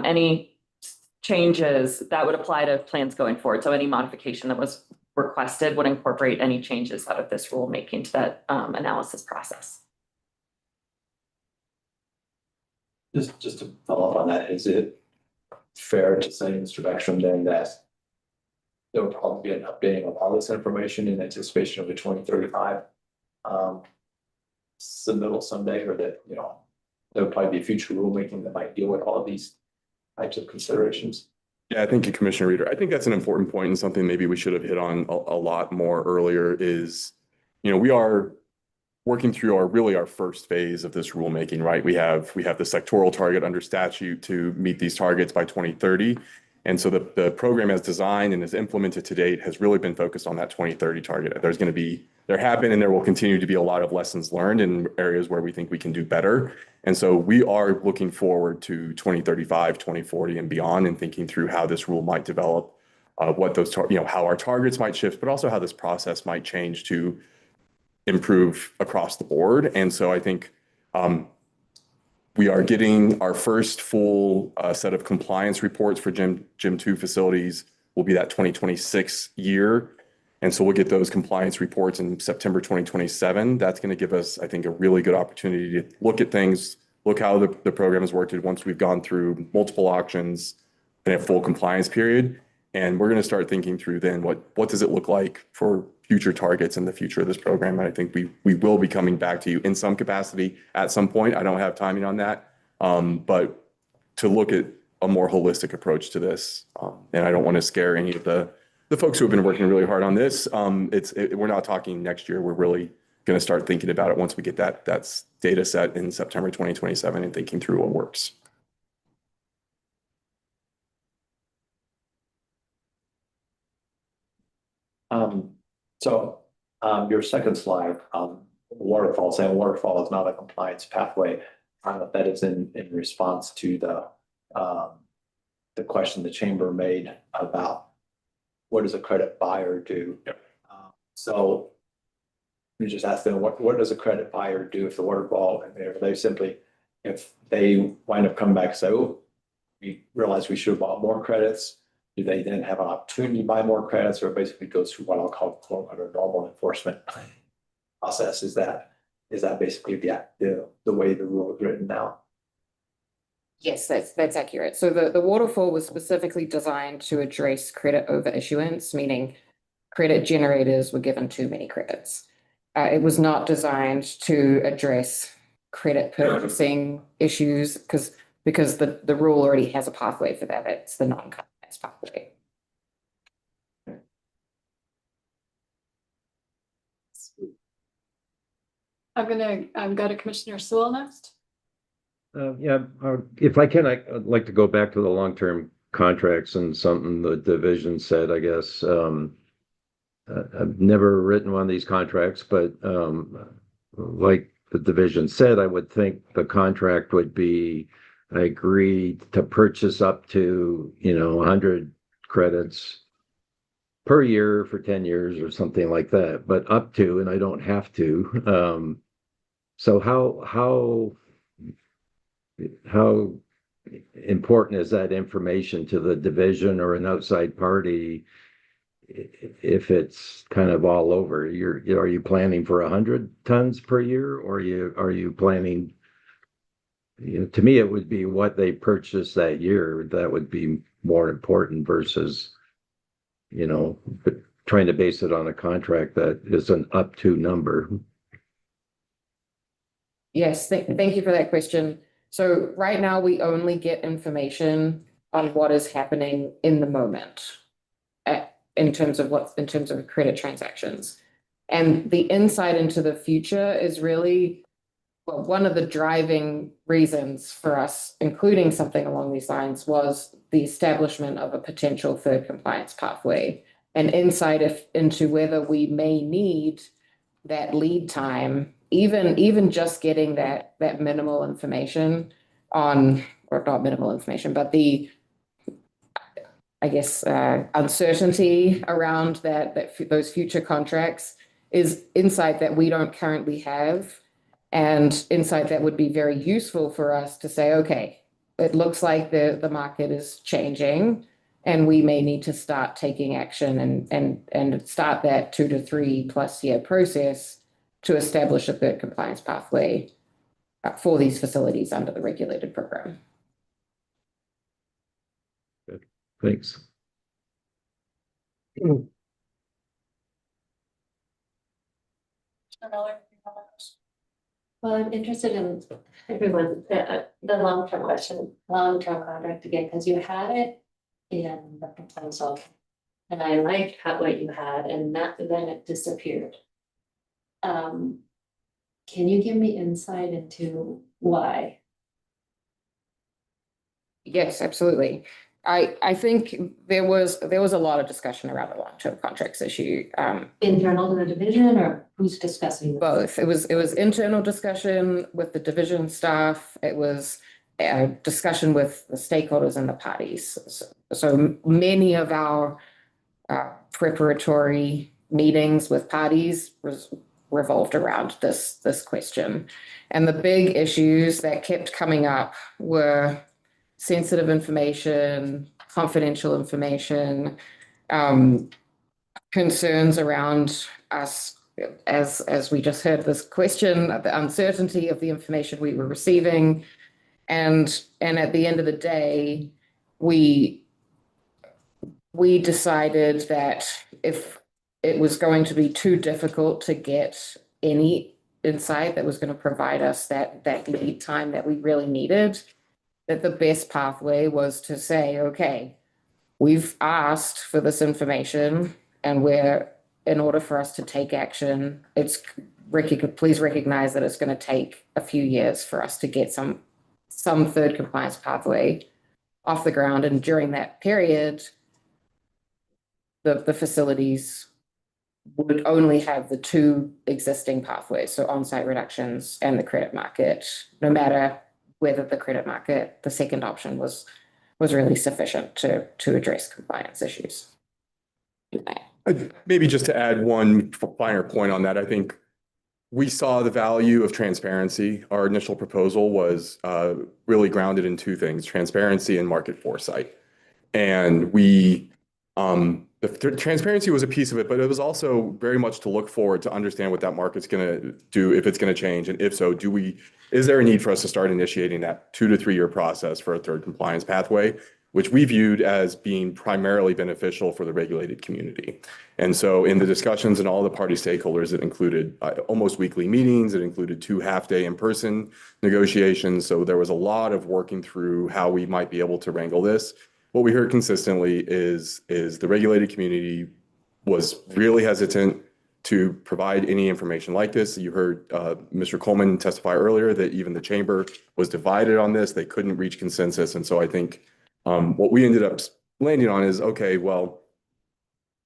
Speaker 6: any changes that would apply to plans going forward. So any modification that was requested would incorporate any changes out of this rulemaking to that analysis process.
Speaker 1: Just to follow up on that, is it fair to say, Mr. Beckstrom, then that there will probably be an updating of all this information in anticipation of the 2035 submittal someday, or that, there will probably be future rulemaking that might deal with all of these types of considerations?
Speaker 21: Yeah, thank you, Commissioner Reeder. I think that's an important point and something maybe we should have hit on a lot more earlier is, we are working through our first phase of this rulemaking, right? We have the sectoral target under statute to meet these targets by 2030. And so the program as designed and is implemented to date has really been focused on that 2030 target. There have been and there will continue to be a lot of lessons learned in areas where we think we can do better. And so we are looking forward to 2035, 2040 and beyond and thinking through how this rule might develop, what those, how our targets might shift, but also how this process might change to improve across the board. And so I think we are getting our first full set of compliance reports for Gym 2 facilities will be that 2026 year. And so we'll get those compliance reports in September 2027. That's going to give us, I think, a really good opportunity to look at things, look how the program has worked once we've gone through multiple auctions and a full compliance period. And we're going to start thinking through then what does it look like for future targets in the future of this program. And I think we will be coming back to you in some capacity at some point. I don't have timing on that, but to look at a more holistic approach to this. And I don't want to scare any of the folks who have been working really hard on this. We're not talking next year. We're really going to start thinking about it once we get that data set in September 2027 and thinking through what works.
Speaker 1: Your second slide, waterfall, saying waterfall is not a compliance pathway. That is in response to the question the chamber made about what does a credit buyer do?
Speaker 21: Yep.
Speaker 1: So you just ask them, what does a credit buyer do if the waterfall, if they wind up coming back and say, oh, we realize we should have bought more credits, do they then have an opportunity to buy more credits, or basically goes through what I'll call quote under normal enforcement process? Is that basically the way the rule is written now?
Speaker 20: Yes, that's accurate. So the waterfall was specifically designed to address credit over issuance, meaning credit generators were given too many credits. It was not designed to address credit purchasing issues because the rule already has a pathway for that. It's the non-compliance pathway.
Speaker 2: I'm gonna go to Commissioner Sewell next.
Speaker 11: If I can, I'd like to go back to the long-term contracts and something the division said, I guess. I've never written one of these contracts, but like the division said, I would think the contract would be, I agree to purchase up to, 100 credits per year for 10 years or something like that, but up to, and I don't have to. So how important is that information to the division or an outside party if it's kind of all over? Are you planning for 100 tons per year, or are you planning? To me, it would be what they purchased that year that would be more important versus, trying to base it on a contract that is an up to number.
Speaker 20: Yes, thank you for that question. So right now we only get information on what is happening in the moment in terms of credit transactions. And the insight into the future is really one of the driving reasons for us including something along these lines was the establishment of a potential third compliance pathway and insight into whether we may need that lead time, even just getting that minimal information on, or not minimal information, but the, I guess, uncertainty around those future contracts is insight that we don't currently have, and insight that would be very useful for us to say, okay, it looks like the market is changing and we may need to start taking action and start that 2 to 3+ year process to establish a third compliance pathway for these facilities under the regulated program.
Speaker 11: Good. Thanks.
Speaker 5: Well, I'm interested in everyone, the long-term contract again, because you had it in the proposal. And I liked what you had, and then it disappeared. Can you give me insight into why?
Speaker 20: Yes, absolutely. I think there was a lot of discussion around the long-term contracts issue.
Speaker 5: Internal to the division, or who's discussing this?
Speaker 20: Both. It was internal discussion with the division staff. It was a discussion with the stakeholders and the parties. So many of our preparatory meetings with parties revolved around this question. And the big issues that kept coming up were sensitive information, confidential information, concerns around us, as we just heard this question, the uncertainty of the information we were receiving. And at the end of the day, we decided that if it was going to be too difficult to get any insight that was going to provide us that lead time that we really needed, that the best pathway was to say, okay, we've asked for this information, and in order for us to take action, please recognize that it's going to take a few years for us to get some third compliance pathway off the ground. And during that period, the facilities would only have the two existing pathways, so on-site reductions and the credit market, no matter whether the credit market, the second option, was really sufficient to address compliance issues.
Speaker 21: Maybe just to add one finer point on that, I think we saw the value of transparency. Our initial proposal was really grounded in two things: transparency and market foresight. And the transparency was a piece of it, but it was also very much to look forward to understand what that market's going to do, if it's going to change, and if so, is there a need for us to start initiating that 2 to 3 year process for a third compliance pathway, which we viewed as being primarily beneficial for the regulated community. And so in the discussions and all the party stakeholders, it included almost weekly meetings. It included 2 half-day in-person negotiations. So there was a lot of working through how we might be able to wrangle this. What we heard consistently is the regulated community was really hesitant to provide any information like this. You heard Mr. Coleman testify earlier that even the chamber was divided on this. They couldn't reach consensus. And so I think what we ended up landing on is, okay, well,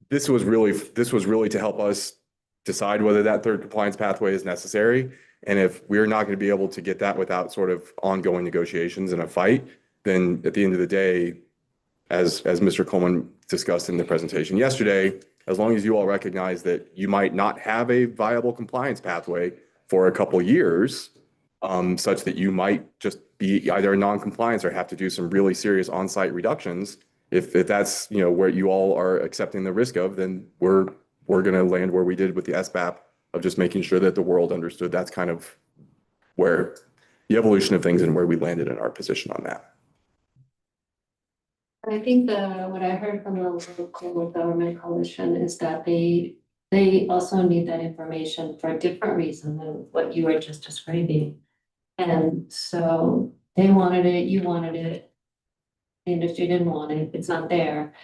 Speaker 21: this was really to help us decide whether that third compliance pathway is necessary. And if we're not going to be able to get that without sort of ongoing negotiations and a fight, then at the end of the day, as Mr. Coleman discussed in the presentation yesterday, as long as you all recognize that you might not have a viable compliance pathway for a couple years, such that you might just be either non-compliance or have to do some really serious on-site reductions. If that's where you all are accepting the risk of, then we're going to land where we did with the SBAP, of just making sure that the world understood that's kind of where the evolution of things and where we landed in our position on that.
Speaker 5: I think what I heard from the local government coalition is that they also need that information for a different reason than what you were just describing. And so they wanted it, you wanted it, the industry didn't want it, it's not there.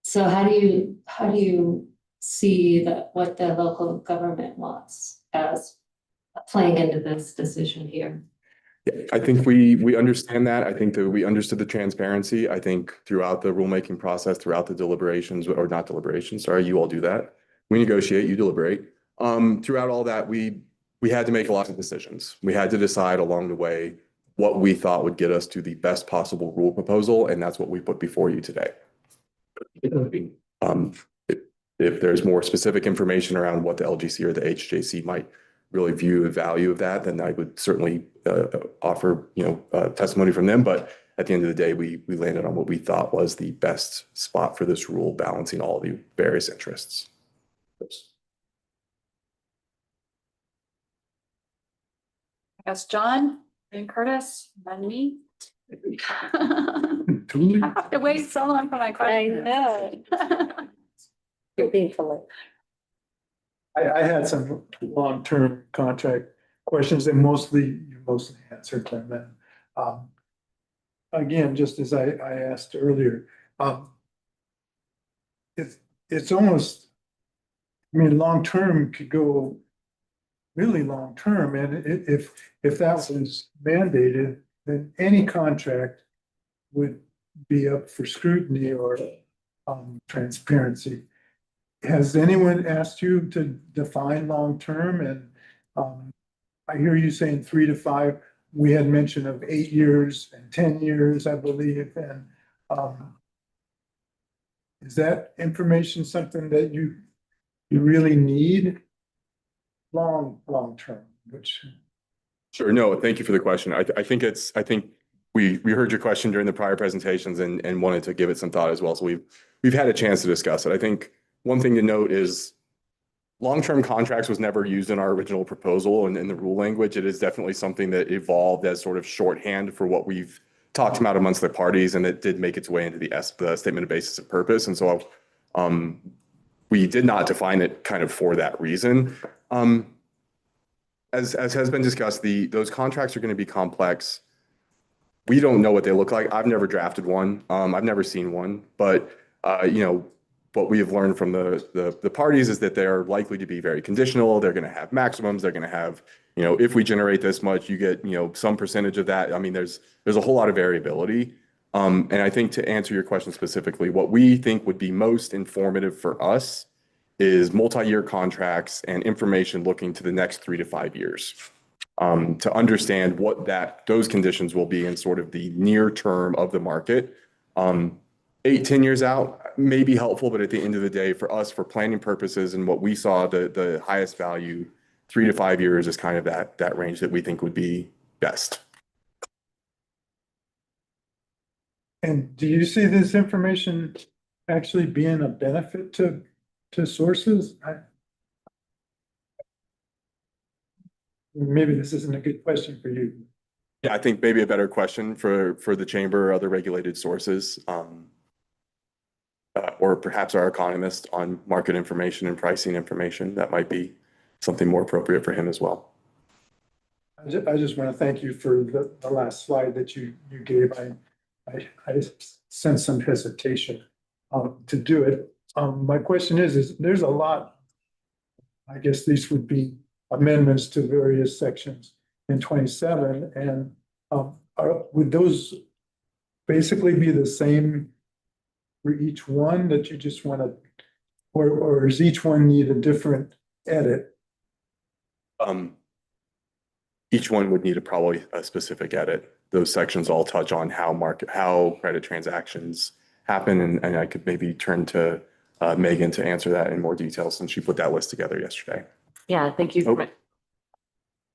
Speaker 5: So how do you see what the local government wants as playing into this decision here?
Speaker 21: Yeah, I think we understand that. I think that we understood the transparency. I think throughout the rulemaking process, throughout the deliberations, or not deliberations, sorry, you all do that. We negotiate, you deliberate. Throughout all that, we had to make a lot of decisions. We had to decide along the way what we thought would get us to the best possible rule proposal, and that's what we put before you today. If there's more specific information around what the LGC or the HJC might really view the value of that, then I would certainly offer testimony from them. But at the end of the day, we landed on what we thought was the best spot for this rule, balancing all the various interests.
Speaker 2: I guess John, then Curtis, then me. I have to wait so long for my question.
Speaker 5: I know. You're being polite.
Speaker 13: I had some long-term contract questions and you mostly answered them. And again, just as I asked earlier, it's almost, long-term could go really long-term. And if that was mandated, then any contract would be up for scrutiny or transparency. Has anyone asked you to define long-term? And I hear you saying 3 to 5. We had mention of 8 years and 10 years, I believe. And is that information something that you really need long term, which
Speaker 21: Sure. No, thank you for the question. I think we heard your question during the prior presentations and wanted to give it some thought as well. So we've had a chance to discuss it. I think one thing to note is long-term contracts was never used in our original proposal and in the rule language. It is definitely something that evolved as sort of shorthand for what we've talked about amongst the parties, and it did make its way into the statement of basis of purpose. And so we did not define it kind of for that reason. As has been discussed, those contracts are going to be complex. We don't know what they look like. I've never drafted one. I've never seen one, but what we have learned from the parties is that they're likely to be very conditional. They're going to have maximums. They're going to have, if we generate this much, you get, some percentage of that. I mean, there's a whole lot of variability. And I think to answer your question specifically, what we think would be most informative for us is multi-year contracts and information looking to the next 3 to 5 years, to understand what those conditions will be in sort of the near term of the market. 8-10 years out may be helpful, but at the end of the day, for us, for planning purposes and what we saw, the highest value, 3 to 5 years is kind of that range that we think would be best.
Speaker 13: and do you see this information actually being a benefit to sources? Maybe this isn't a good question for you.
Speaker 21: Yeah, I think maybe a better question for the chamber or other regulated sources, or perhaps our economist on market information and pricing information. That might be something more appropriate for him as well.
Speaker 13: I just want to thank you for the last slide that you gave. I sense some hesitation to do it. My question is there's a lot, I guess these would be amendments to various sections in 27, and would those basically be the same for each one that you just want to, or does each one need a different edit?
Speaker 21: Each one would need probably a specific edit. Those sections all touch on how credit transactions happen, and I could maybe turn to Megan to answer that in more detail since she put that list together yesterday.
Speaker 9: Yeah, thank you.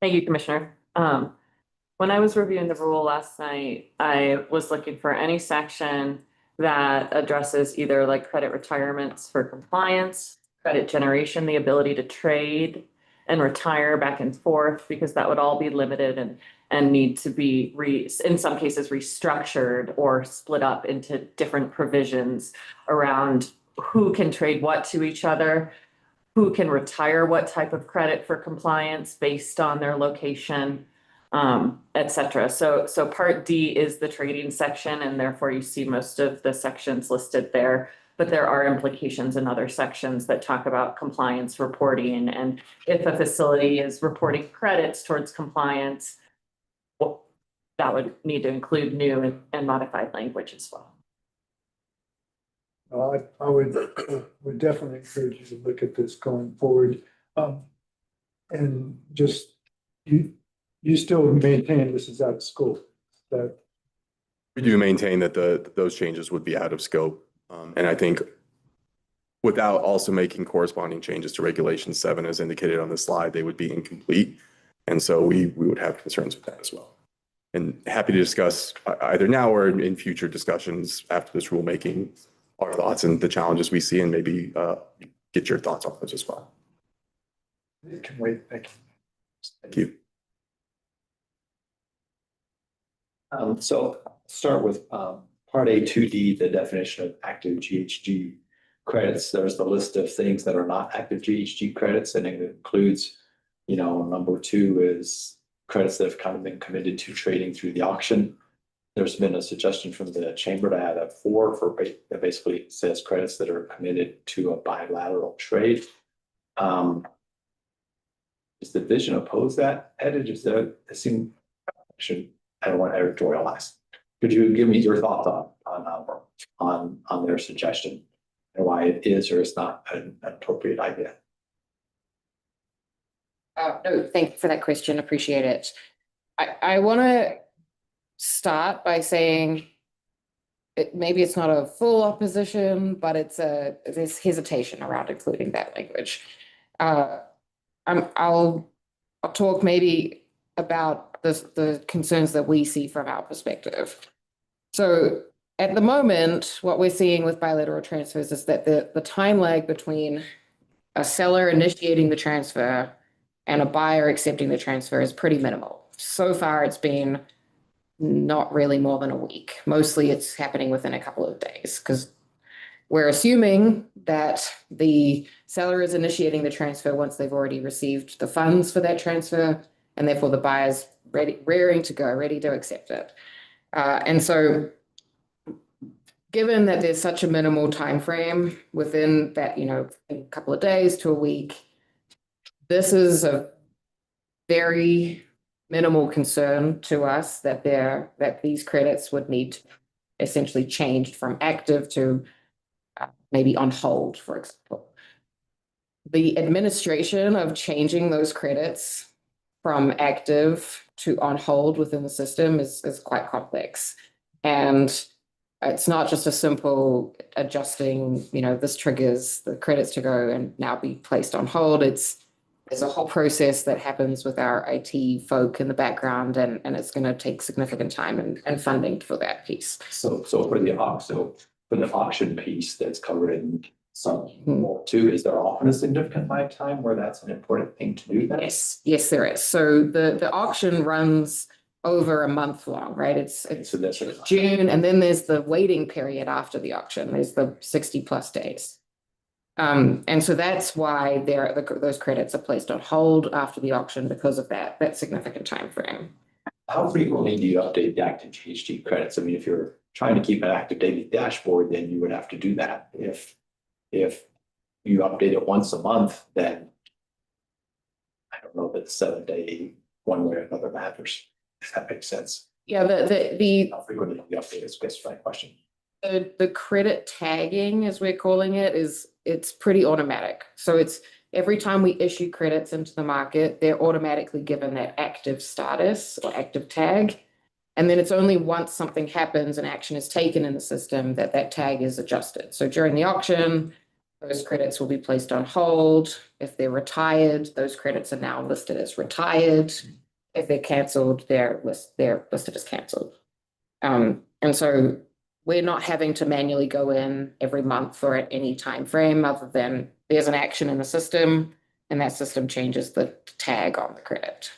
Speaker 9: Thank you, Commissioner. When I was reviewing the rule last night, I was looking for any section that addresses either like credit retirements for compliance, credit generation, the ability to trade and retire back and forth, because that would all be limited and need to be in some cases restructured or split up into different provisions around who can trade what to each other, who can retire what type of credit for compliance based on their location, et cetera. So Part D is the trading section, and therefore you see most of the sections listed there. But there are implications in other sections that talk about compliance reporting, and if a facility is reporting credits towards compliance, well, that would need to include new and modified language as well.
Speaker 13: I would definitely encourage you to look at this going forward. And just, you still maintain this is out of scope, that
Speaker 21: We do maintain that those changes would be out of scope. And I think without also making corresponding changes to Regulation 7 as indicated on the slide, they would be incomplete. And so we would have concerns with that as well. And happy to discuss either now or in future discussions after this rulemaking our thoughts and the challenges we see, and maybe get your thoughts on those as well.
Speaker 13: it can wait. Thank you.
Speaker 21: Thank you.
Speaker 1: So start with Part A 2D, the definition of active GHG credits. There's the list of things that are not active GHG credits, and it includes, number 2 is credits that have kind of been committed to trading through the auction. There's been a suggestion from the chamber to add a 4 that basically says credits that are committed to a bilateral trade. Does the division oppose that edit? I don't want to editorialize. Could you give me your thoughts on on their suggestion and why it is or is not an appropriate idea.
Speaker 20: No, thank you for that question. Appreciate it. I want to start by saying maybe it's not a full opposition, but there's hesitation around including that language. I'll talk maybe about the concerns that we see from our perspective. So at the moment, what we're seeing with bilateral transfers is that the time lag between a seller initiating the transfer and a buyer accepting the transfer is pretty minimal. So far, it's been not really more than a week. Mostly it's happening within a couple of days because we're assuming that the seller is initiating the transfer once they've already received the funds for that transfer, and therefore the buyer's raring to go, ready to accept it. And so given that there's such a minimal time frame within that, a couple of days to a week, this is a very minimal concern to us that these credits would need to essentially changed from active to maybe on hold, for example. The administration of changing those credits from active to on hold within the system is quite complex. And it's not just a simple adjusting, this triggers the credits to go and now be placed on hold. There's a whole process that happens with our IT folk in the background, and it's going to take significant time and funding for that piece.
Speaker 1: So for the auction piece that's covered in some more too, is there often a significant lag time where that's an important thing to do?
Speaker 20: Yes, there is. So the auction runs over a month long, right? It's June, and then there's the waiting period after the auction. There's the 60+ days. And so that's why those credits are placed on hold after the auction because of that significant time frame.
Speaker 1: How frequently do you update the active GHG credits? I mean, if you're trying to keep an active daily dashboard, then you would have to do that. If you update it once a month, then I don't know that 7-day one way or another matters, if that makes sense.
Speaker 20: Yeah,
Speaker 1: How frequently do you update is my question.
Speaker 20: The credit tagging, as we're calling it, it's pretty automatic. So it's every time we issue credits into the market, they're automatically given that active status or active tag. And then it's only once something happens and action is taken in the system that tag is adjusted. So during the auction, those credits will be placed on hold. If they're retired, those credits are now listed as retired. If they're canceled, they're listed as canceled. And so we're not having to manually go in every month or at any time frame other than there's an action in the system and that system changes the tag on the credit.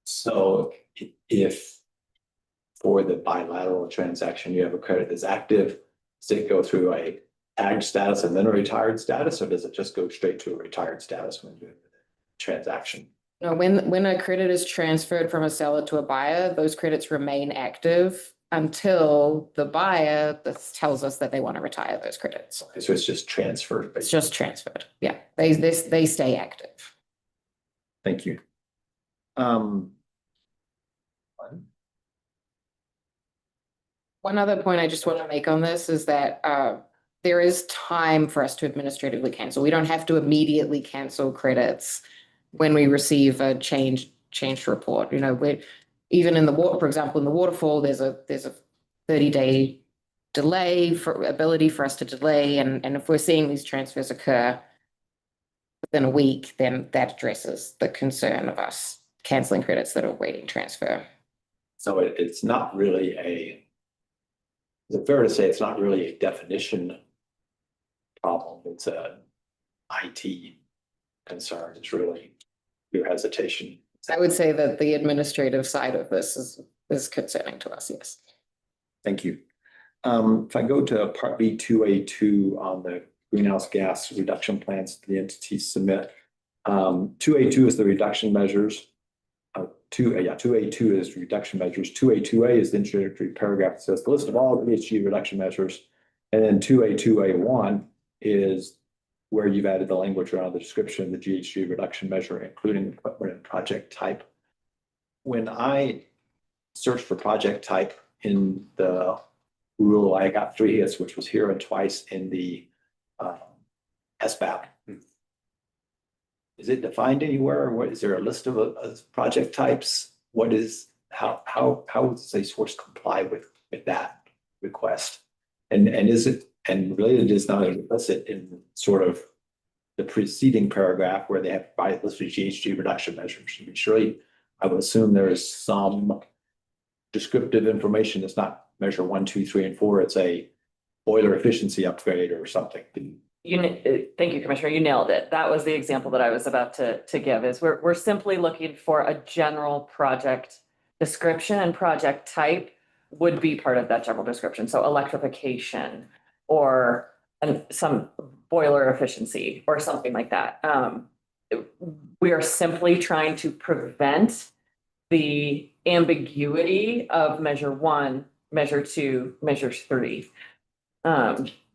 Speaker 1: So if for the bilateral transaction, you have a credit that's active, does it go through a tagged status and then a retired status, or does it just go straight to a retired status when you do the transaction?
Speaker 20: No, when a credit is transferred from a seller to a buyer, those credits remain active until the buyer tells us that they want to retire those credits.
Speaker 1: Okay, so it's just transferred.
Speaker 20: It's just transferred. Yeah, they stay active.
Speaker 1: Thank you.
Speaker 20: One other point I just want to make on this is that there is time for us to administratively cancel. We don't have to immediately cancel credits when we receive a changed report. Even in for example, in the waterfall, there's a 30-day delay ability for us to delay. And if we're seeing these transfers occur within a week, then that addresses the concern of us canceling credits that are waiting transfer.
Speaker 1: So it's not really is it fair to say it's not really a definition problem? It's a IT concern. It's really your hesitation.
Speaker 20: I would say that the administrative side of this is concerning to us, yes.
Speaker 1: Thank you. If I go to Part B 2A2 on the greenhouse gas reduction plans the entities submit, 2A2 is the reduction measures. 2A2 is reduction measures. 2A2A is the introductory paragraph that says the list of all GHG reduction measures. And then 2A2A1 is where you've added the language around the description of the GHG reduction measure, including equipment and project type. When I search for project type in the rule, I got 3 hits, which was here and twice in the SBAP. Is it defined anywhere? Or what, is there a list of project types? What is, how does a source comply with that request? And is it, and related is not implicit in sort of the preceding paragraph where they have listed GHG reduction measures. I mean, surely I would assume there is some descriptive information that's not measure 1, 2, 3, and 4. It's a boiler efficiency upgrade or something.
Speaker 9: Thank you, Commissioner. You nailed it. That was the example that I was about to give is we're simply looking for a general project description, and project type would be part of that general description. So electrification or some boiler efficiency or something like that. We are simply trying to prevent the ambiguity of measure 1, measure 2, measure 3.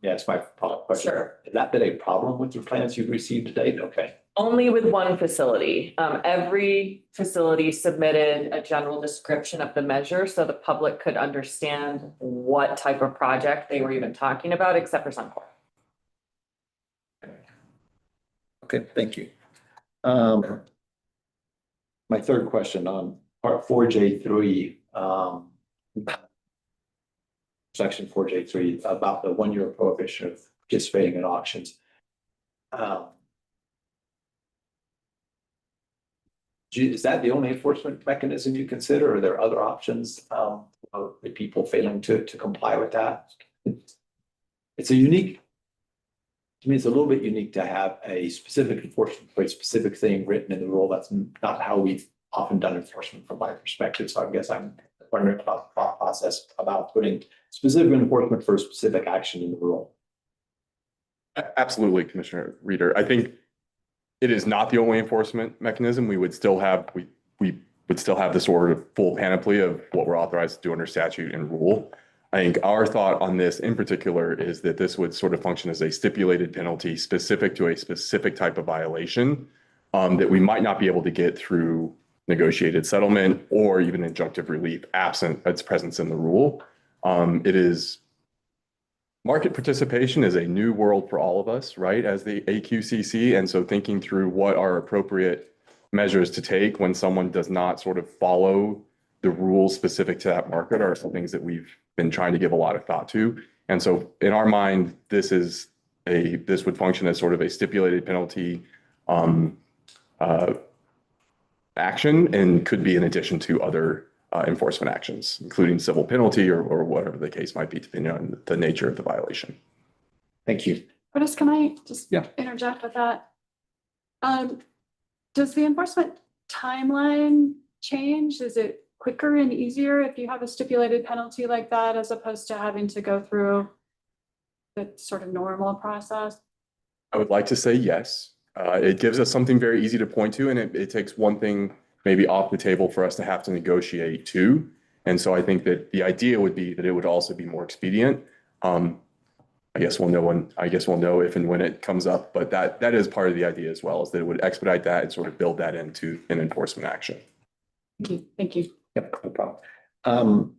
Speaker 1: Yes, my follow-up question.
Speaker 9: Sure.
Speaker 1: Has that been a problem with the plans you've received to date? Okay.
Speaker 9: Only with one facility. Every facility submitted a general description of the measure so the public could understand what type of project they were even talking about, except for Suncor.
Speaker 1: Okay, thank you. My third question on part 4J3, section 4J3 about the 1-year prohibition of participating in auctions. Is that the only enforcement mechanism you consider? Are there other options of the people failing to comply with that? It's a unique, to me, it's a little bit unique to have a specific enforcement for a specific thing written in the rule. That's not how we've often done enforcement from my perspective. So I guess I'm wondering about the thought process about putting specific enforcement for a specific action in the rule.
Speaker 21: Absolutely, Commissioner Reeder. I think it is not the only enforcement mechanism. We would still have, we would still have the sort of full panoply of what we're authorized to do under statute and rule. I think our thought on this in particular is that this would sort of function as a stipulated penalty specific to a specific type of violation that we might not be able to get through negotiated settlement or even injunctive relief absent its presence in the rule. It is market participation is a new world for all of us, right, as the AQCC. And so thinking through what are appropriate measures to take when someone does not sort of follow the rules specific to that market are some things that we've been trying to give a lot of thought to. And so in our mind, this would function as sort of a stipulated penalty action and could be in addition to other enforcement actions, including civil penalty or whatever the case might be, depending on the nature of the violation.
Speaker 1: Thank you.
Speaker 2: Curtis, can I just interject with that? Does the enforcement timeline change? Is it quicker and easier if you have a stipulated penalty like that, as opposed to having to go through the sort of normal process?
Speaker 21: I would like to say yes. It gives us something very easy to point to, and it takes one thing maybe off the table for us to have to negotiate too. And so I think that the idea would be that it would also be more expedient. I guess we'll know if and when it comes up, but that is part of the idea as well, is that it would expedite that and sort of build that into an enforcement action.
Speaker 2: Thank you. Thank you.
Speaker 1: Yep, no problem.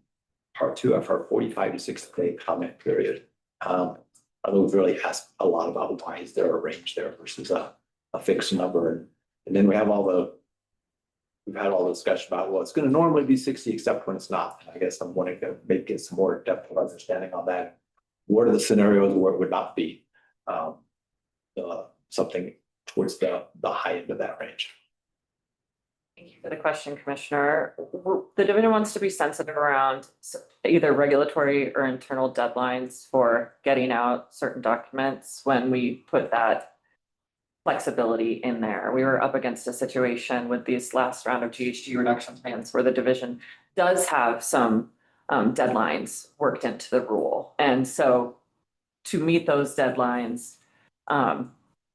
Speaker 1: Part 2 of our 45 to 60 day comment period. I know we've really asked a lot about why is there a range there versus a fixed number. And then we've had all the discussion about, well, it's going to normally be 60 except when it's not. I guess I'm wanting to maybe get some more depth of understanding on that. What are the scenarios where it would not be something towards the high end of that range?
Speaker 9: Thank you for the question, Commissioner. The division wants to be sensitive around either regulatory or internal deadlines for getting out certain documents when we put that flexibility in there. We were up against a situation with these last round of GHG reduction plans where the division does have some deadlines worked into the rule. And so to meet those deadlines,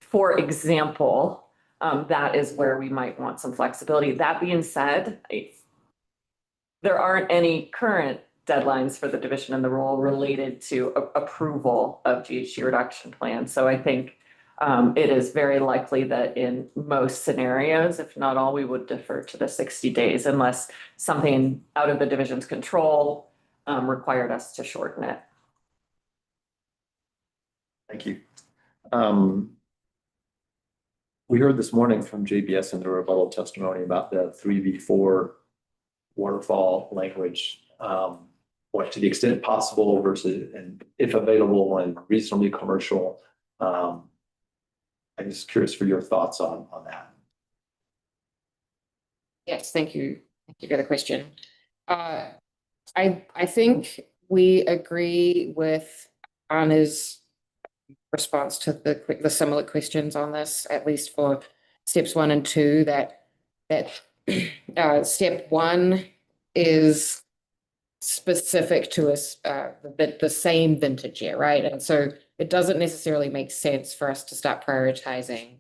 Speaker 9: for example, that is where we might want some flexibility. That being said, there aren't any current deadlines for the division in the rule related to approval of GHG reduction plans. So I think it is very likely that in most scenarios, if not all, we would defer to the 60 days unless something out of the division's control required us to shorten it.
Speaker 1: Thank you. We heard this morning from JBS in the rebuttal testimony about the 3B4 waterfall language. What to the extent possible versus, and if available and reasonably commercial. I'm just curious for your thoughts on that.
Speaker 20: Yes, thank you. Thank you for the question. I think we agree with Anna's response to the similar questions on this, at least for steps 1 and 2, that step 1 is specific to us, the same vintage year, right? And so it doesn't necessarily make sense for us to start prioritizing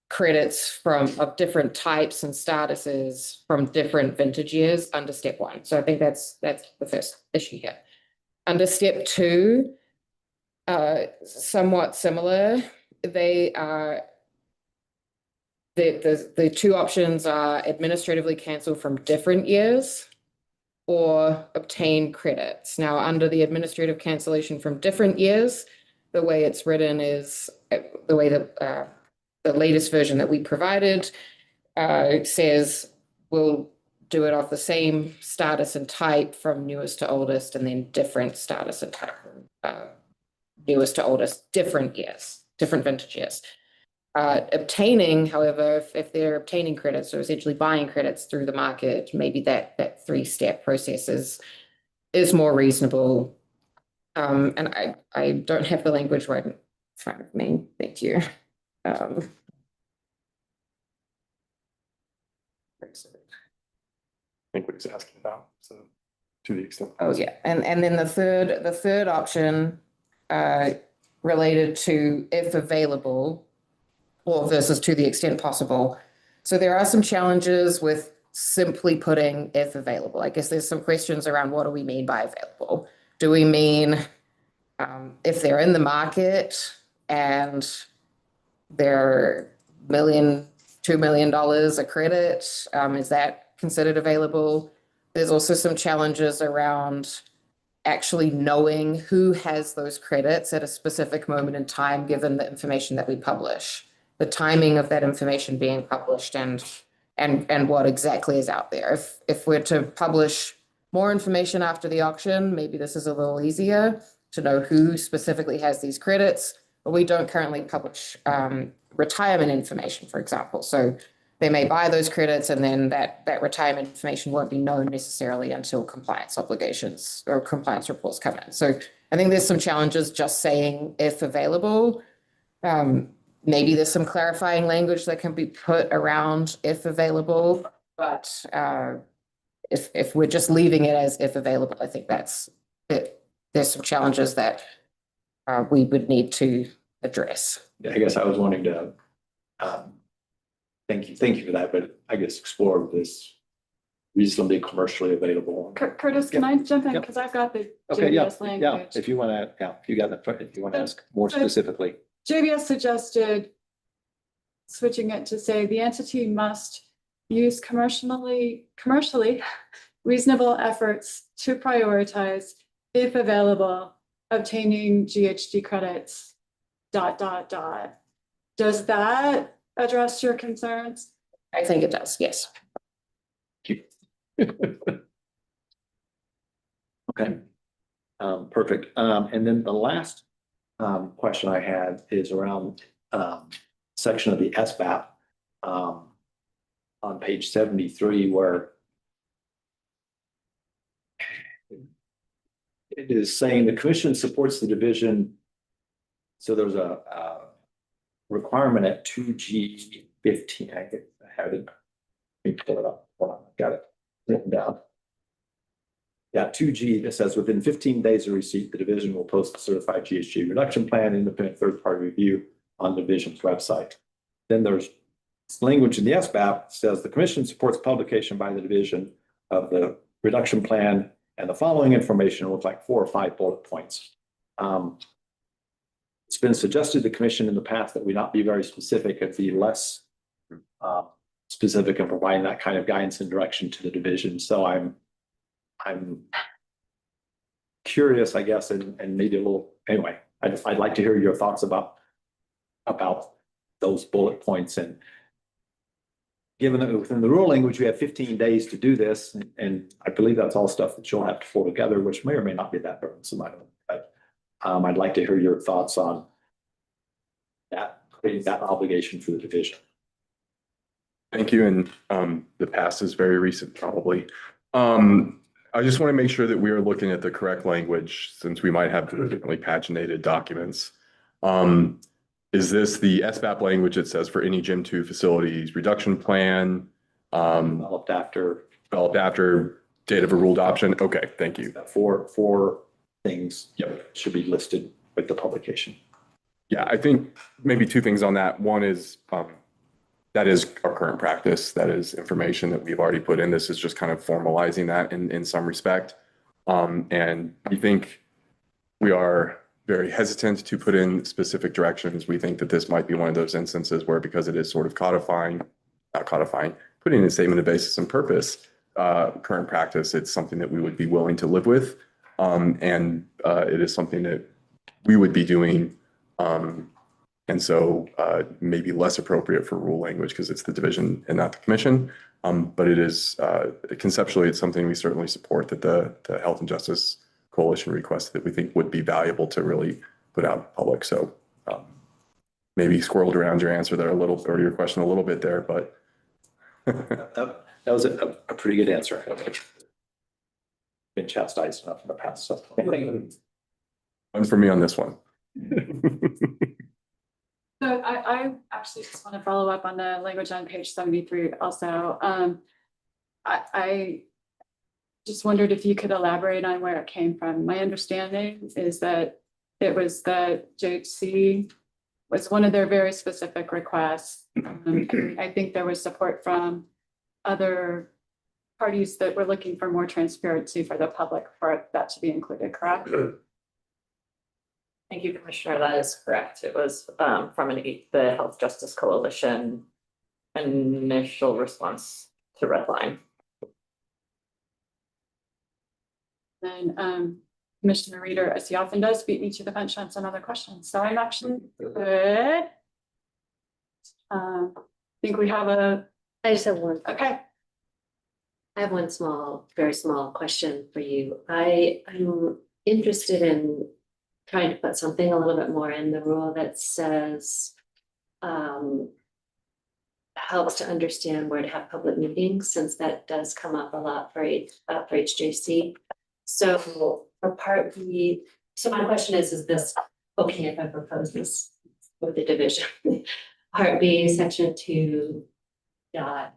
Speaker 20: credits of different types and statuses from different vintage years under step 1. So I think that's the first issue here. Under step 2, somewhat similar. They are the two options are administratively cancel from different years or obtain credits. Now, under the administrative cancellation from different years, the way it's written is the way that the latest version that we provided says we'll do it off the same status and type from newest to oldest, and then different status and type from newest to oldest, different years, different vintage years. Obtaining, however, if they're obtaining credits or essentially buying credits through the market, maybe that 3-step process is more reasonable. And I don't have the language right in front of me. Thank you. I
Speaker 21: think what he's asking about, so to the extent.
Speaker 20: Oh, yeah. And then the third option related to if available or versus to the extent possible. So there are some challenges with simply putting if available. I guess there's some questions around what do we mean by available? Do we mean if they're in the market and they're $1 million, $2 million a credit, is that considered available? There's also some challenges around actually knowing who has those credits at a specific moment in time, given the information that we publish, the timing of that information being published, and what exactly is out there. If we're to publish more information after the auction, maybe this is a little easier to know who specifically has these credits, but we don't currently publish retirement information, for example. So they may buy those credits and then that retirement information won't be known necessarily until compliance obligations or compliance reports come in. So I think there's some challenges just saying if available. Maybe there's some clarifying language that can be put around if available, but if we're just leaving it as if available, I think that's it. There's some challenges that we would need to address.
Speaker 1: Yeah, I guess I was wanting to thank you for that, but I guess explore this reasonably commercially available.
Speaker 2: Curtis, can I jump in? Because I've got the
Speaker 1: Okay, yeah,
Speaker 2: JBS language.
Speaker 1: if you want to, if you got that, if you want to ask more specifically.
Speaker 2: JBS suggested switching it to say the entity must use commercially reasonable efforts to prioritize, if available, obtaining GHG credits, ... Does that address your concerns?
Speaker 20: I think it does, yes.
Speaker 1: Okay, perfect. And then the last question I had is around section of the SBAP on page 73, where it is saying the commission supports the division. So there's a requirement at 2G15. I have it. Let me pull it up. Hold on, I've got it written down. Yeah, 2G, it says within 15 days of receipt, the division will post a certified GHG reduction plan, independent third-party review on the division's website. Then there's language in the SBAP that says the commission supports publication by the division of the reduction plan, and the following information with like 4 or 5 bullet points. It's been suggested to the commission in the past that we not be very specific and be less specific in providing that kind of guidance and direction to the division. So I'm curious, I guess, and maybe a little, anyway, I'd like to hear your thoughts about those bullet points. And given that within the rule language, we have 15 days to do this, and I believe that's all stuff that you'll have to pull together, which may or may not be that burdensome. I don't know. But I'd like to hear your thoughts on that, creating that obligation for the division.
Speaker 21: Thank you. And the past is very recent, probably. I just want to make sure that we are looking at the correct language since we might have differently paginated documents. Is this the SBAP language that says for any Gym 2 facilities reduction plan?
Speaker 1: Developed after
Speaker 21: Date of a rule adoption? Okay, thank you.
Speaker 1: Four things should be listed with the publication.
Speaker 21: Yeah, I think maybe two things on that. One is that is our current practice. That is information that we've already put in. This is just kind of formalizing that in some respect. And we think we are very hesitant to put in specific directions. We think that this might be one of those instances where, because it is sort of putting in a statement of basis and purpose, current practice, it's something that we would be willing to live with. And it is something that we would be doing. And so maybe less appropriate for rule language because it's the division and not the commission. But it is conceptually, it's something we certainly support, that the Health and Justice Coalition request that we think would be valuable to really put out in public. So maybe squirreled around your answer there a little, or your question a little bit there, but.
Speaker 1: That was a pretty good answer. Been chastised enough in the past. So.
Speaker 21: One for me on this one.
Speaker 2: So I actually just want to follow up on the language on page 73 also. I just wondered if you could elaborate on where it came from. My understanding is that it was that JHC was one of their very specific requests. I think there was support from other parties that were looking for more transparency for the public for that to be included, correct?
Speaker 9: Thank you, Commissioner. That is correct. It was from the Health Justice Coalition initial response to Redline.
Speaker 2: Then Commissioner Reader, as he often does, beat me to the punch on some other questions. So I'm actually good. I think we have
Speaker 5: I just have one.
Speaker 2: Okay.
Speaker 5: I have one very small question for you. I'm interested in trying to put something a little bit more in the rule that says helps to understand where to have public meetings, since that does come up a lot for HJC. So for Part B, so my question is this okay if I propose this with the division? Part B, Section 2.I.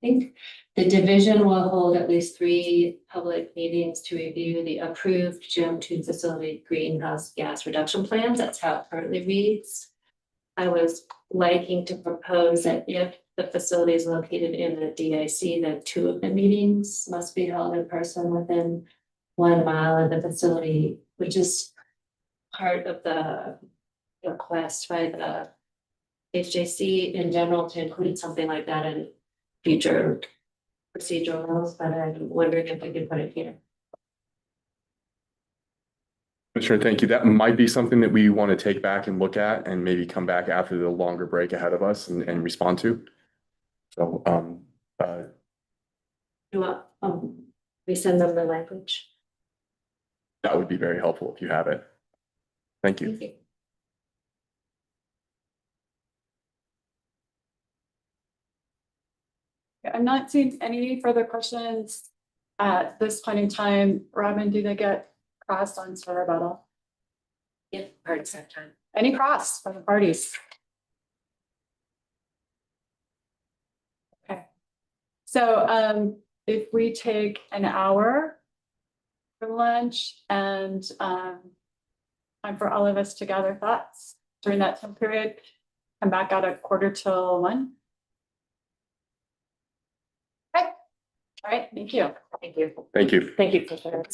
Speaker 5: think the division will hold at least 3 public meetings to review the approved Gym 2 facility greenhouse gas reduction plans. That's how it currently reads. I was liking to propose that if the facility is located in a DIC, then 2 of the meetings must be held in person within 1 mile of the facility, which is part of the request by the HJC in general to include something like that in future procedural rules, but I'm wondering if we could put it here.
Speaker 21: Commissioner, thank you. That might be something that we want to take back and look at and maybe come back after the longer break ahead of us and respond to. So,
Speaker 5: You want, we send them the language.
Speaker 21: that would be very helpful if you have it. Thank you.
Speaker 5: Thank you.
Speaker 2: I'm not seeing any further questions at this point in time. Robin, do they get crossed on for rebuttal?
Speaker 5: Yeah, part of that time.
Speaker 2: Any cross from the parties? Okay. So if we take an hour for lunch and time for all of us to gather thoughts during that time period, come back out at 1:45. Okay. All right. Thank you.
Speaker 9: Thank you.
Speaker 21: Thank you.
Speaker 9: Thank you, Commissioner.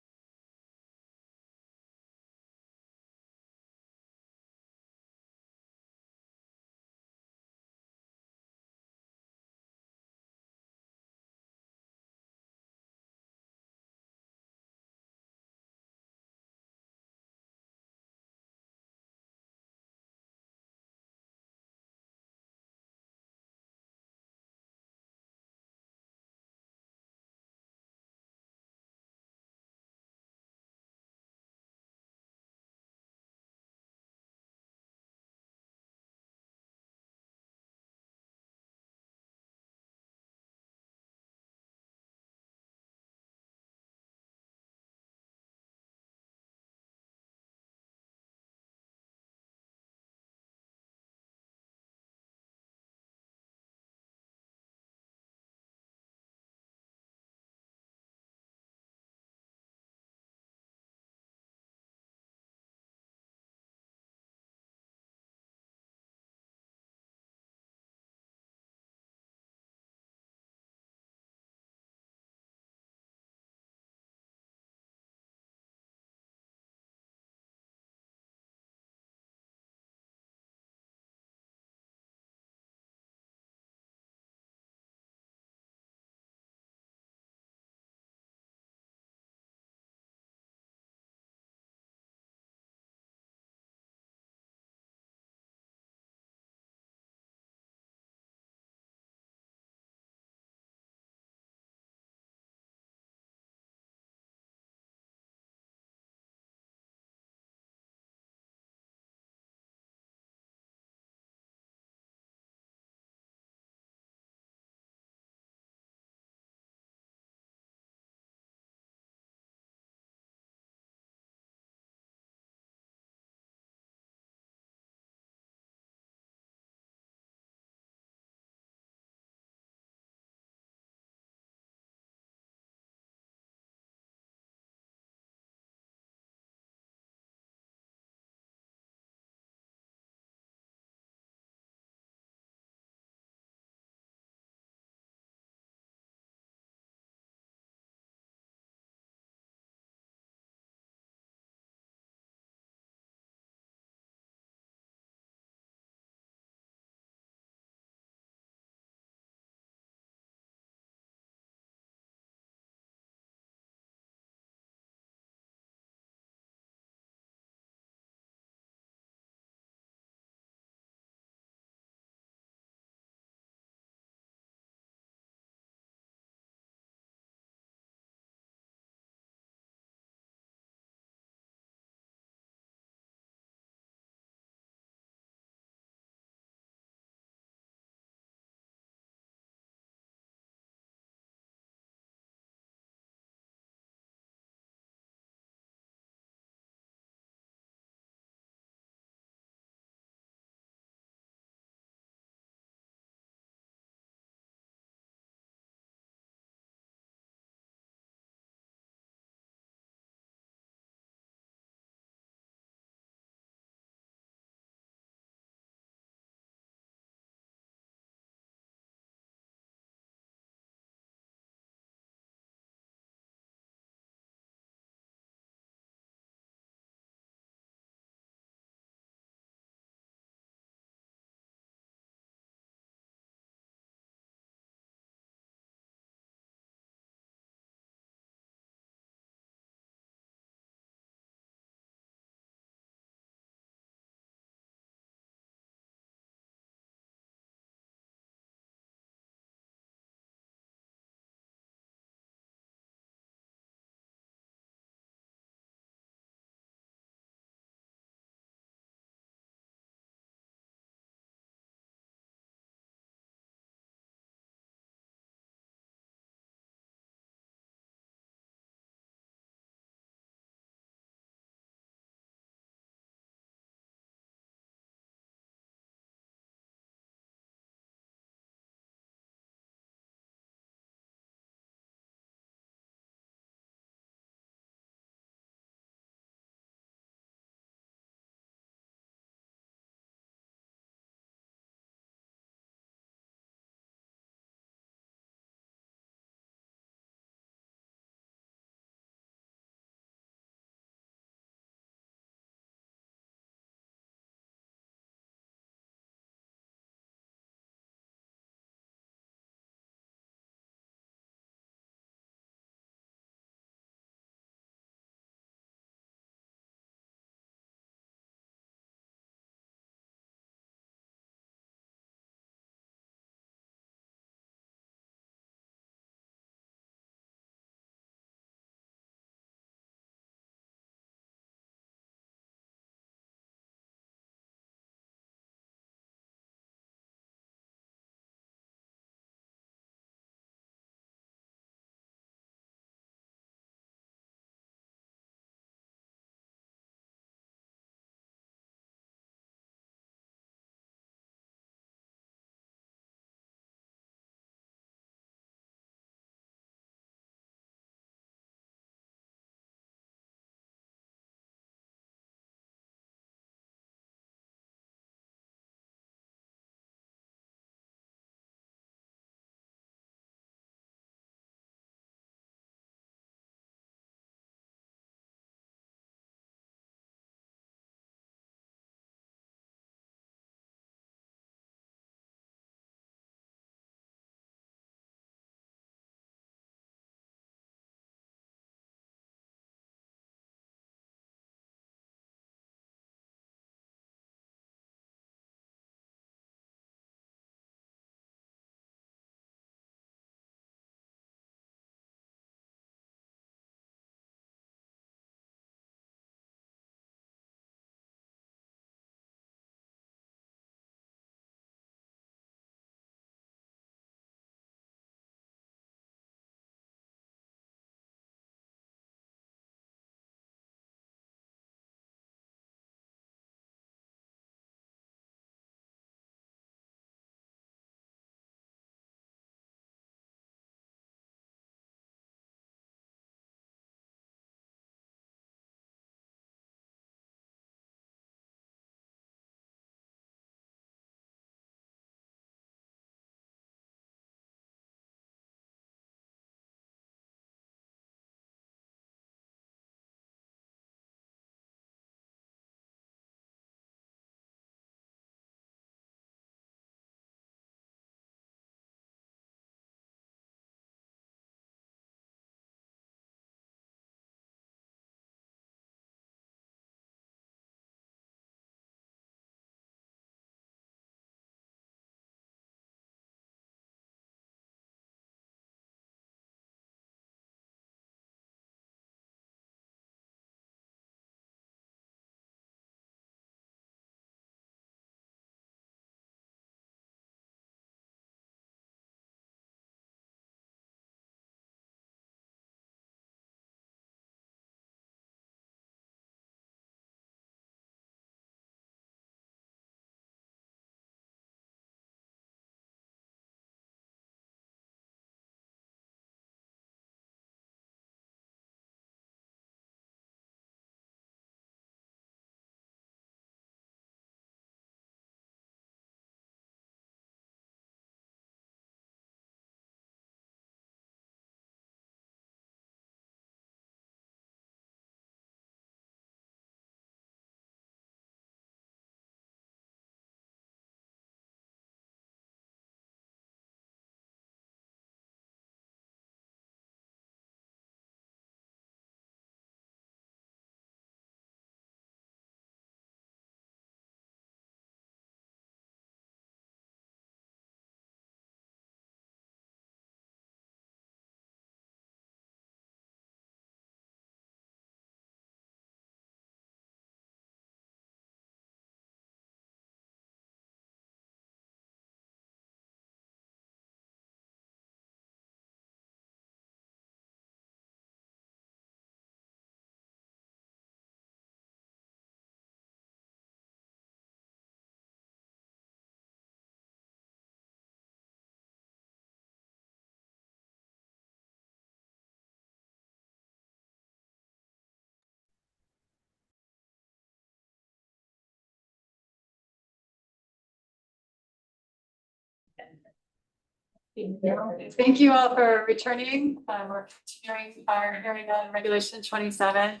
Speaker 2: Thank you all for returning. We're continuing our hearing on Regulation 27.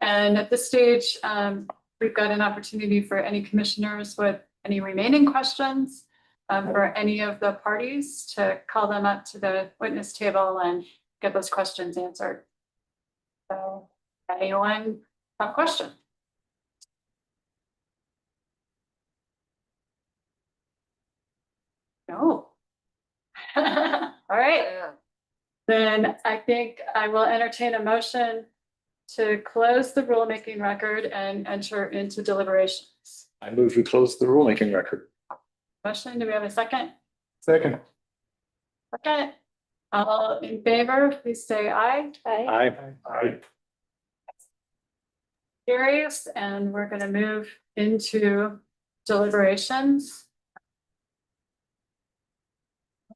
Speaker 2: And at this stage, we've got an opportunity for any commissioners with any remaining questions for any of the parties to call them up to the witness table and get those questions answered. So, anyone have a question? No. All right. Then I think I will entertain a motion to close the rulemaking record and enter into deliberations.
Speaker 1: I move we close the rulemaking record.
Speaker 2: Motion, do we have a second?
Speaker 13: Second.
Speaker 2: Second. All in favor, please say aye.
Speaker 1: Aye.
Speaker 2: Carries, and we're gonna move into deliberations.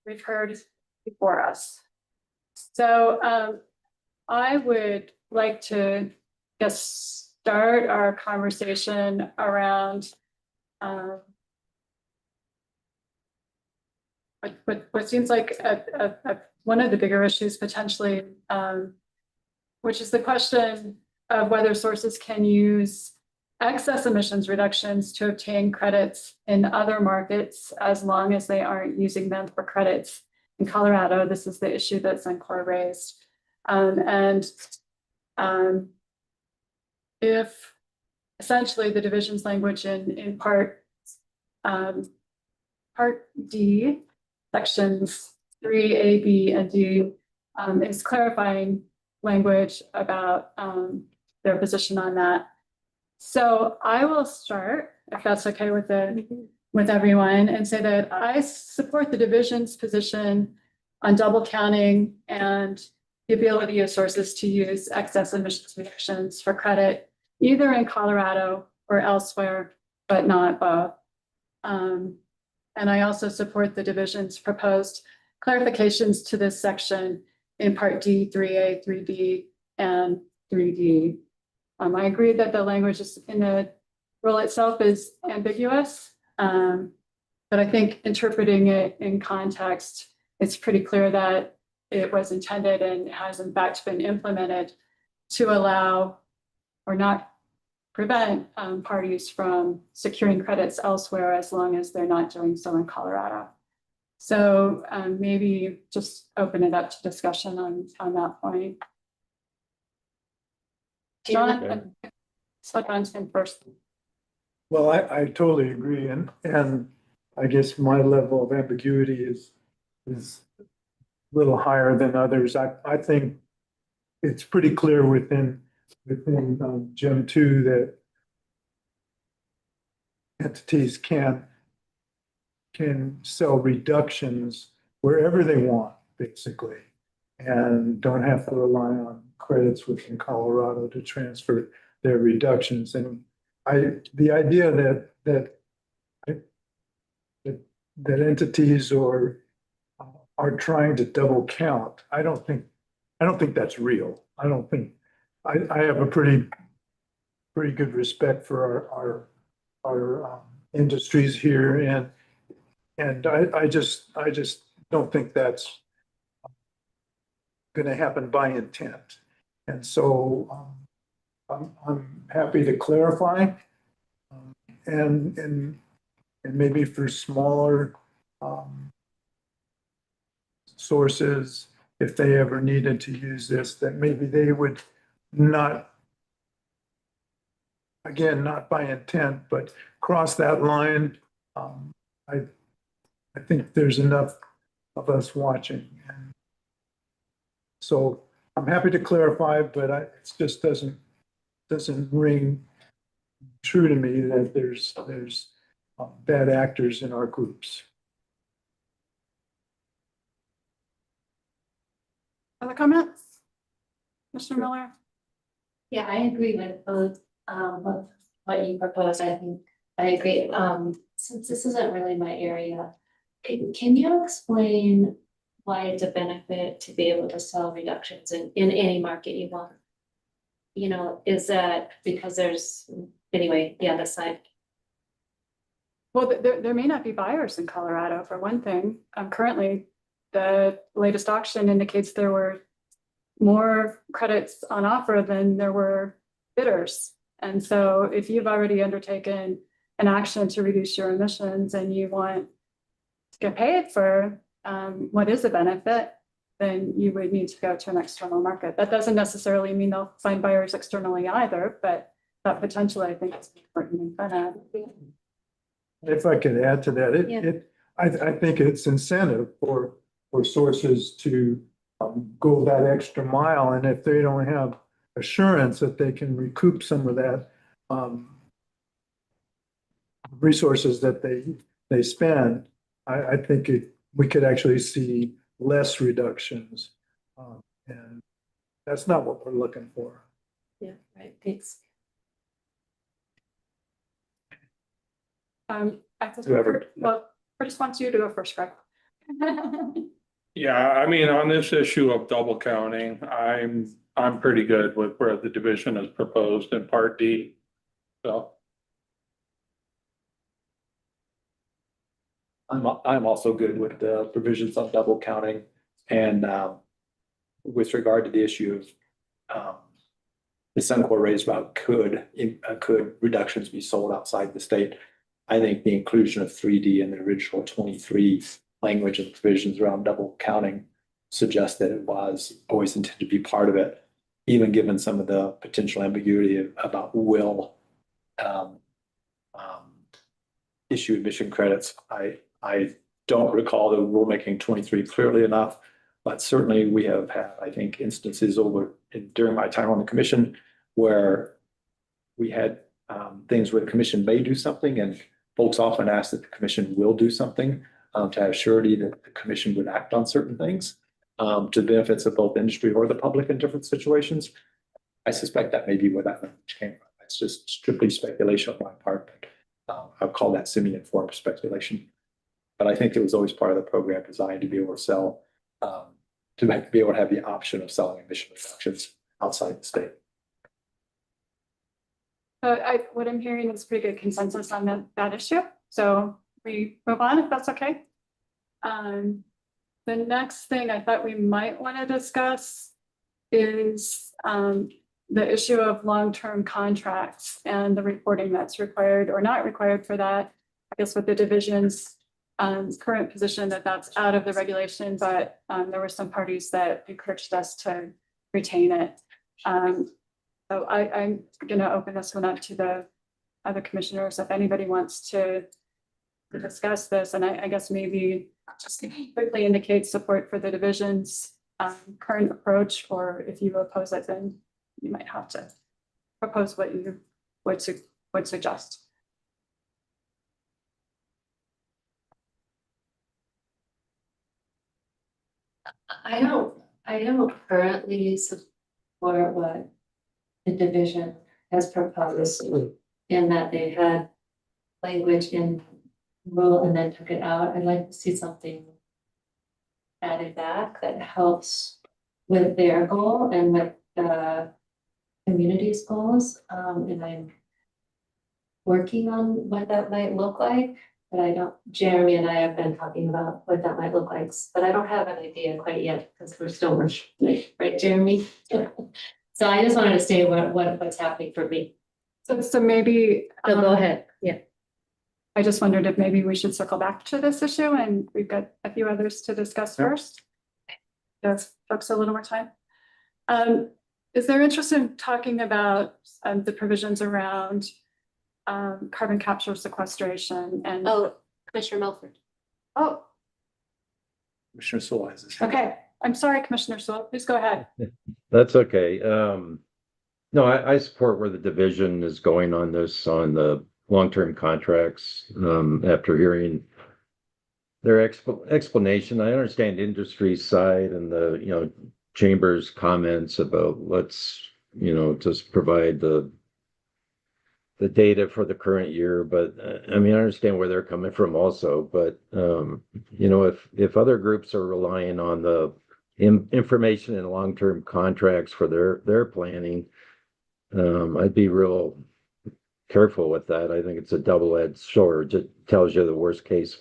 Speaker 2: We've heard before us. So I would like to just start our conversation around what seems like one of the bigger issues potentially, which is the question of whether sources can use excess emissions reductions to obtain credits in other markets as long as they aren't using them for credits in Colorado. This is the issue that Suncor raised. If essentially the division's language in part D, sections 3A, B, and D is clarifying language about their position on that. So I will start, if that's okay with everyone, and say that I support the division's position on double counting and the ability of sources to use excess emissions reductions for credit, either in Colorado or elsewhere, but not both. And I also support the division's proposed clarifications to this section in Part D, 3A, 3B, and 3D. I agree that the language in the rule itself is ambiguous, but I think interpreting it in context, it's pretty clear that it was intended and has in fact been implemented to allow or not prevent parties from securing credits elsewhere as long as they're not doing so in Colorado. So maybe just open it up to discussion on that point. John, so John's in first.
Speaker 13: Well, I totally agree, and I guess my level of ambiguity is a little higher than others. I think it's pretty clear within Gem 2 that entities can sell reductions wherever they want, basically, and don't have to rely on credits within Colorado to transfer their reductions. And the idea that entities are trying to double count, I don't think that's real. I have a pretty good respect for our industries here, and I just don't think that's going to happen by intent. And so I'm happy to clarify, and maybe for smaller sources, if they ever needed to use this, that maybe they would not, again, not by intent, but cross that line. I think there's enough of us watching. And so I'm happy to clarify, but it just doesn't ring true to me that there's bad actors in our groups.
Speaker 2: Other comments? Mr. Miller?
Speaker 5: Yeah, I agree with both, what you proposed. I think I agree. Since this isn't really my area, can you explain why it's a benefit to be able to sell reductions in any market you want? You know, is that because there's, anyway, the other side?
Speaker 2: Well, there may not be buyers in Colorado for one thing. Currently, the latest auction indicates there were more credits on offer than there were bidders. And so if you've already undertaken an action to reduce your emissions and you want to get paid for what is a benefit, then you would need to go to an external market. That doesn't necessarily mean they'll find buyers externally either, but that potentially I think is important.
Speaker 13: If I could add to that,
Speaker 16: Yeah.
Speaker 13: I think it's incentive for sources to go that extra mile. And if they don't have assurance that they can recoup some of that resources that they spend, I think we could actually see less reductions. And that's not what we're looking for.
Speaker 16: Yeah, right, thanks.
Speaker 2: I think,
Speaker 10: Whoever-
Speaker 2: well, Curtis wants you to go first, Greg.
Speaker 10: Yeah, I mean, on this issue of double counting, I'm pretty good with where the division is proposed in Part D. So,
Speaker 1: I'm also good with the provisions on double counting and with regard to the issue of the Suncor raised about could reductions be sold outside the state? I think the inclusion of 3D in the original 23 language and provisions around double counting suggests that it was always intended to be part of it, even given some of the potential ambiguity about will issue emission credits. I don't recall the rulemaking 23 clearly enough, but certainly we have had, I think, instances during my time on the commission where we had things where the commission may do something, and folks often ask that the commission will do something to have surety that the commission would act on certain things to the benefits of both industry or the public in different situations. I suspect that may be where that language came from. It's just strictly speculation on my part, but I'll call that semi-informed speculation. But I think it was always part of the program designed to be able to sell, to be able to have the option of selling emission reductions outside the state.
Speaker 2: What I'm hearing is pretty good consensus on that issue. So we move on if that's okay. The next thing I thought we might want to discuss is the issue of long-term contracts and the reporting that's required or not required for that. I guess with the division's current position that's out of the regulation, but there were some parties that encouraged us to retain it. So I'm going to open this one up to the other commissioners if anybody wants to discuss this. And I guess maybe just quickly indicate support for the division's current approach, or if you oppose it, then you might have to propose what you would suggest.
Speaker 5: I don't currently support what the division has proposed in that they had language in rule and then took it out. I'd like to see something added back that helps with their goal and with the community's goals. And I'm working on what that might look like, but Jeremy and I have been talking about what that might look like, but I don't have an idea quite yet because we're still working, right, Jeremy? So I just wanted to say what's happening for me.
Speaker 2: So maybe.
Speaker 5: So go ahead, yeah.
Speaker 2: I just wondered if maybe we should circle back to this issue, and we've got a few others to discuss first. Give folks a little more time. Is there interest in talking about the provisions around carbon capture sequestration and?
Speaker 16: Oh, Commissioner Milford.
Speaker 2: Oh,
Speaker 1: Commissioner Sewell has his.
Speaker 2: okay. I'm sorry, Commissioner Sewell, please go ahead.
Speaker 11: That's okay. No, I support where the division is going on this, on the long-term contracts. After hearing their explanation, I understand industry side and the, chamber's comments about let's, just provide the data for the current year. But I mean, I understand where they're coming from also. But, if other groups are relying on the information and long-term contracts for their planning, I'd be real careful with that. I think it's a double-edged sword. It tells you the worst case,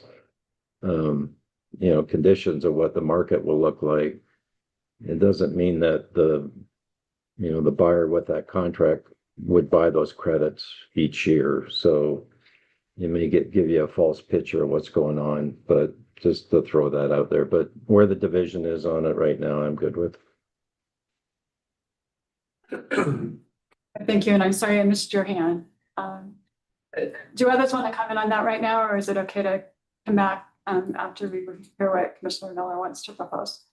Speaker 11: conditions of what the market will look like. It doesn't mean that the buyer with that contract would buy those credits each year. So it may give you a false picture of what's going on, but just to throw that out there. But where the division is on it right now, I'm good with.
Speaker 2: Thank you, and I'm sorry I missed your hand. Do others want to comment on that right now, or is it okay to come back after we hear what Commissioner Miller wants to propose?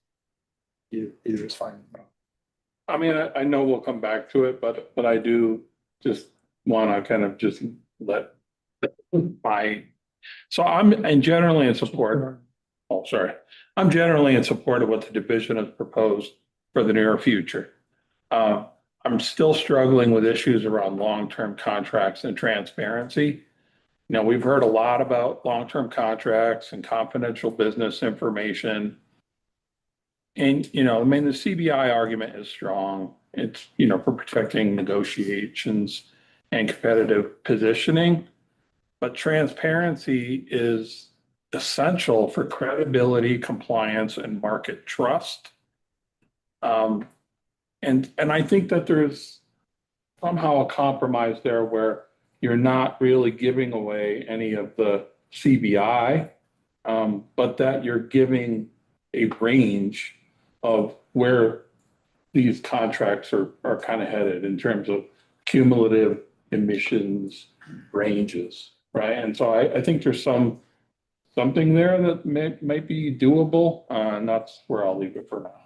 Speaker 13: Either is fine.
Speaker 10: I mean, I know we'll come back to it, but I do just want to kind of just let so I'm generally in support. Oh, sorry. I'm generally in support of what the division has proposed for the near future. I'm still struggling with issues around long-term contracts and transparency. You know, we've heard a lot about long-term contracts and confidential business information. And, the CBI argument is strong. It's, for protecting negotiations and competitive positioning. But transparency is essential for credibility, compliance, and market trust. And I think that there's somehow a compromise there where you're not really giving away any of the CBI, but that you're giving a range of where these contracts are kind of headed in terms of cumulative emissions ranges, right? And so I think there's something there that might be doable, and that's where I'll leave it for now.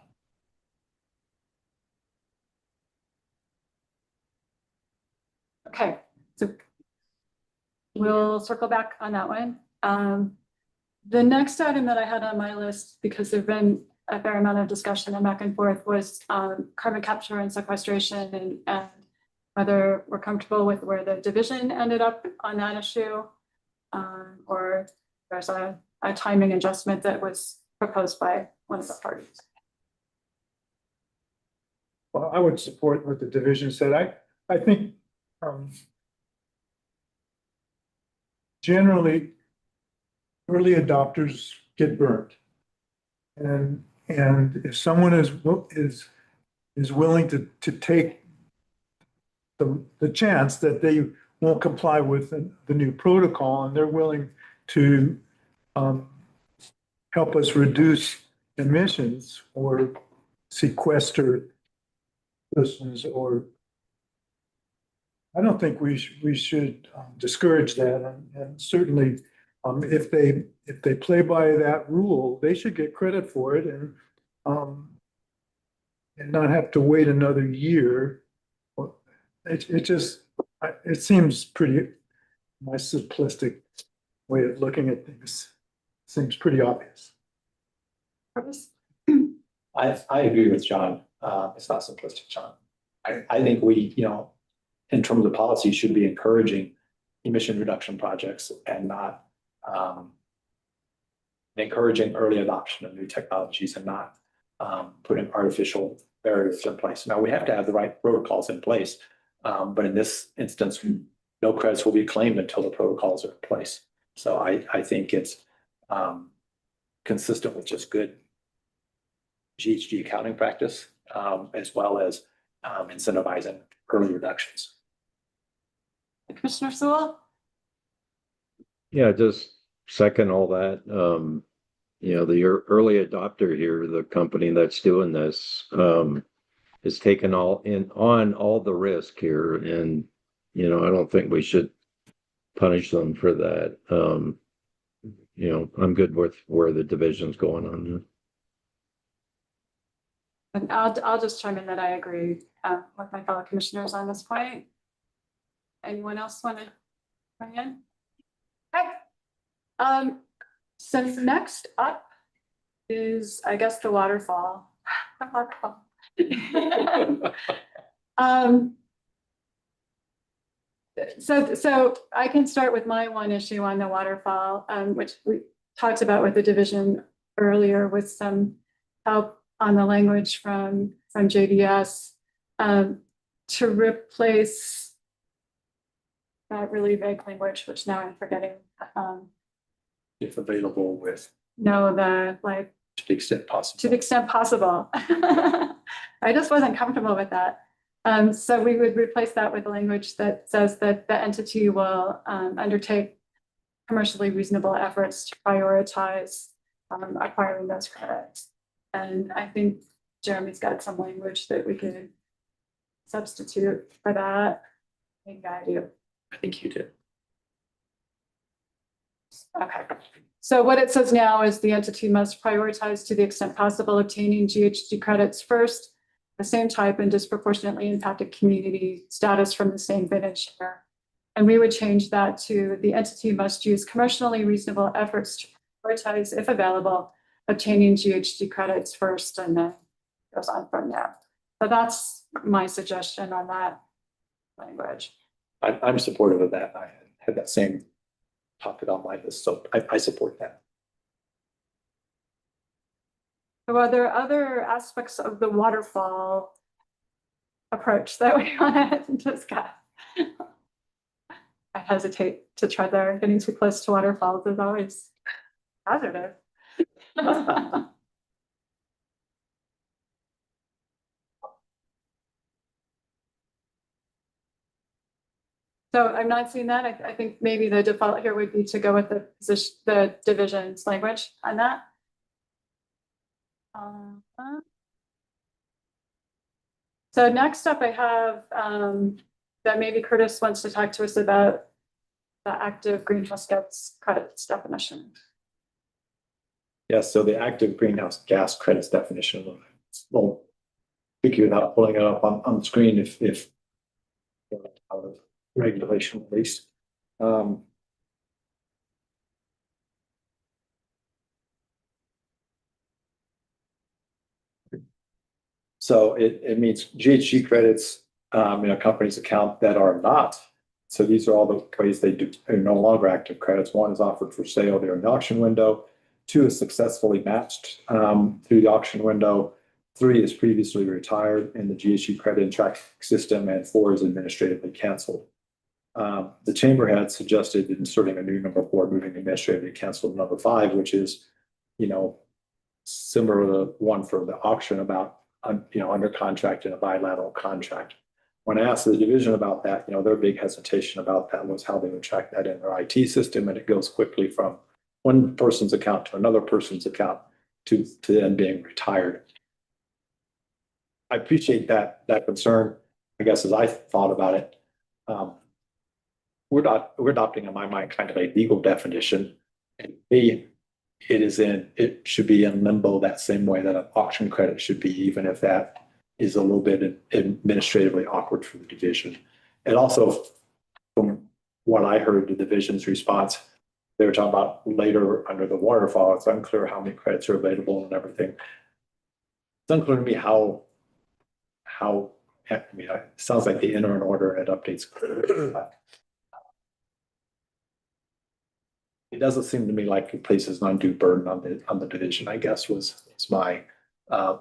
Speaker 2: Okay, so we'll circle back on that one. The next item that I had on my list, because there've been a fair amount of discussion and back and forth, was carbon capture and sequestration and whether we're comfortable with where the division ended up on that issue, or there's a timing adjustment that was proposed by one of the parties.
Speaker 13: Well, I would support what the division said. I think generally early adopters get burned. And if someone is willing to take the chance that they won't comply with the new protocol, and they're willing to help us reduce emissions or sequester emissions, or I don't think we should discourage that. And certainly, if they play by that rule, they should get credit for it, and not have to wait another year. It seems pretty, my simplistic way of looking at things seems pretty obvious.
Speaker 1: I agree with John. It's not simplistic, John. I think we, in terms of policy, should be encouraging emission reduction projects and not encouraging early adoption of new technologies and not putting artificial barriers in place. Now, we have to have the right protocols in place, but in this instance, no credits will be claimed until the protocols are in place. So I think it's consistent with just good GHG accounting practice, as well as incentivizing early reductions.
Speaker 2: Commissioner Sewell?
Speaker 11: Yeah, just second all that. The early adopter here, the company that's doing this, is taking on all the risk here, and I don't think we should punish them for that. I'm good with where the division's going on here.
Speaker 2: And I'll just chime in that I agree with my fellow commissioners on this point. Anyone else want to bring in? Okay. So next up is, I guess, the waterfall. So I can start with my one issue on the waterfall, which we talked about with the division earlier, with some help on the language from JDS, to replace that really vague language, which now I'm forgetting.
Speaker 1: If available with,
Speaker 2: No, the like,
Speaker 1: to the extent possible.
Speaker 2: to the extent possible. I just wasn't comfortable with that. So we would replace that with language that says that the entity will undertake commercially reasonable efforts to prioritize acquiring those credits. And I think Jeremy's got some language that we could substitute for that. I think I do.
Speaker 1: I think you did.
Speaker 2: Okay. So what it says now is the entity must prioritize to the extent possible obtaining GHG credits first, the same type and disproportionately impacted community status from the same vintage year. And we would change that to the entity must use commercially reasonable efforts to prioritize, if available, obtaining GHG credits first, and then goes on from there. So that's my suggestion on that language.
Speaker 1: I'm supportive of that. I had that same topic on my list, so I support that.
Speaker 2: So are there other aspects of the waterfall approach that we want to discuss? I hesitate to try there. Getting too close to waterfalls is always hazardous. So I'm not seeing that. I think maybe the default here would be to go with the position, the divisions language on that. So next up, I have that maybe Curtis wants to talk to us about the active greenhouse gas credits definition.
Speaker 1: Yes, so the active greenhouse gas credits definition, well, figure it out, pulling it up on the screen if out of regulation at least. So it means GHG credits in a company's account that are not. So these are all the ways they do are no longer active credits. One is offered for sale during the auction window. Two is successfully matched through the auction window. Three is previously retired in the GHG credit tracking system, and four is administratively canceled. The chamber had suggested inserting a new number 4, moving administratively canceled number 5, which is, similar to the one for the auction about, under contract and a bilateral contract. When I asked the division about that, their big hesitation about that was how they would track that in their IT system, and it goes quickly from one person's account to another person's account to them being retired. I appreciate that concern. I guess as I thought about it, we're adopting in my mind kind of a legal definition, and it should be in limbo that same way that an auction credit should be, even if that is a little bit administratively awkward for the division. And also, from what I heard, the division's response, they were talking about later under the waterfall. It's unclear how many credits are available and everything. It's unclear to me how. It sounds like they enter an order and it updates. It doesn't seem to me like it places an undue burden on the division, I guess was my,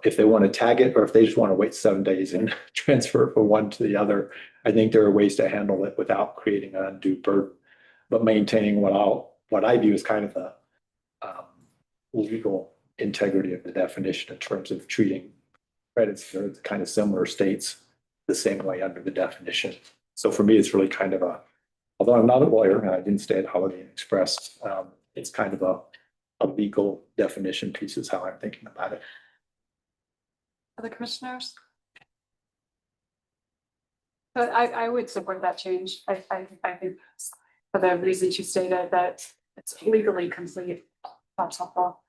Speaker 1: if they want to tag it or if they just want to wait 7 days and transfer from one to the other. I think there are ways to handle it without creating an undue burden, but maintaining what I view as kind of the legal integrity of the definition in terms of treating credits for kind of similar states the same way under the definition. So for me, it's really kind of although I'm not a lawyer and I didn't stay at Holiday Inn Express, it's kind of a legal definition piece is how I'm thinking about it.
Speaker 2: Other commissioners? But I would support that change. I think for the reasons you stated that it's legally complete. That's helpful.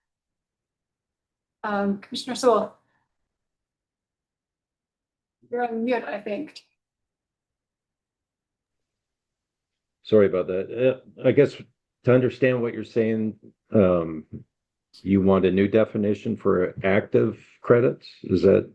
Speaker 2: Commissioner Sewell. You're on mute, I think.
Speaker 11: Sorry about that. I guess to understand what you're saying, you want a new definition for active credits? Is that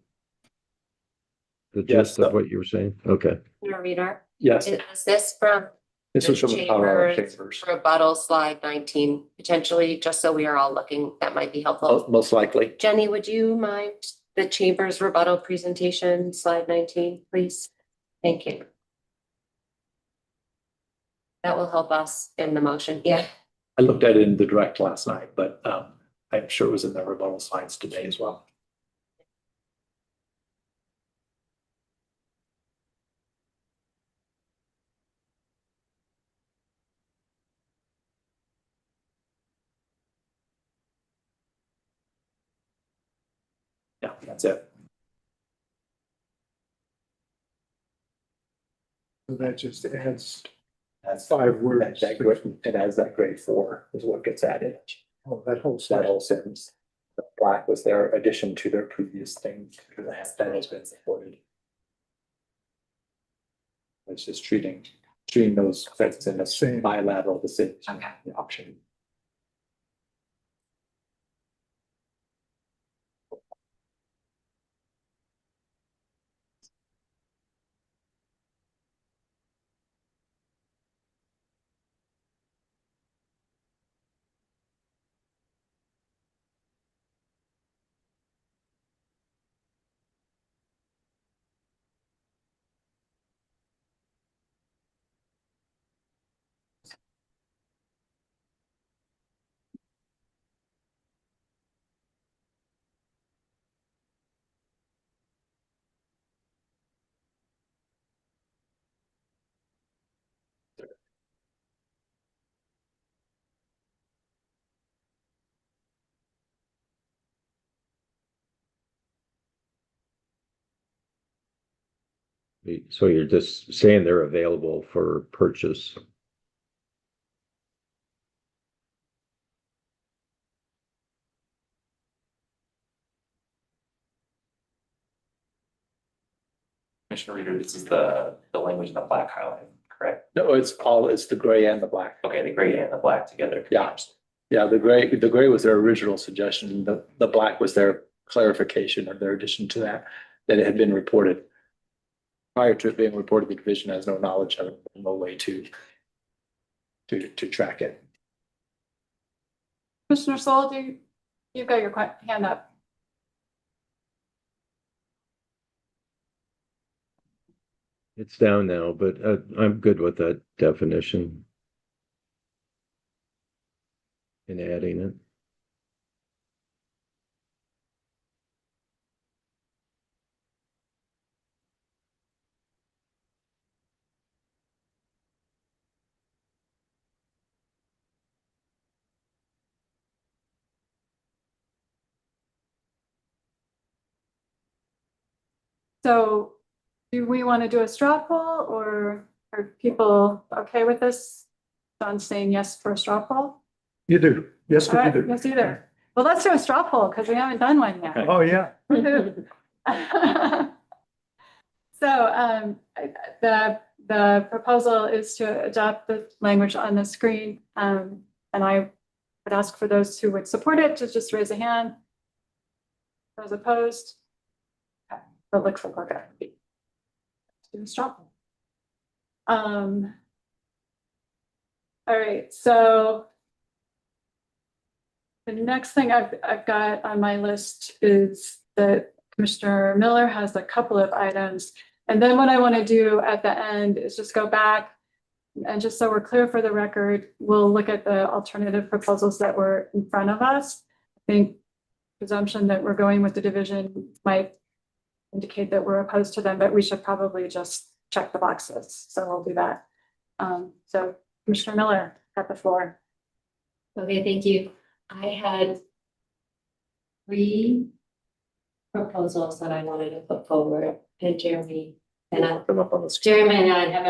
Speaker 11: the gist of what you were saying? Okay.
Speaker 8: Your reader?
Speaker 1: Yes.
Speaker 8: Is this from
Speaker 1: This was from the Colorado Chambers.
Speaker 8: rebuttal slide 19, potentially, just so we are all looking, that might be helpful.
Speaker 1: Most likely.
Speaker 8: Jenny, would you mind the chamber's rebuttal presentation, slide 19, please? Thank you. That will help us in the motion. Yeah.
Speaker 1: I looked at it in the direct last night, but I'm sure it was in the rebuttal slides today as well. Yeah, that's it.
Speaker 13: So that just adds
Speaker 1: That's
Speaker 13: 5 words.
Speaker 1: It has that grade 4 is what gets added.
Speaker 13: Oh, that whole
Speaker 1: That
Speaker 13: section.
Speaker 1: whole sentence. The black was their addition to their previous thing that has been supported. It's just treating those credits in a
Speaker 13: Same.
Speaker 1: bilateral decision
Speaker 8: Okay.
Speaker 1: option.
Speaker 11: So you're just saying they're available for purchase.
Speaker 4: Commissioner Reader, this is the language in the black highlight, correct?
Speaker 1: No, it's the gray and the black.
Speaker 4: Okay, the gray and the black together.
Speaker 1: Yeah. Yeah, the gray was their original suggestion. The black was their clarification or their addition to that it had been reported. Prior to it being reported, the division has no knowledge of it, no way to track it.
Speaker 2: Commissioner Saul, you've got your hand up.
Speaker 11: It's down now, but I'm good with that definition. And adding it.
Speaker 2: So do we want to do a straw poll or are people okay with this? John's saying yes for a straw poll?
Speaker 13: You do. Yes,
Speaker 2: All
Speaker 13: we
Speaker 2: right,
Speaker 13: do.
Speaker 2: yes, either. Well, let's do a straw poll because we haven't done one yet.
Speaker 13: Oh, yeah.
Speaker 2: So the proposal is to adopt the language on the screen. And I would ask for those who would support it to just raise a hand. Those opposed? Okay, that looks like we're good. Let's do a straw poll. All right, so the next thing I've got on my list is that Commissioner Miller has a couple of items. And then what I want to do at the end is just go back and just so we're clear for the record, we'll look at the alternative proposals that were in front of us. I think presumption that we're going with the division might indicate that we're opposed to them, but we should probably just check the boxes. So we'll do that. So Commissioner Miller, got the floor.
Speaker 5: Okay, thank you. I had 3 proposals that I wanted to put forward, and Jeremy and I have been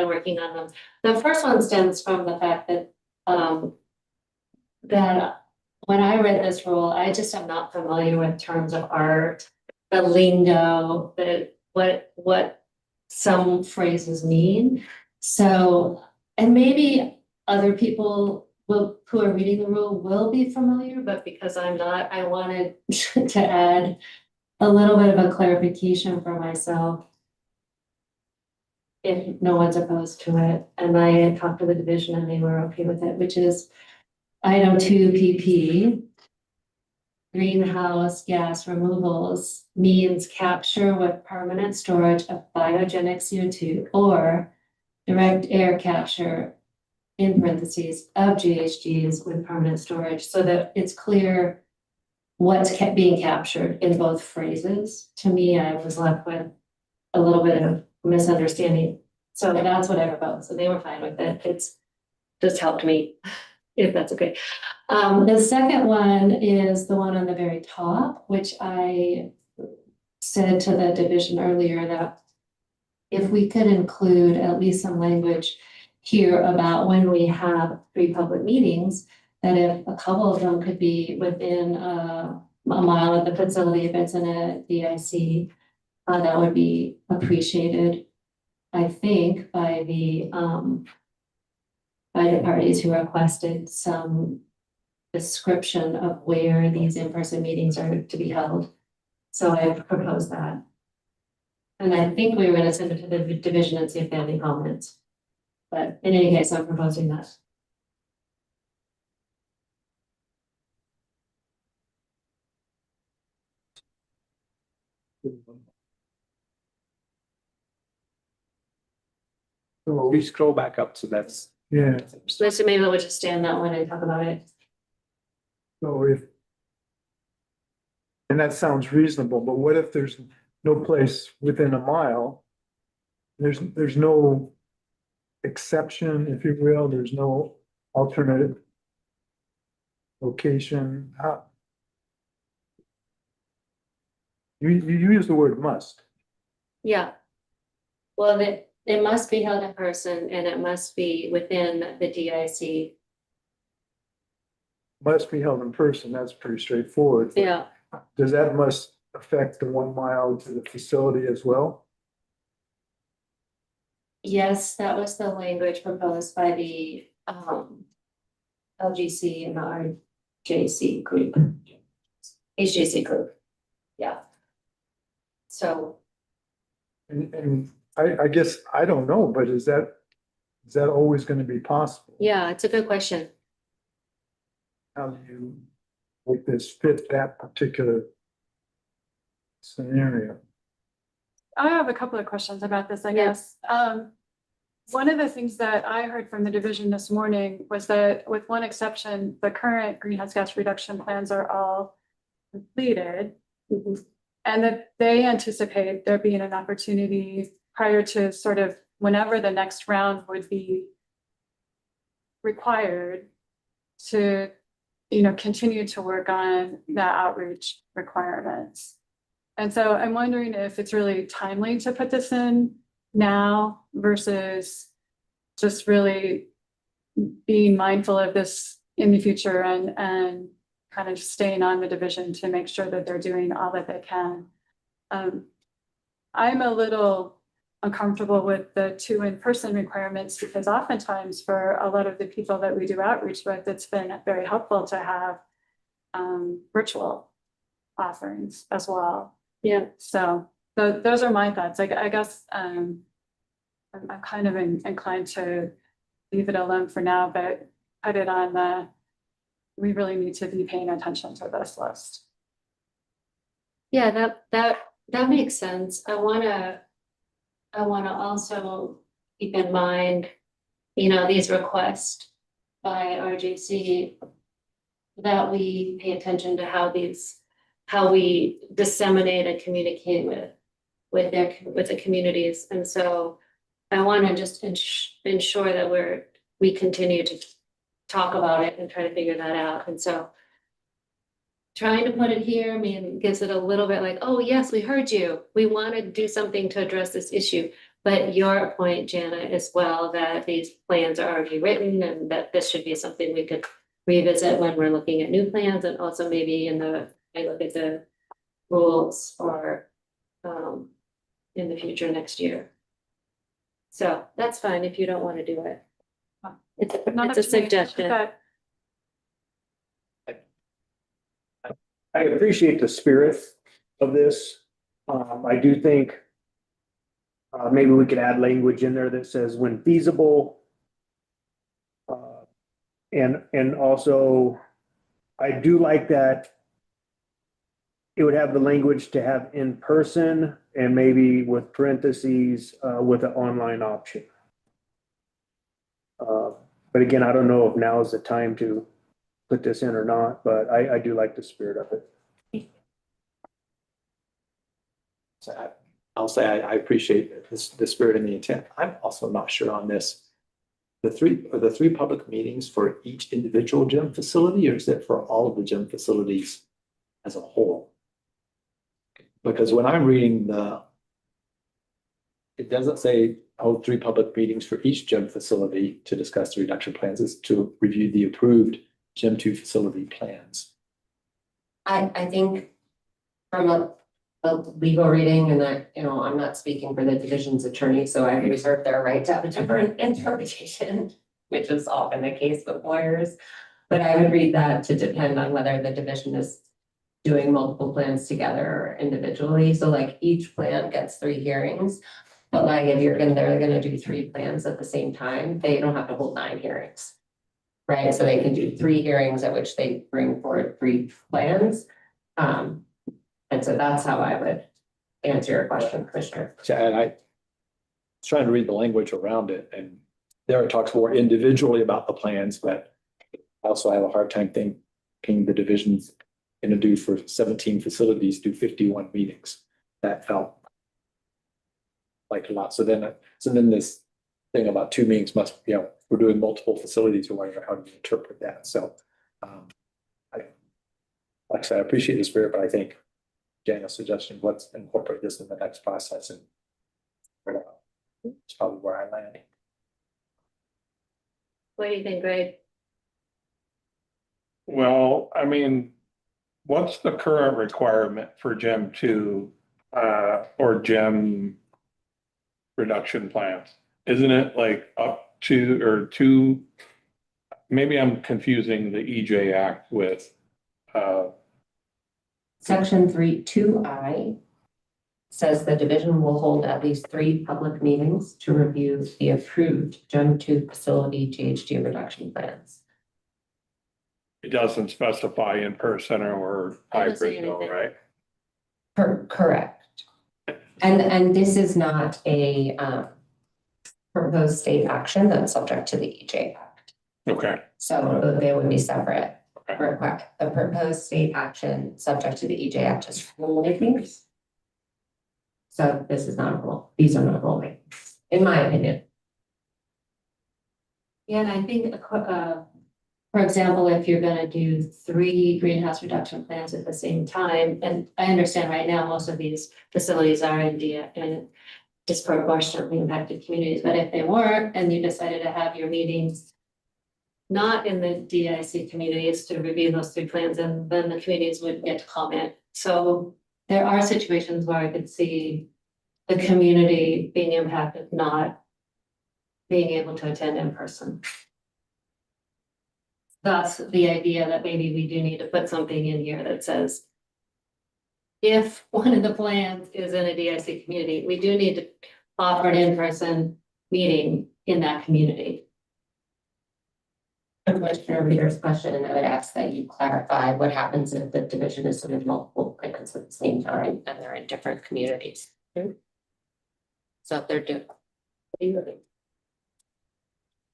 Speaker 5: working on them. The first one stems from the fact that that when I read this rule, I just am not familiar with terms of art, the lingo, what some phrases mean. So, and maybe other people who are reading the rule will be familiar, but because I'm not, I wanted to add a little bit of a clarification for myself. If no one's opposed to it, and I talked to the division and they were okay with it, which is item 2 PP. Greenhouse gas removals means capture with permanent storage of biogenic CO2 or direct air capture in parentheses, of GHGs with permanent storage, so that it's clear what's being captured in both phrases. To me, I was left with a little bit of misunderstanding. So that's what I proposed. So they were fine with it. It's just helped me, if that's okay. The second one is the one on the very top, which I said to the division earlier that if we could include at least some language here about when we have 3 public meetings, that if a couple of them could be within a mile of the facility, if it's in a DIC, that would be appreciated, I think, by the parties who requested some description of where these in-person meetings are to be held. So I proposed that. And I think we were gonna send it to the division and see if they have any comments. But in any case, I'm proposing that.
Speaker 13: So,
Speaker 1: We scroll back up, so that's.
Speaker 13: yeah,
Speaker 5: So maybe we'll just stay on that one and talk about it.
Speaker 13: so if. And that sounds reasonable, but what if there's no place within a mile? There's no exception, if you will, there's no alternative location, how? You use the word must.
Speaker 5: Yeah. Well, it must be held in person and it must be within the DIC.
Speaker 13: Must be held in person, that's pretty straightforward.
Speaker 5: Yeah.
Speaker 13: Does that must affect the 1 mile to the facility as well?
Speaker 5: Yes, that was the language proposed by the LGC and the RJC group. HJC group. Yeah. So.
Speaker 13: And I guess, I don't know, but is that always gonna be possible?
Speaker 5: Yeah, it's a good question.
Speaker 13: How do you make this fit that particular scenario?
Speaker 2: I have a couple of questions about this, I
Speaker 5: Yeah.
Speaker 2: guess. One of the things that I heard from the division this morning was that with one exception, the current greenhouse gas reduction plans are all completed. And that they anticipate there being an opportunity prior to sort of whenever the next round would be required to, continue to work on the outreach requirements. And so I'm wondering if it's really timely to put this in now versus just really being mindful of this in the future and kind of staying on the division to make sure that they're doing all that they can. I'm a little uncomfortable with the 2 in-person requirements because oftentimes for a lot of the people that we do outreach with, it's been very helpful to have virtual offerings as well.
Speaker 5: Yeah.
Speaker 2: So those are my thoughts. I guess I'm kind of inclined to leave it alone for now, but put it on we really need to be paying attention to this list.
Speaker 5: Yeah, that makes sense. I wanna also keep in mind, these requests by RJC that we pay attention to how we disseminate and communicate with the communities. And so I want to just ensure that we continue to talk about it and try to figure that out. And so trying to put it here, gives it a little bit like, oh, yes, we heard you. We want to do something to address this issue. But your point, Jana, as well, that these plans are already written and that this should be something we could revisit when we're looking at new plans and also maybe I look at the rules for in the future next year. So that's fine if you don't want to do it. It's a suggestion.
Speaker 14: I appreciate the spirit of this. I do think maybe we could add language in there that says when feasible. And also, I do like that it would have the language to have in person and maybe with parentheses with an online option. But again, I don't know if now is the time to put this in or not, but I do like the spirit of it.
Speaker 1: So I'll say I appreciate this, the spirit and the intent. I'm also not sure on this. The three public meetings for each individual gym facility, or is it for all of the gym facilities as a whole? Because when I'm reading it doesn't say hold 3 public meetings for each gym facility to discuss the reduction plans. It's to review the approved Gym 2 facility plans.
Speaker 8: I think from a legal reading, and that, I'm not speaking for the division's attorney, so I reserve their right to have a different interpretation, which is often the case with lawyers. But I would read that to depend on whether the division is doing multiple plans together or individually. So like each plan gets 3 hearings. But like if they're gonna do 3 plans at the same time, they don't have to hold 9 hearings. Right, so they can do 3 hearings at which they bring forward 3 plans. And so that's how I would answer your question, Commissioner.
Speaker 1: And I was trying to read the language around it, and there it talks more individually about the plans, but I also have a hard time thinking the division's gonna do for 17 facilities, do 51 meetings. That felt like a lot. So then this thing about 2 meetings must, we're doing multiple facilities, or wondering how to interpret that. So like I said, I appreciate the spirit, but I think Daniel's suggestion, let's incorporate this in the next process, and it's probably where I land.
Speaker 5: What do you think, Greg?
Speaker 10: Well, I mean, what's the current requirement for Gem 2 or Gem reduction plans? Isn't it like up to or 2? Maybe I'm confusing the EJ Act with
Speaker 8: Section 3(2)(I) says the division will hold at least 3 public meetings to review the approved Gem 2 facility GHG reduction plans.
Speaker 10: it doesn't specify in person or hybrid though, right?
Speaker 8: Correct. And this is not a proposed state action that's subject to the EJ Act.
Speaker 10: Okay.
Speaker 8: So they would be separate. The proposed state action subject to the EJ Act is rulemakings. So this is not a rule. These are not rulemakings, in my opinion.
Speaker 5: Yeah, and I think, for example, if you're gonna do 3 greenhouse reduction plans at the same time, and I understand right now, most of these facilities are in disproportionately impacted communities, but if they weren't, and you decided to have your meetings not in the DIC communities to review those 3 plans, and then the communities would get to comment. So there are situations where I could see the community being impacted, not being able to attend in person. Thus, the idea that maybe we do need to put something in here that says, if one of the plans is in a DIC community, we do need to offer an in-person meeting in that community.
Speaker 8: Commissioner Reader's question, and I would ask that you clarify what happens if the division is doing multiple plans at the same time and they're in different communities. So if they're doing.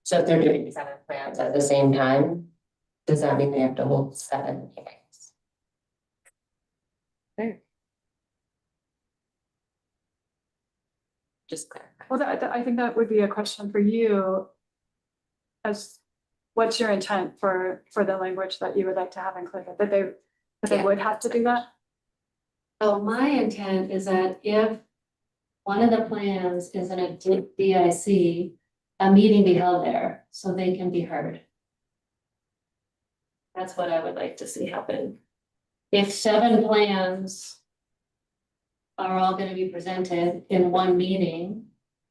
Speaker 8: So if they're doing 7 plans at the same time, does that mean they have to hold 7 hearings?
Speaker 2: Okay.
Speaker 8: Just clarify.
Speaker 2: Well, I think that would be a question for you. What's your intent for the language that you would like to have included, that they would have to do that?
Speaker 5: So my intent is that if one of the plans is in a DIC, a meeting be held there so they can be heard. That's what I would like to see happen. If 7 plans are all going to be presented in one meeting,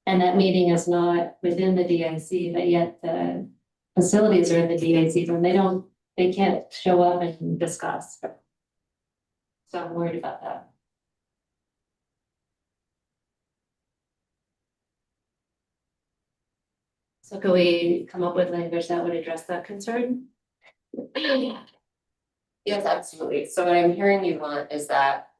Speaker 5: and that meeting is not within the DIC, but yet the facilities are in the DIC, then they can't show up and discuss. So I'm worried about that. So could we come up with language that would address that concern?
Speaker 8: Yes, absolutely. So what I'm hearing you want is that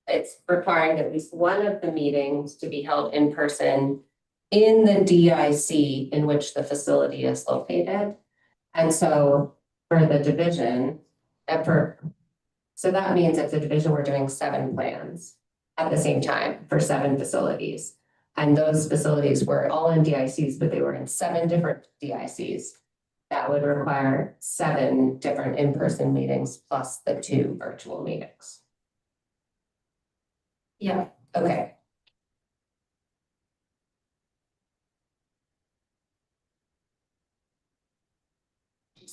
Speaker 8: it's requiring at least one of the meetings to be held in person in the DIC in which the facility is located. And so for the division, so that means if the division were doing 7 plans at the same time for 7 facilities. And those facilities were all in DICs, but they were in 7 different DICs. That would require 7 different in-person meetings plus the 2 virtual meetings.
Speaker 5: Yeah.
Speaker 8: Okay.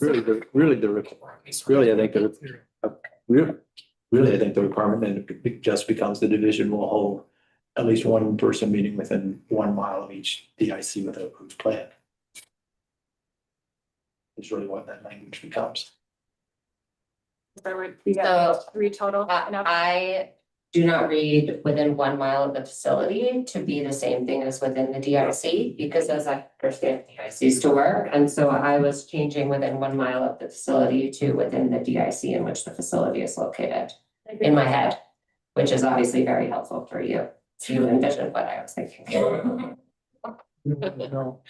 Speaker 1: Really, I think the requirement then it just becomes the division will hold at least one in-person meeting within 1 mile of each DIC with a approved plan. Is really what that language becomes.
Speaker 2: There would be
Speaker 8: So,
Speaker 2: 3 total.
Speaker 8: I do not read within 1 mile of the facility to be the same thing as within the DIC, because as I understand DICs to work, and so I was changing within 1 mile of the facility to within the DIC in which the facility is located in my head, which is obviously very helpful for you to envision what I was thinking.
Speaker 13: No.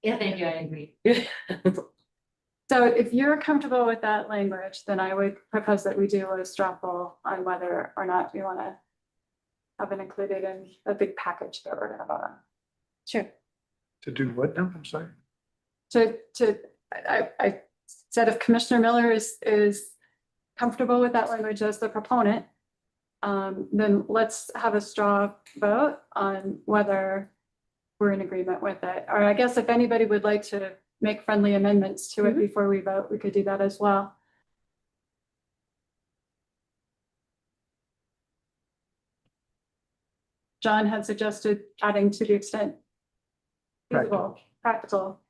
Speaker 5: Yeah, thank you, I agree.
Speaker 2: So if you're comfortable with that language, then I would propose that we do a straw poll on whether or not we want to have it included in a big package that we're going to vote on.
Speaker 5: Sure.
Speaker 13: To do what now? I'm sorry.
Speaker 2: I said if Commissioner Miller is comfortable with that language as the proponent, then let's have a straw vote on whether we're in agreement with it. Or I guess if anybody would like to make friendly amendments to it before we vote, we could do that as well. John had suggested adding to the extent feasible, practical.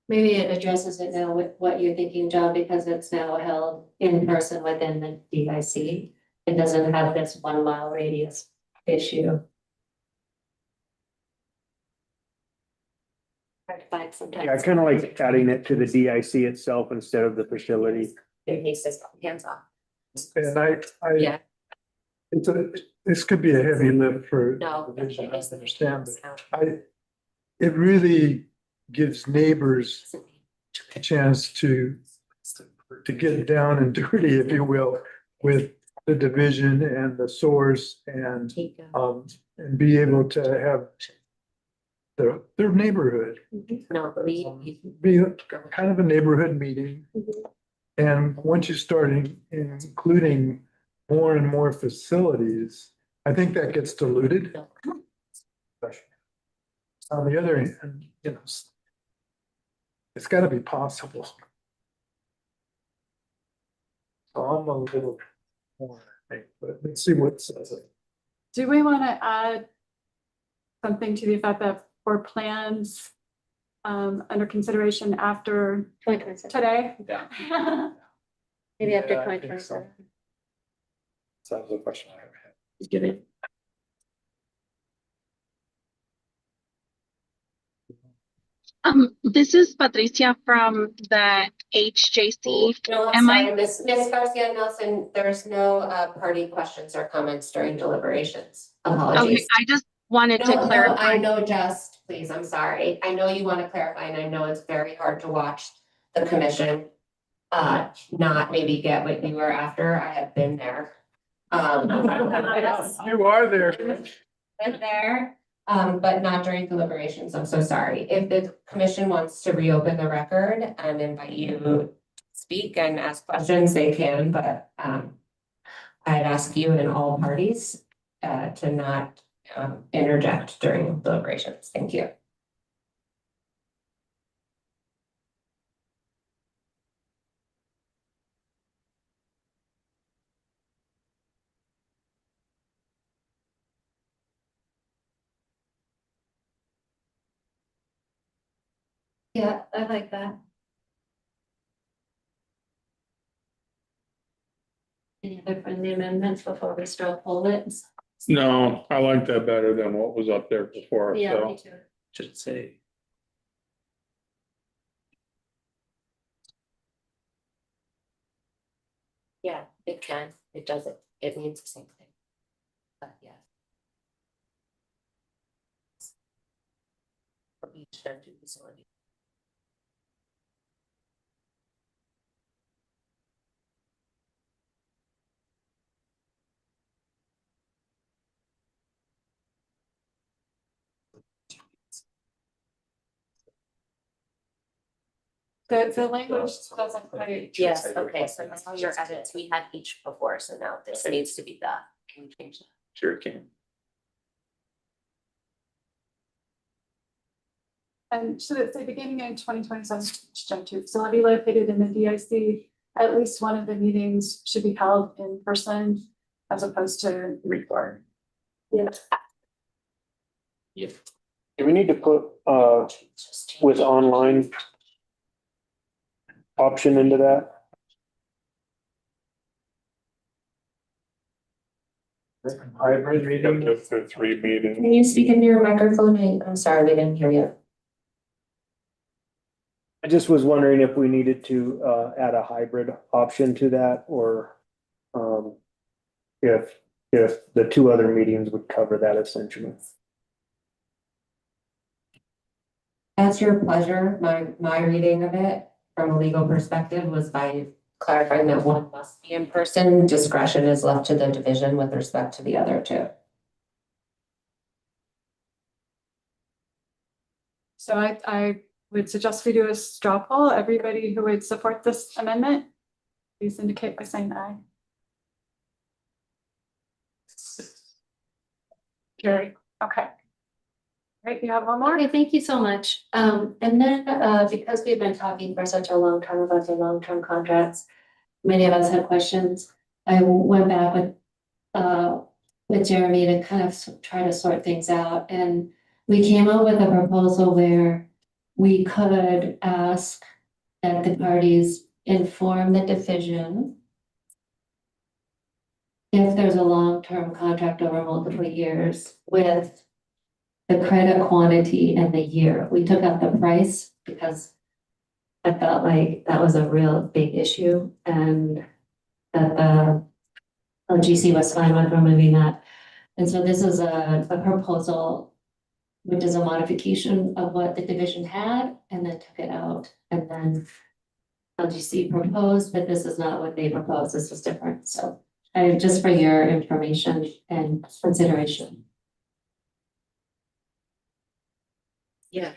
Speaker 5: Maybe it addresses it now with what you're thinking, John, because it's now held in person within the DIC. It doesn't have this 1 mile radius issue. Hard to find sometimes.
Speaker 14: Yeah, I kind of like adding it to the DIC itself instead of the facility.
Speaker 8: Their cases, hands off.
Speaker 13: And
Speaker 8: Yeah.
Speaker 13: this could be a heavy lift for
Speaker 8: No.
Speaker 13: the division, I understand, but it really gives neighbors a chance to get down and dirty, if you will, with the division and the source and be able to have their neighborhood. Be kind of a neighborhood meeting. And once you start including more and more facilities, I think that gets diluted. On the other hand, it's gotta be possible. So I'm a little more, I think, but let's see what says it.
Speaker 2: Do we want to add something to the effect that for plans under consideration after
Speaker 5: 2027.
Speaker 2: today?
Speaker 1: Yeah.
Speaker 5: Maybe after
Speaker 13: Yeah, I think
Speaker 5: 2027.
Speaker 1: So that was a question I had.
Speaker 5: Give it.
Speaker 3: This is Patricia from the HJC.
Speaker 8: No, I'm sorry, Miss Garcia Nelson, there's no party questions or comments during deliberations. Apologies.
Speaker 3: Okay, I just wanted to clarify.
Speaker 8: I know, just please, I'm sorry. I know you want to clarify, and I know it's very hard to watch the commission not maybe get what you were after. I have been there.
Speaker 13: You are there.
Speaker 8: Been there, but not during deliberations. I'm so sorry. If the commission wants to reopen the record and invite you to speak and ask questions, they can, but I'd ask you and all parties to not interject during deliberations. Thank you.
Speaker 5: Yeah, I like that. Any other friendly amendments before we straw poll it?
Speaker 10: No, I like that better than what was up there before,
Speaker 5: Yeah,
Speaker 10: so.
Speaker 5: me too.
Speaker 1: Should say.
Speaker 8: Yeah, it can. It does it. It means the same thing.
Speaker 5: Yes.
Speaker 8: For each energy facility.
Speaker 2: The language doesn't quite.
Speaker 8: Yes, okay, so now your edits, we had each before, so now this needs to be that. Can we change that?
Speaker 1: Sure can.
Speaker 2: And should it say beginning in 2027, Gen 2 facility located in the DIC, at least one of the meetings should be held in person as opposed to record.
Speaker 8: Yeah.
Speaker 1: Yeah.
Speaker 14: Do we need to put, with online option into that? Hybrid meeting?
Speaker 10: Up to 3 meetings.
Speaker 8: Can you speak into your microphone? I'm sorry, we didn't hear you.
Speaker 14: I just was wondering if we needed to add a hybrid option to that, or if the 2 other meetings would cover that essentially.
Speaker 8: As your pleasure, my reading of it from a legal perspective was by clarifying that one must be in person. Discretion is left to the division with respect to the other 2.
Speaker 2: So I would suggest we do a straw poll. Everybody who would support this amendment, please indicate by saying aye. Carrie, okay. Right, you have one more?
Speaker 5: Okay, thank you so much. And then, because we've been talking for such a long time about the long-term contracts, many of us had questions. I went back with Jeremy to kind of try to sort things out, and we came up with a proposal where we could ask that the parties inform the division if there's a long-term contract over multiple years with the credit quantity and the year. We took out the price because I felt like that was a real big issue, and that the LGC was fine with removing that. And so this is a proposal, which is a modification of what the division had and then took it out. And then LGC proposed, but this is not what they proposed. This is different. So just for your information and consideration.
Speaker 8: Yeah.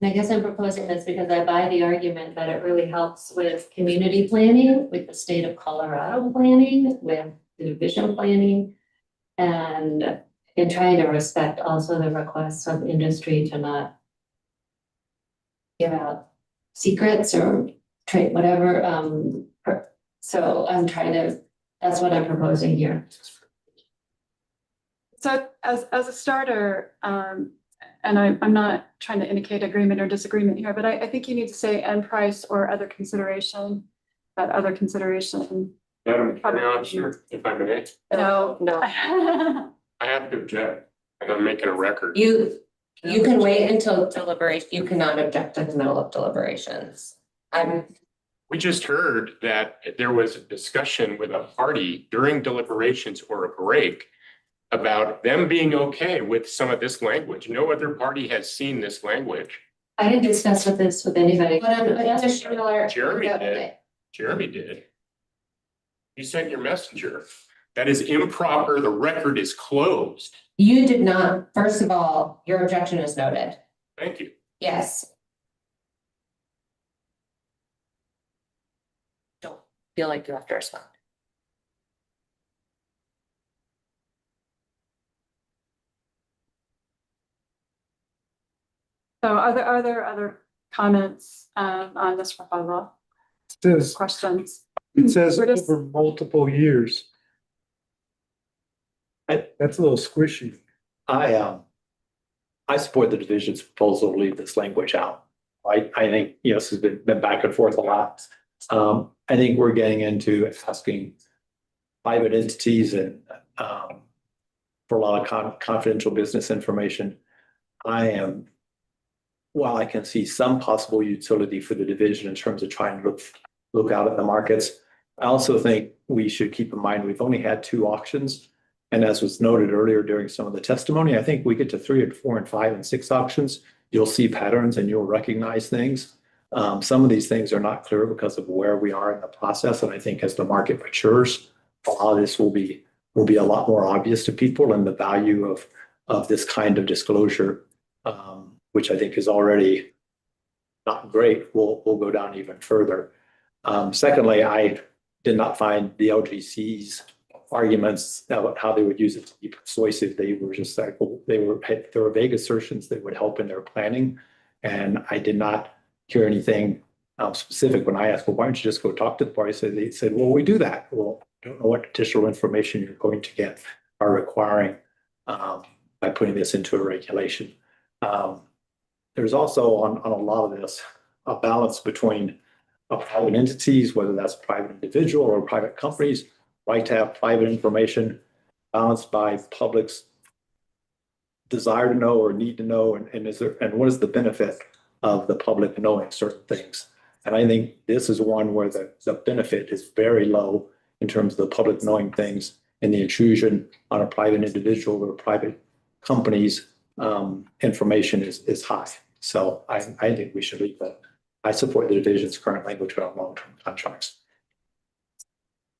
Speaker 5: And I guess I'm proposing this because I buy the argument that it really helps with community planning, with the state of Colorado planning, with the division planning. And in trying to respect also the requests of industry to not give out secrets or trade, whatever. So I'm trying to, that's what I'm proposing here.
Speaker 2: So as a starter, and I'm not trying to indicate agreement or disagreement here, but I think you need to say and price or other consideration, that other consideration.
Speaker 15: Madam Chair, if I may,
Speaker 2: No.
Speaker 15: I have to object, and I'm making a record.
Speaker 8: You can wait until deliberation. You cannot object in the middle of deliberations.
Speaker 15: We just heard that there was a discussion with a party during deliberations or a break about them being okay with some of this language. No other party has seen this language.
Speaker 5: I didn't discuss this with anybody.
Speaker 15: Jeremy did. Jeremy did. You sent your messenger. That is improper. The record is closed.
Speaker 8: You did not, first of all, your objection is noted.
Speaker 15: Thank you.
Speaker 8: Yes. Don't feel like you have to respond.
Speaker 2: So are there other comments on this proposal?
Speaker 13: Says,
Speaker 2: Questions?
Speaker 13: it says
Speaker 2: We're just-
Speaker 13: over multiple years. That's a little squishy.
Speaker 1: I support the division's proposal to leave this language out. I think, this has been back and forth a lot. I think we're getting into asking private entities and for a lot of confidential business information. While I can see some possible utility for the division in terms of trying to look out at the markets, I also think we should keep in mind we've only had 2 auctions. And as was noted earlier during some of the testimony, I think we get to 3 and 4 and 5 and 6 auctions, you'll see patterns and you'll recognize things. Some of these things are not clear because of where we are in the process. And I think as the market matures, a lot of this will be a lot more obvious to people, and the value of this kind of disclosure, which I think is already not great, will go down even further. Secondly, I did not find the LGC's arguments about how they would use it to be persuasive. They were just like, there were vague assertions that would help in their planning. And I did not hear anything specific when I asked, well, why don't you just go talk to the party? So they said, well, we do that. Well, I don't know what additional information you're going to get or requiring by putting this into a regulation. There's also on a lot of this, a balance between private entities, whether that's a private individual or private companies, right to have private information balanced by public's desire to know or need to know, and what is the benefit of the public knowing certain things. And I think this is one where the benefit is very low in terms of the public knowing things, and the intrusion on a private individual or private company's information is high. So I think we should leave that. I support the division's current language around long-term contracts.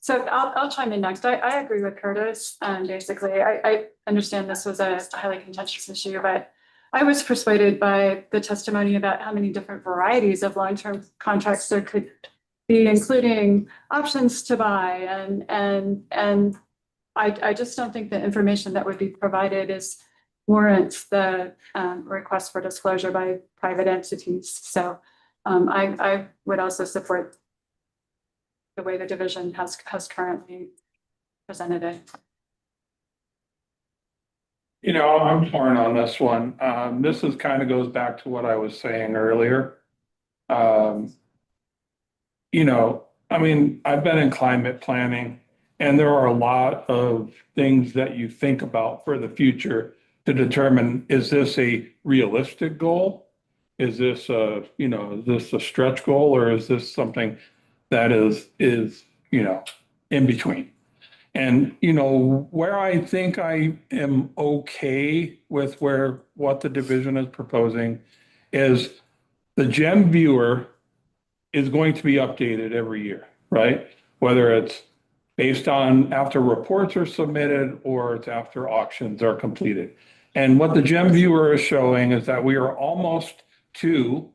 Speaker 2: So I'll chime in next. I agree with Curtis. Basically, I understand this was a highly contentious issue, but I was persuaded by the testimony about how many different varieties of long-term contracts there could be, including options to buy. And I just don't think the information that would be provided warrants the request for disclosure by private entities. So I would also support the way the division has currently presented it.
Speaker 10: You know, I'm torn on this one. This is kind of goes back to what I was saying earlier. You know, I mean, I've been in climate planning, and there are a lot of things that you think about for the future to determine, is this a realistic goal? Is this is this a stretch goal, or is this something that is, in between? And, where I think I am okay with what the division is proposing is the GEM viewer is going to be updated every year, right? Whether it's based on after reports are submitted or it's after auctions are completed. And what the GEM viewer is showing is that we are almost to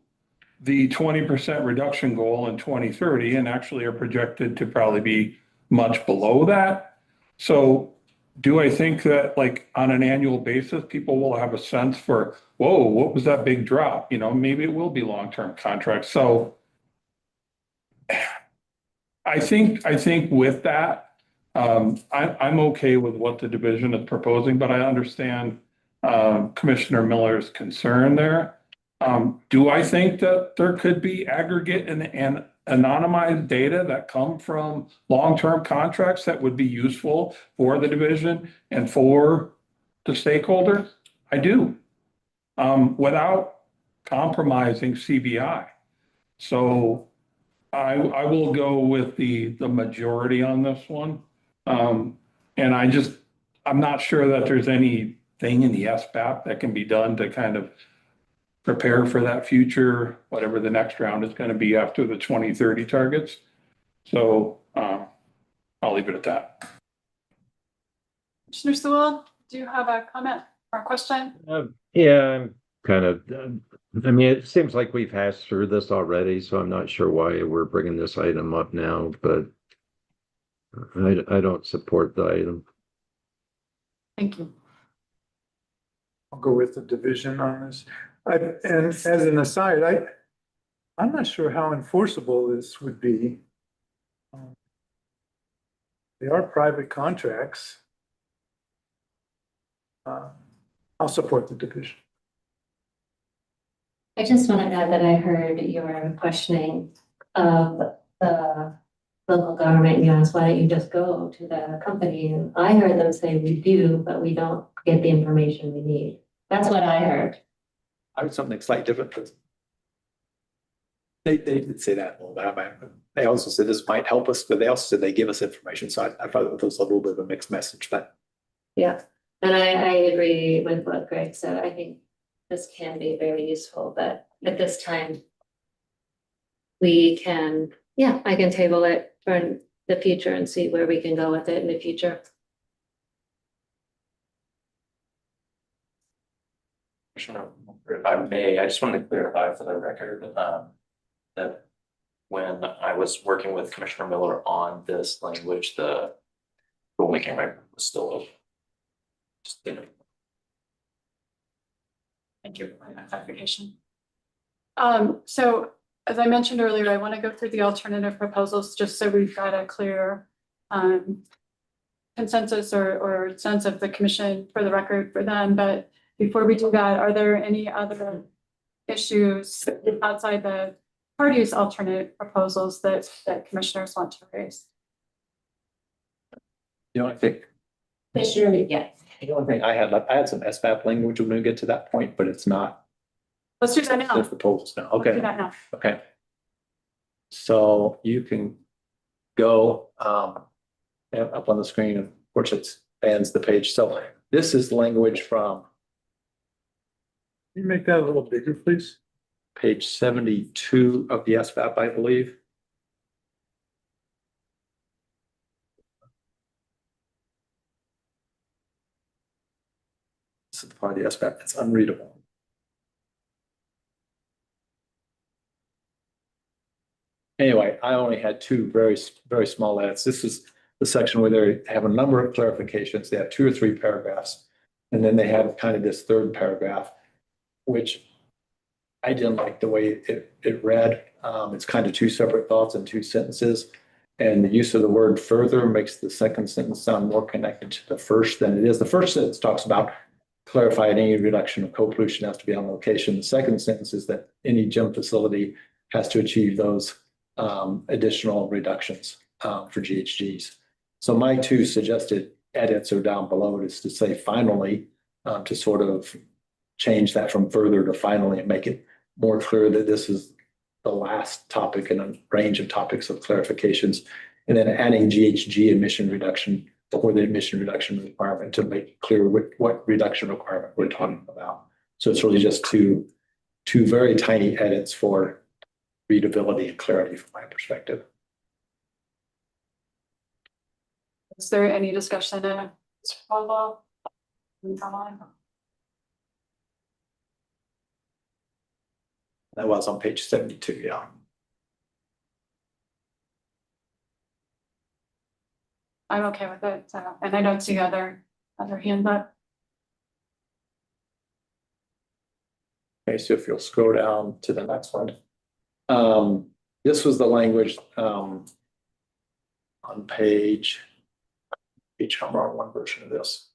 Speaker 10: the 20% reduction goal in 2030, and actually are projected to probably be much below that. So do I think that, like, on an annual basis, people will have a sense for, whoa, what was that big drop? Maybe it will be long-term contracts. So I think with that, I'm okay with what the division is proposing, but I understand Commissioner Miller's concern there. Do I think that there could be aggregate and anonymized data that come from long-term contracts that would be useful for the division and for the stakeholders? I do, without compromising CBI. So I will go with the majority on this one. And I'm not sure that there's anything in the SBAP that can be done to kind of prepare for that future, whatever the next round is going to be after the 2030 targets. So I'll leave it at that.
Speaker 2: Commissioner Sewell, do you have a comment or a question?
Speaker 11: Yeah, I'm kind of, it seems like we've hashed through this already, so I'm not sure why we're bringing this item up now, but I don't support the item.
Speaker 2: Thank you.
Speaker 13: I'll go with the division on this. And as an aside, I'm not sure how enforceable this would be. They are private contracts. I'll support the division.
Speaker 5: I just want to add that I heard your questioning of the local government, and you ask, why don't you just go to the company? And I heard them say, we do, but we don't get the information we need. That's what I heard.
Speaker 1: I heard something slightly different. They did say that a little bit. They also said this might help us, but they also said they give us information. So I thought it was a little bit of a mixed message, but.
Speaker 5: Yeah, and I agree with what Greg said. I think this can be very useful, but at this time, we can, yeah, I can table it for the future and see where we can go with it in the future.
Speaker 4: Commissioner, if I may, I just want to clarify for the record, that when I was working with Commissioner Miller on this language, the rulemaking was still open. Just, you know.
Speaker 2: Thank you for that clarification. So as I mentioned earlier, I want to go through the alternative proposals just so we've got a clear consensus or sense of the commission for the record for them. But before we do that, are there any other issues outside the parties' alternate proposals that commissioners want to raise?
Speaker 1: You know, I think
Speaker 5: Commissioner, yeah.
Speaker 1: the only thing I had some SBAP language when we get to that point, but it's not.
Speaker 2: Let's do that now.
Speaker 1: The proposals now.
Speaker 2: Let's do
Speaker 1: Okay.
Speaker 2: that now.
Speaker 1: Okay. So you can go up on the screen. Of course, it spans the page. So this is language from.
Speaker 13: Can you make that a little bigger, please?
Speaker 1: Page 72 of the SBAP, I believe. This is the part of the SBAP that's unreadable. Anyway, I only had two very small edits. This is the section where they have a number of clarifications. They have 2 or 3 paragraphs. And then they have kind of this third paragraph, which I didn't like the way it read. It's kind of 2 separate thoughts in 2 sentences. And the use of the word further makes the second sentence sound more connected to the first than it is. The first sentence talks about clarifying any reduction of co-pollution has to be on location. The second sentence is that any gym facility has to achieve those additional reductions for GHGs. So my 2 suggested edits are down below. It is to say finally, to sort of change that from further to finally and make it more clear that this is the last topic in a range of topics of clarifications, and then adding GHG emission reduction or the emission reduction requirement to make clear what reduction requirement we're talking about. So it's really just two very tiny edits for readability and clarity from my perspective.
Speaker 2: Is there any discussion in this proposal?
Speaker 1: That was on page 72, yeah.
Speaker 2: I'm okay with it, and I don't see other hands up.
Speaker 1: Okay, so if you'll scroll down to the next one. This was the language on page I'm on one version of this.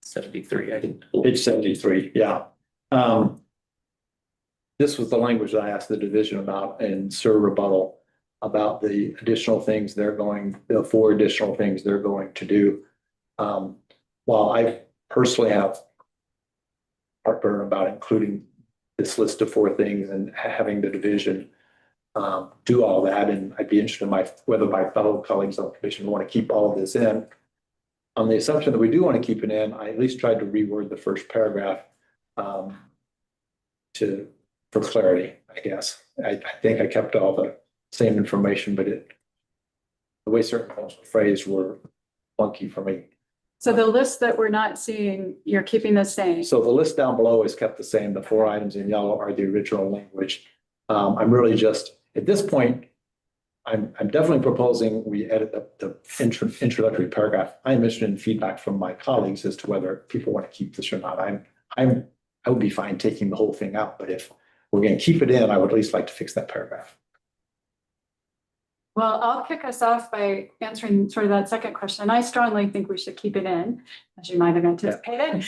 Speaker 1: Page 73, yeah. This was the language that I asked the division about in SIR rebuttal about the additional things the 4 additional things they're going to do. While I personally have heartburn about including this list of 4 things and having the division do all that, and I'd be interested in whether my fellow colleagues on the commission want to keep all of this in. On the assumption that we do want to keep it in, I at least tried to reword the first paragraph for clarity, I guess. I think I kept all the same information, but the way certain things were phrased were funky for me.
Speaker 2: So the list that we're not seeing, you're keeping the same.
Speaker 1: So the list down below is kept the same. The 4 items in yellow are the original language. I'm really just, at this point, I'm definitely proposing we edit the introductory paragraph. I'm interested in feedback from my colleagues as to whether people want to keep this or not. I would be fine taking the whole thing out, but if we're going to keep it in, I would at least like to fix that paragraph.
Speaker 2: Well, I'll kick us off by answering sort of that second question. I strongly think we should keep it in, as you might have anticipated.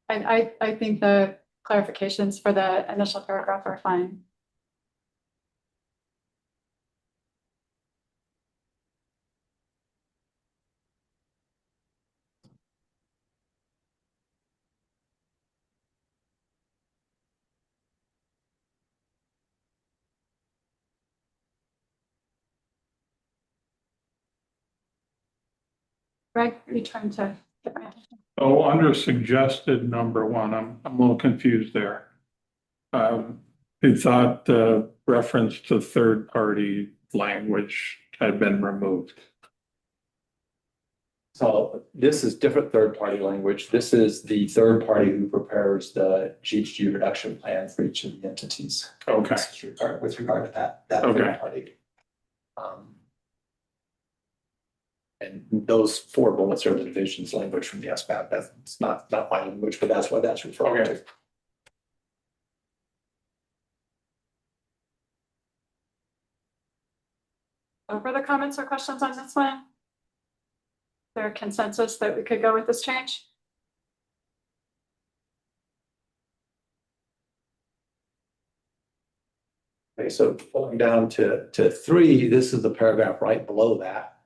Speaker 2: I think the clarifications for the initial paragraph are fine. Greg, you trying to get my attention?
Speaker 10: Oh, under suggested number one, I'm a little confused there. I thought the reference to third-party language had been removed.
Speaker 1: So this is different third-party language. This is the third party who prepares the GHG reduction plan for each of the entities.
Speaker 10: Okay.
Speaker 1: With regard to that
Speaker 10: Okay.
Speaker 1: third party. And those 4 bullets are the division's language from the SBAP. That's not my language, but that's what that's referring to.
Speaker 2: No further comments or questions on this one? Is there a consensus that we could go with this change?
Speaker 1: Okay, so going down to 3, this is the paragraph right below that.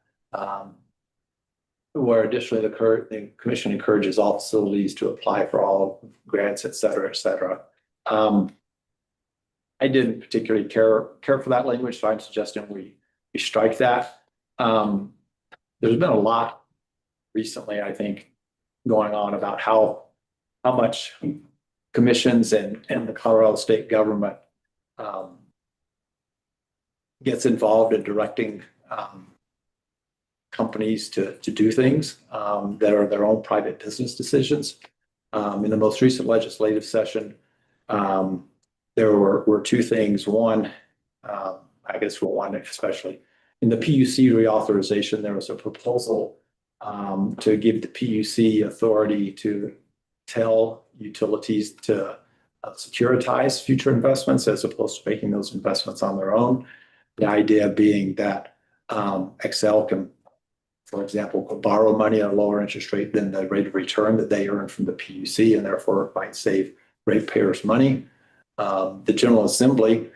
Speaker 1: Where additionally the commission encourages all facilities to apply for all grants, et cetera, et cetera. I didn't particularly care for that language, so I'm suggesting we strike that. There's been a lot recently, I think, going on about how much commissions and the Colorado state government gets involved in directing companies to do things that are their own private business decisions. In the most recent legislative session, there were 2 things. One, I guess for one especially, in the PUC reauthorization, there was a proposal to give the PUC authority to tell utilities to securitize future investments as opposed to making those investments on their own. The idea being that Excel can, for example, could borrow money at a lower interest rate than the rate of return that they earn from the PUC, and therefore might save ratepayers money. The General Assembly,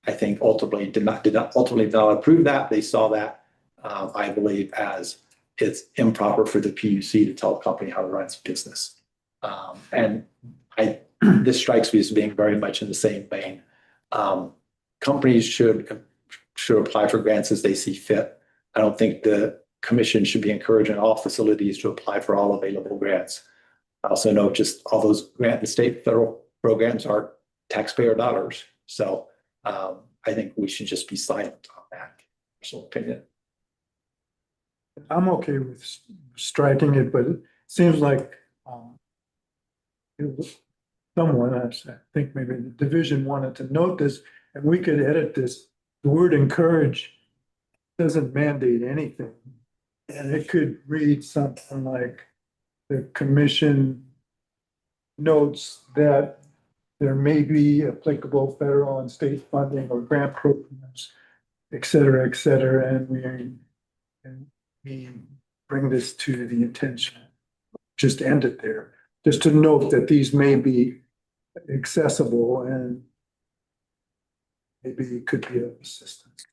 Speaker 1: I think, ultimately did not approve that. They saw that, I believe, as it's improper for the PUC to tell a company how to run its business. And this strikes me as being very much in the same vein. Companies should apply for grants as they see fit. I don't think the commission should be encouraging all facilities to apply for all available grants. I also know just all those grant and state federal programs are taxpayer dollars. So I think we should just be silent on that. Personal opinion.
Speaker 13: I'm okay with striking it, but it seems like someone, I think maybe the division wanted to note this, and we could edit this. The word encourage doesn't mandate anything. And it could read something like the commission notes that there may be applicable federal and state funding or grant programs, et cetera, and we bring this to the attention. Just end it there. Just to note that these may be accessible and maybe it could be of assistance.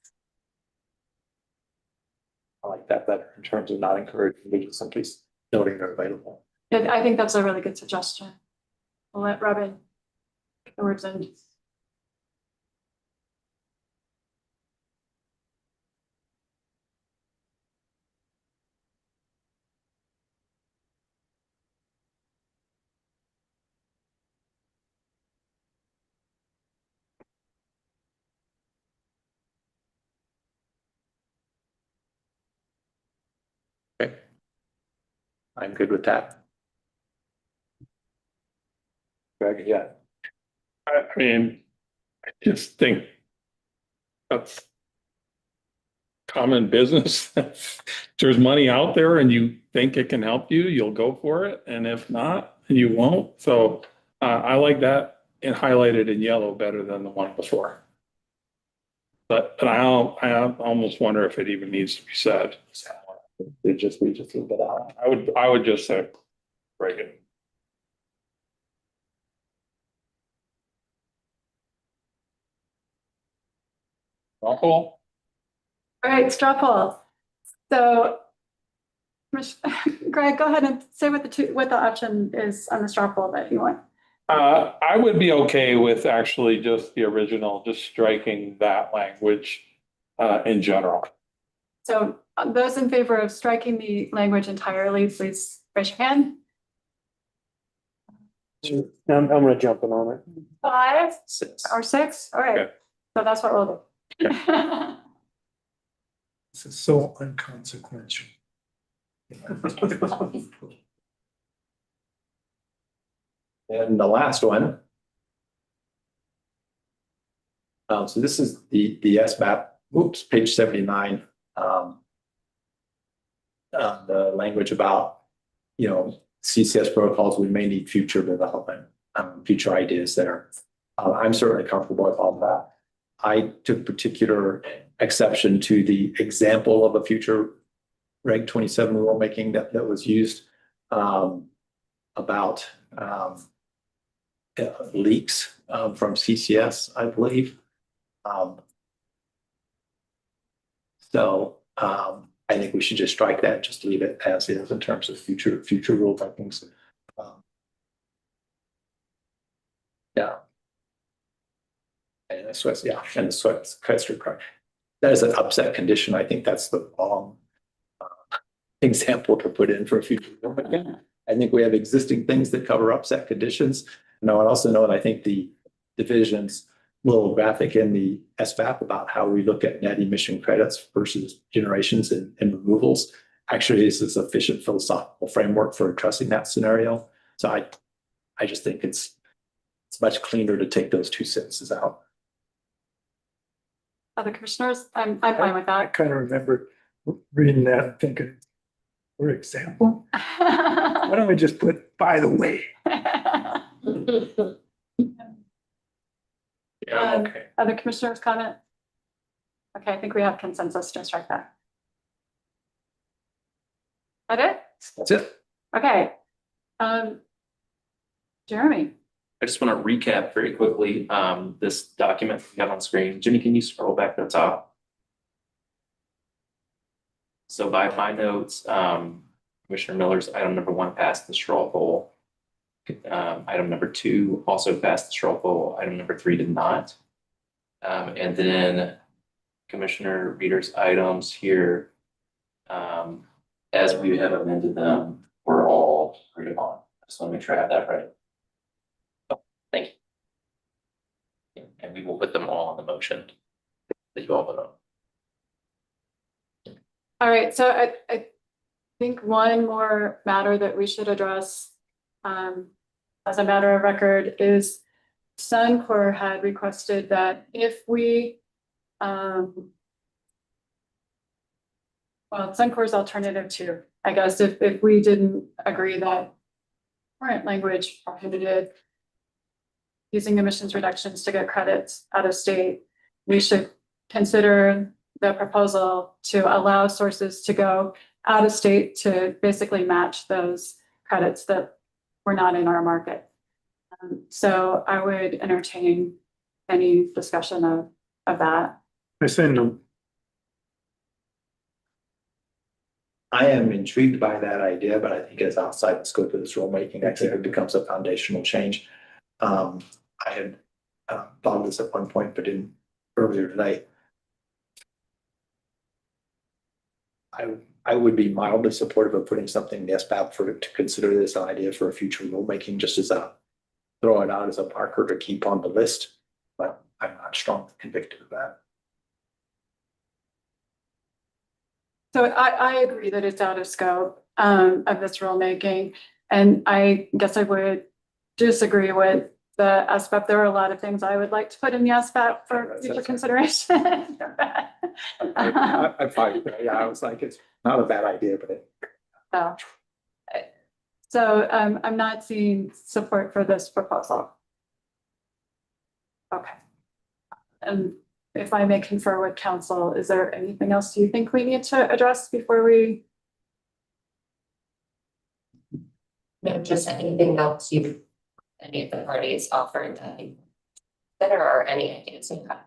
Speaker 1: I like that better in terms of not encouraging, maybe simply noting they're available.
Speaker 2: Yeah, I think that's a really good suggestion. I'll let Robin get the words in.
Speaker 1: Okay. I'm good with that. Greg, yeah.
Speaker 10: I mean, I just think that's common business. If there's money out there and you think it can help you, you'll go for it. And if not, you won't. So I like that and highlighted in yellow better than the one before. But I almost wonder if it even needs to be said.
Speaker 1: We just leave it out.
Speaker 10: I would just say, break it. Awful.
Speaker 2: All right, straw poll. So Greg, go ahead and say what the option is on the straw poll that you want.
Speaker 10: I would be okay with actually just the original, just striking that language in general.
Speaker 2: So those in favor of striking the language entirely, please raise your hand.
Speaker 14: I'm gonna jump in on it.
Speaker 2: 5
Speaker 4: 6.
Speaker 2: or 6, all right,
Speaker 10: Okay.
Speaker 2: so that's what we'll do.
Speaker 13: This is so inconsequential.
Speaker 1: And the last one. So this is the SBAP, oops, page 79. The language about, CCS protocols, we may need future development, future ideas there. I'm certainly comfortable with all of that. I took particular exception to the example of a future Reg 27 rulemaking that was used about leaks from CCS, I believe. I think we should just strike that, just leave it as is in terms of future rulemakings. Yeah. And that's what, and the sequester part. That is an upset condition. I think that's the wrong example to put in for a future rulemaking. I think we have existing things that cover upset conditions. And I also know, and I think the division's little graphic in the SVAP about how we look at net emission credits versus generations and removals actually is a sufficient philosophical framework for addressing that scenario. So I just think it's much cleaner to take those two sentences out.
Speaker 2: Other commissioners, I'm fine with
Speaker 13: I
Speaker 2: that.
Speaker 13: kind of remember reading that and thinking, for example, why don't we just put by the way?
Speaker 10: Yeah, okay.
Speaker 2: Other commissioners comment? Okay, I think we have consensus to strike that. That it?
Speaker 1: That's it.
Speaker 2: Okay. Jeremy.
Speaker 4: I just want to recap very quickly, this document we have on screen. Jimmy, can you scroll back to the top? So by my notes, Commissioner Miller's item number 1 passed the straw poll. Item number 2 also passed the straw poll. Item number 3 did not. And then Commissioner Reader's items here, as we have amended them, were all agreed upon. I just want to make sure I have that right. Oh, thank you. And we will put them all on the motion that you all vote on.
Speaker 2: All right, so I think one more matter that we should address as a matter of record is Suncor had requested that if we, Suncor's alternative too, I guess, if we didn't agree that current language prohibited using emissions reductions to get credits out of state, we should consider the proposal to allow sources to go out of state to basically match those credits that were not in our market. So I would entertain any discussion of that.
Speaker 13: I say no.
Speaker 1: I am intrigued by that idea, but I think it's outside the scope of this rulemaking. I think it becomes a foundational change. I had thought of this at one point, but didn't earlier today. I would be mildly supportive of putting something in the SBAP to consider this an idea for a future rulemaking, just as throw it out as a marker to keep on the list, but I'm not strongly convicted of that.
Speaker 2: So I agree that it's out of scope of this rulemaking, and I guess I would disagree with the SBAP. There are a lot of things I would like to put in the SBAP for future consideration.
Speaker 1: I'm fine. Yeah, I was like, it's not a bad idea, but
Speaker 2: So I'm not seeing support for this proposal. Okay. And if I may confer with council, is there anything else you think we need to address before we?
Speaker 8: No, just anything else any of the parties offered that are any ideas you have.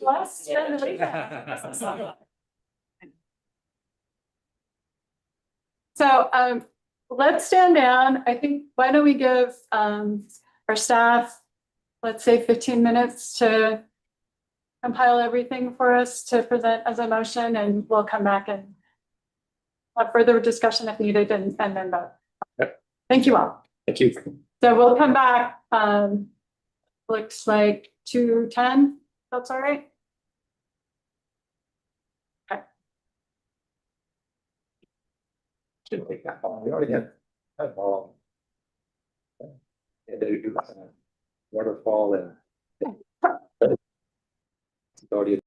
Speaker 2: Last generation. So let's stand down. I think, why don't we give our staff, let's say 15 minutes to compile everything for us to present as a motion, and we'll come back and have further discussion if needed and then vote. Thank you all.
Speaker 1: Thank you.
Speaker 2: So we'll come back, looks like 2:10, that's all right? Okay.
Speaker 1: Shouldn't take that long. We already had that long. Yeah, they do waterfall and. It's already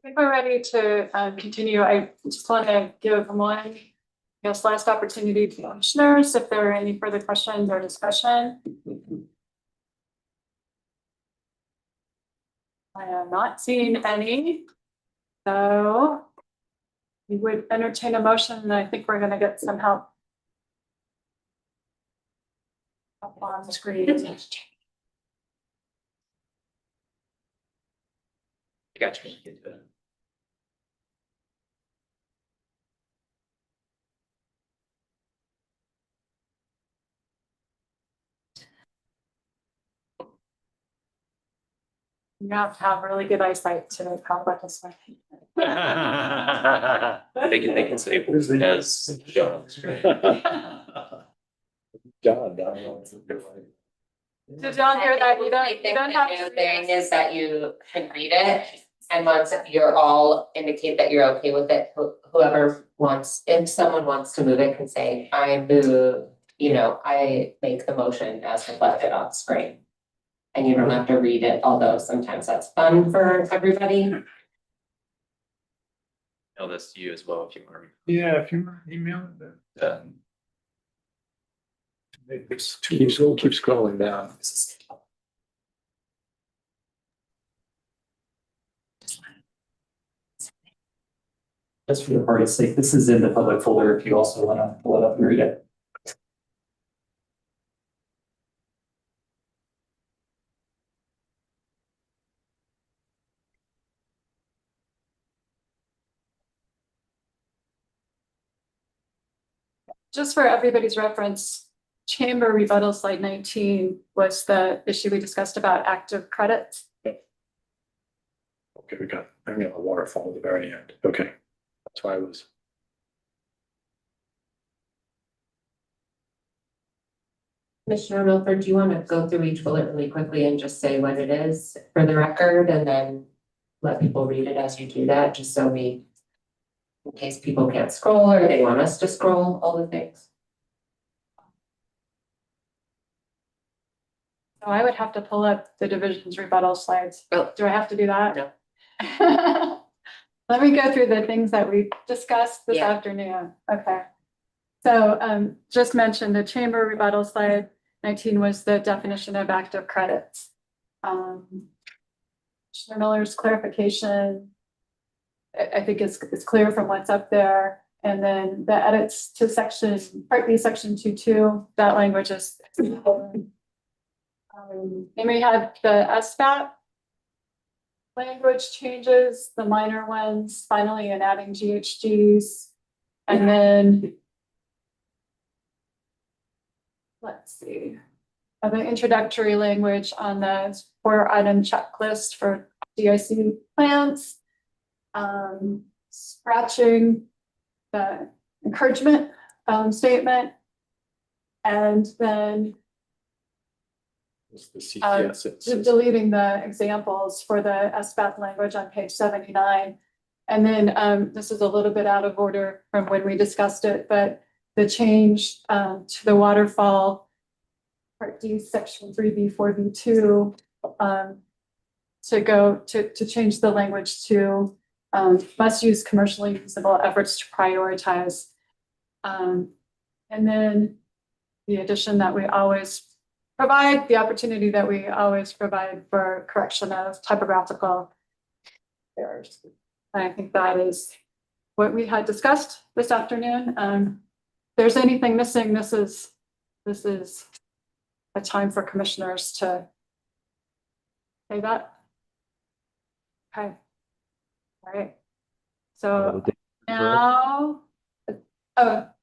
Speaker 2: think we're ready to continue. I just want to give one, I guess, last opportunity to commissioners if there are any further questions or discussion. I am not seeing any. So we would entertain a motion, and I think we're going to get some help up on the screen.
Speaker 4: I got you.
Speaker 2: You have to have really good eyesight to accomplish this one.
Speaker 4: They can say as John.
Speaker 1: John.
Speaker 2: Did John hear that? You
Speaker 8: I
Speaker 2: don't
Speaker 8: think the
Speaker 2: have
Speaker 8: new
Speaker 2: to.
Speaker 8: thing is that you can read it, and once you're all indicate that you're okay with it, whoever wants, if someone wants to move it, can say, I move, I make the motion as reflected on screen. And you don't have to read it, although sometimes that's fun for everybody.
Speaker 4: Tell this to you as well if you want.
Speaker 13: Yeah, if you want to email it, then.
Speaker 1: Keep scrolling down.
Speaker 4: Just for the party's sake, this is in the public folder if you also want to pull it up and read it.
Speaker 2: Just for everybody's reference, chamber rebuttal slide 19 was the issue we discussed about active credits.
Speaker 1: Okay, we got a waterfall at the very end. Okay, that's why I was.
Speaker 8: Commissioner Milford, do you want to go through each bullet really quickly and just say what it is for the record, and then let people read it as you do that, just so in case people can't scroll or they want us to scroll, all the things.
Speaker 2: So I would have to pull up the division's rebuttal slides.
Speaker 8: Oh.
Speaker 2: Do I have to do that?
Speaker 8: No.
Speaker 2: Let me go through the things that we discussed this
Speaker 8: Yeah.
Speaker 2: afternoon. Okay. So just mentioned the chamber rebuttal slide 19 was the definition of active credits. Commissioner Miller's clarification, I think it's clear from what's up there. And then the edits to Part B, section 2.2, that language is. Then we had the SBAT language changes, the minor ones, finally, and adding GHGs. And then let's see, the introductory language on the 4-item checklist for DIC plans. Scratching the encouragement statement. And then
Speaker 1: The CTS.
Speaker 2: deleting the examples for the SBAT language on page 79. And then this is a little bit out of order from when we discussed it, but the change to the waterfall Part D, section 3B, 4B2 to change the language to must use commercially feasible efforts to prioritize. And then the addition that we always provide, the opportunity that we always provide for correction of typographical errors. And I think that is what we had discussed this afternoon. If there's anything missing, this is a time for commissioners to say that. Okay. All right. So now,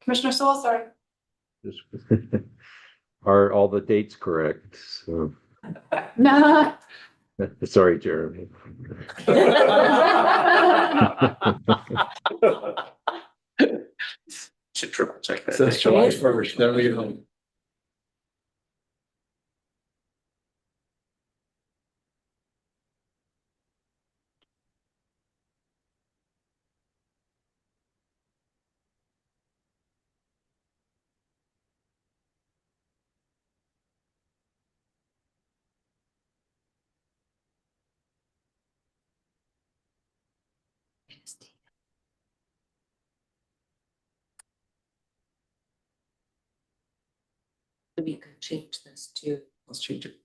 Speaker 2: Commissioner Sewell, sorry.
Speaker 11: Are all the dates correct? So,
Speaker 2: No.
Speaker 11: sorry, Jeremy.
Speaker 4: Should triple check that.
Speaker 1: Says July 1st, there we go.
Speaker 5: we could change this to.
Speaker 1: Let's change it.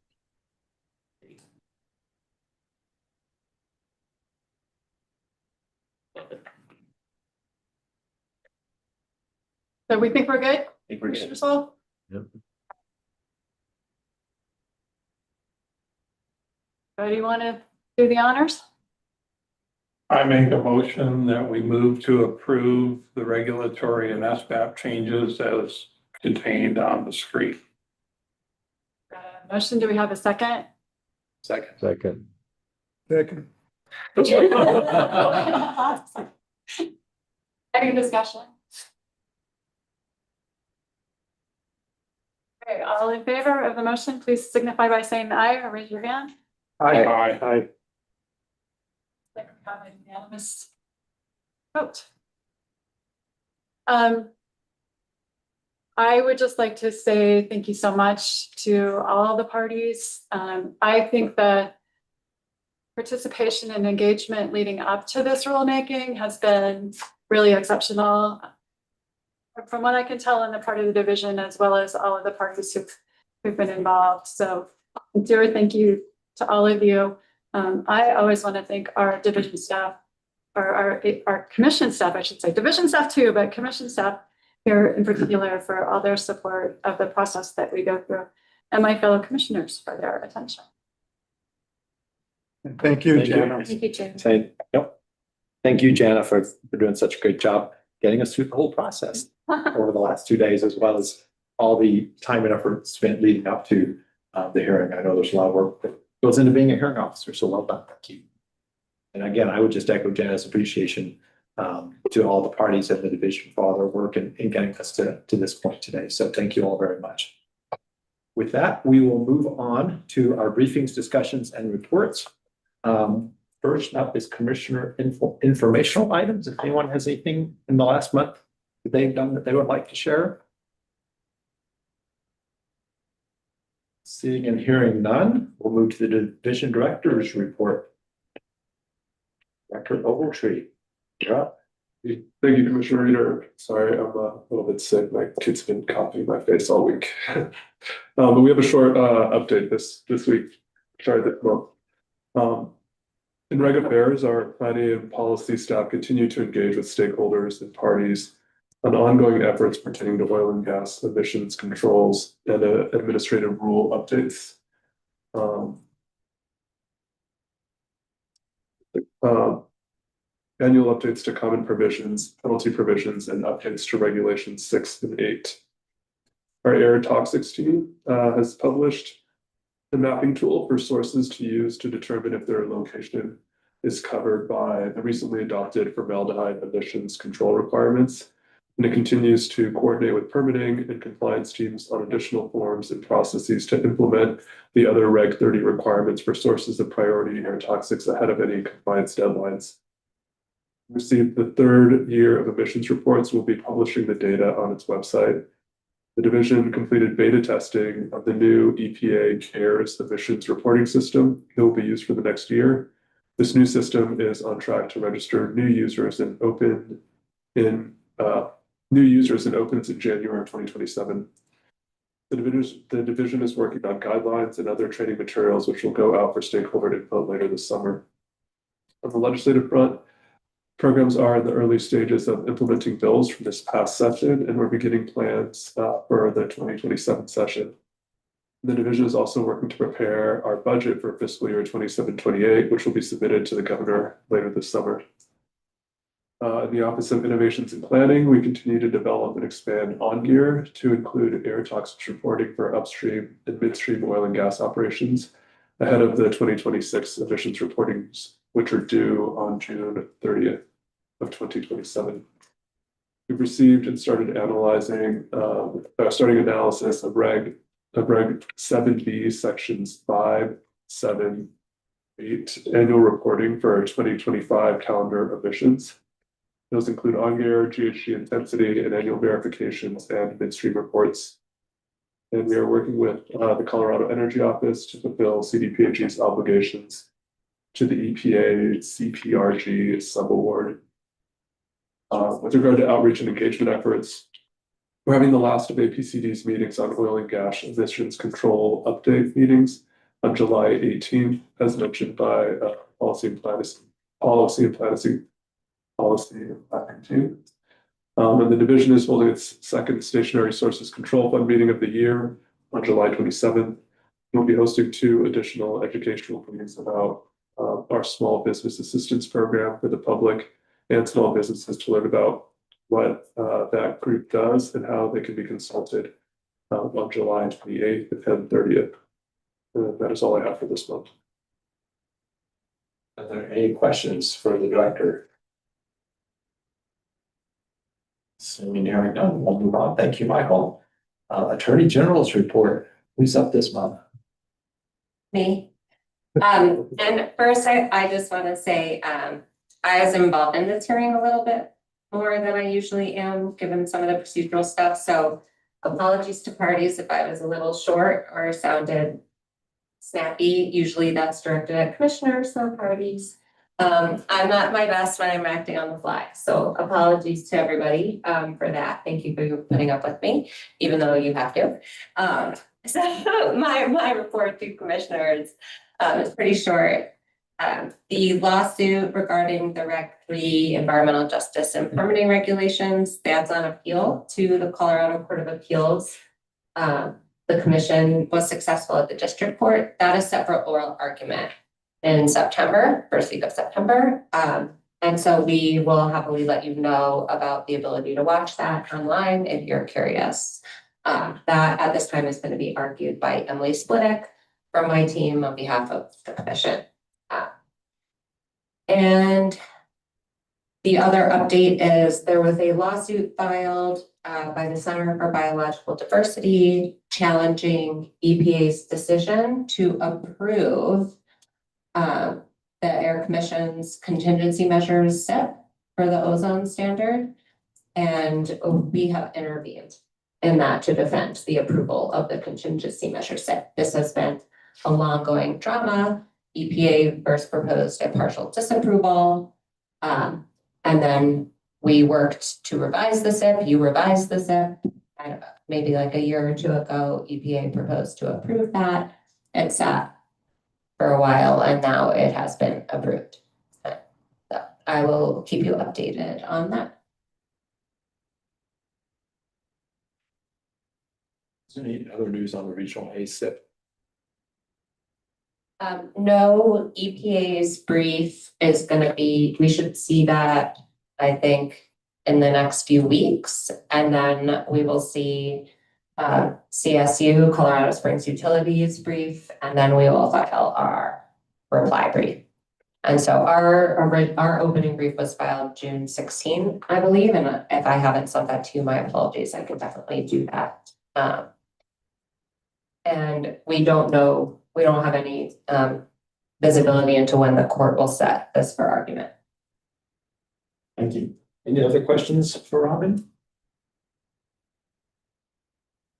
Speaker 2: So we think we're good?
Speaker 1: Think we're good.
Speaker 2: Commissioner Saul?
Speaker 11: Yep.
Speaker 2: Do you want to do the honors?
Speaker 10: I make a motion that we move to approve the regulatory and SBAP changes as contained on the screen.
Speaker 2: Motion, do we have a second?
Speaker 1: Second.
Speaker 11: Second.
Speaker 13: Second.
Speaker 2: Any discussion? Okay, all in favor of the motion, please signify by saying aye or raise your hand.
Speaker 10: Aye.
Speaker 13: Aye.
Speaker 2: Like we have a unanimous vote. I would just like to say thank you so much to all the parties. I think that participation and engagement leading up to this rulemaking has been really exceptional. From what I can tell in the part of the division, as well as all of the parties who've been involved. So sincere thank you to all of you. I always want to thank our division staff, or our commission staff, I should say, division staff too, but commission staff here in particular for all their support of the process that we go through, and my fellow commissioners for their attention.
Speaker 13: And thank you,
Speaker 1: Thank you.
Speaker 13: Jana.
Speaker 2: Thank you, Jim.
Speaker 1: Yep. Thank you, Jana, for doing such a great job getting us through the whole process over the last 2 days, as well as all the time and effort spent leading up to the hearing. I know there's a lot of work that goes into being a hearing officer, so well done. Thank you. And again, I would just echo Jana's appreciation to all the parties in the division for all their work in getting us to this point today. So thank you all very much. With that, we will move on to our briefings, discussions, and reports. First up is commissioner informational items. If anyone has anything in the last month that they've done that they would like to share. Seeing and hearing none, we'll move to the division director's report. Director Ogletree, you're up.
Speaker 18: Thank you, Commissioner Reader. Sorry, I'm a little bit sick. My kid's been coughing my face all week. But we have a short update this week. Sorry, this month. In Reg Affairs, our planning and policy staff continue to engage with stakeholders and parties on ongoing efforts pertaining to oil and gas emissions controls and administrative rule updates. Annual updates to common provisions, penalty provisions, and updates to regulations 6 and 8. Our air toxics team has published the mapping tool for sources to use to determine if their location is covered by the recently adopted formaldehyde emissions control requirements. And it continues to coordinate with permitting and compliance teams on additional forms and processes to implement the other Reg 30 requirements for sources of priority air toxics ahead of any compliance deadlines. Received the 3rd year of emissions reports, will be publishing the data on its website. The division completed beta testing of the new EPA CARES emissions reporting system that will be used for the next year. This new system is on track to register new users and opens in January of 2027. The division is working on guidelines and other training materials which will go out for stakeholder input later this summer. On the legislative front, programs are in the early stages of implementing bills from this past session, and we're beginning plans for the 2027 session. The division is also working to prepare our budget for fiscal year 27-28, which will be submitted to the governor later this summer. In the Office of Innovations and Planning, we continue to develop and expand OnGear to include air toxics reporting for upstream and midstream oil and gas operations ahead of the 2026 emissions reportings, which are due on June 30th of 2027. We've received and started analyzing, starting analysis of Reg 7B sections 5, 7, 8 annual reporting for our 2025 calendar emissions. Those include OnGear, GHG intensity, and annual verifications and midstream reports. And we are working with the Colorado Energy Office to fulfill CDPHE's obligations to the EPA CPRG subaward. With regard to outreach and engagement efforts, We're having the last of APCD's meetings on oil and gas emissions control update meetings on July 18th, as mentioned by policy and planning team. And the division is holding its second stationary sources control fund meeting of the year on July 27th. We'll be hosting 2 additional educational meetings about our small business assistance program for the public and small businesses to learn about what that group does and how they can be consulted on July 28th and 30th. And that is all I have for this month.
Speaker 1: Are there any questions for the director? Seeing hearing none, we'll move on. Thank you, Michael. Attorney General's report. Who's up this month?
Speaker 8: Me. And first, I just want to say, I was involved in this hearing a little bit more than I usually am, given some of the procedural stuff. So apologies to parties if I was a little short or sounded snappy. Usually that's directed at commissioners, not parties. I'm not my best when I'm acting on the fly. So apologies to everybody for that. Thank you for putting up with me, even though you have to. So my report to commissioners is pretty short. The lawsuit regarding the Rec 3 environmental justice and permitting regulations, that's on appeal to the Colorado Court of Appeals. The commission was successful at the district court. That is set for oral argument in September, first week of September. And so we will happily let you know about the ability to watch that online if you're curious. That at this time is going to be argued by Emily Splittick from my team on behalf of the commission. And the other update is there was a lawsuit filed by the Center for Biological Diversity challenging EPA's decision to approve the Air Commission's contingency measures SIP for the ozone standard. And we have intervened in that to defend the approval of the contingency measure SIP. This has been a long-going drama. EPA first proposed a partial disapproval, and then we worked to revise the SIP. You revised the SIP. Maybe like a year or 2 ago, EPA proposed to approve that. It sat for a while, and now it has been approved. So I will keep you updated on that.
Speaker 1: Is there any other news on the regional ASIP?
Speaker 8: No, EPA's brief is going to be, we should see that, I think, in the next few weeks. And then we will see CSU, Colorado Springs Utilities brief, and then we will file our reply brief. And so our opening brief was filed June 16, I believe. And if I haven't sent that to you, my apologies. I could definitely do that. And we don't know, we don't have any visibility into when the court will set this for argument.
Speaker 1: Thank you. Any other questions for Robin?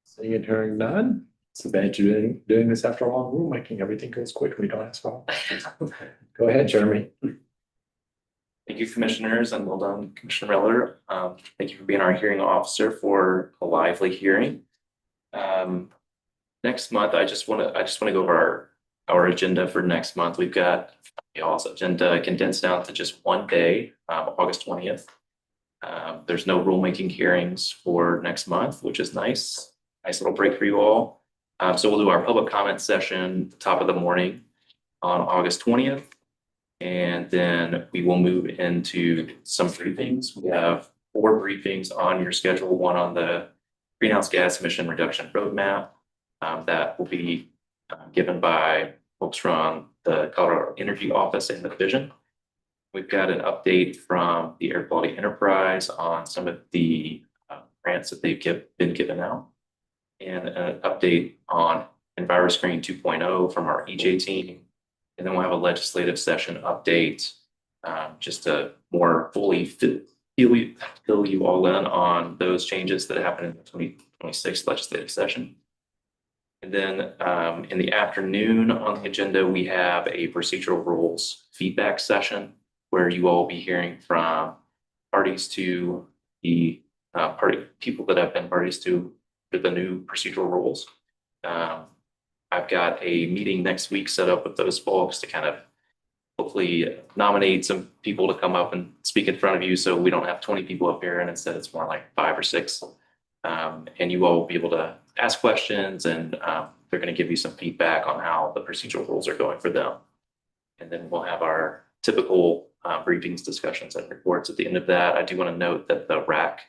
Speaker 1: Seeing and hearing none. It's a advantage of doing this after a long rulemaking. Everything goes quick. We don't ask for. Go ahead, Jeremy.
Speaker 4: Thank you, commissioners, and well done, Commissioner Miller. Thank you for being our hearing officer for a lively hearing. Next month, I just want to go over our agenda for next month. We've got y'all's agenda condensed down to just one day, August 20th. There's no rulemaking hearings for next month, which is nice. Nice little break for you all. So we'll do our public comment session top of the morning on August 20th. And then we will move into some briefings. We have 4 briefings on your schedule, one on the greenhouse gas emission reduction roadmap. That will be given by folks from the Colorado Energy Office and the division. We've got an update from the Air Quality Enterprise on some of the grants that they've been given out, and an update on EnviroScreen 2.0 from our EJ team. And then we'll have a legislative session update just to more fully fill you all in on those changes that happen in the 2026 legislative session. And then in the afternoon on the agenda, we have a procedural rules feedback session where you all will be hearing from parties to the people that have been parties to the new procedural rules. I've got a meeting next week set up with those folks to kind of hopefully nominate some people to come up and speak in front of you, so we don't have 20 people up here and instead it's more like 5 or 6. And you all will be able to ask questions, and they're going to give you some feedback on how the procedural rules are going for them. And then we'll have our typical briefings, discussions, and reports at the end of that. I do want to note that the RAC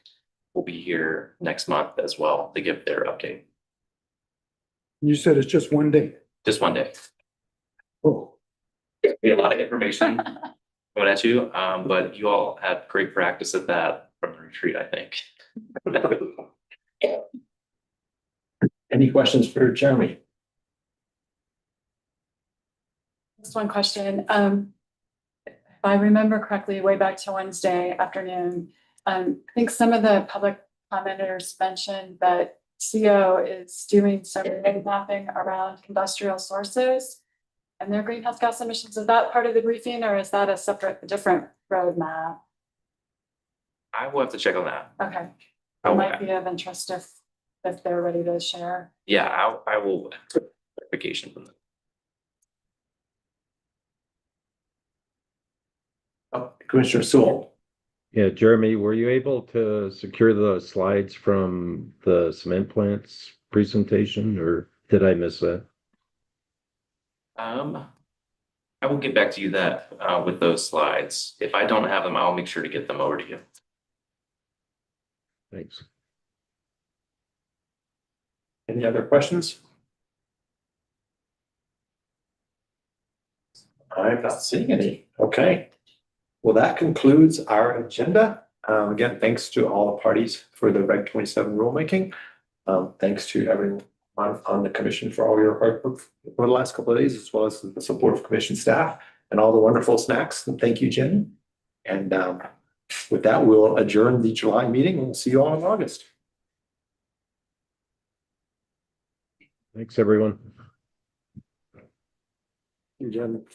Speaker 4: will be here next month as well to give their update.
Speaker 13: You said it's just one day.
Speaker 4: Just one day.
Speaker 13: Oh.
Speaker 4: Be a lot of information coming at you, but you all had great practice at that from the retreat, I think.
Speaker 1: Any questions for Jeremy?
Speaker 2: Just one question. If I remember correctly, way back to Wednesday afternoon, I think some of the public commenters mentioned that CO is doing some road mapping around industrial sources and their greenhouse gas emissions. Is that part of the briefing, or is that a separate, different roadmap?
Speaker 4: I will have to check on that.
Speaker 2: Okay. It might be of interest if they're ready to share.
Speaker 4: Yeah, I will clarification from them.
Speaker 1: Oh, Commissioner Sewell.
Speaker 11: Yeah, Jeremy, were you able to secure the slides from the cement plants presentation, or did I miss that?
Speaker 4: I will get back to you that with those slides. If I don't have them, I'll make sure to get them over to you.
Speaker 11: Thanks.
Speaker 1: Any other questions? I'm not seeing any. Okay. Well, that concludes our agenda. Again, thanks to all the parties for the Reg 27 rulemaking. Thanks to everyone on the commission for all your hard work over the last couple of days, as well as the support of commission staff and all the wonderful snacks. And thank you, Jen. And with that, we'll adjourn the July meeting and we'll see you all in August.
Speaker 11: Thanks, everyone.
Speaker 1: Jen.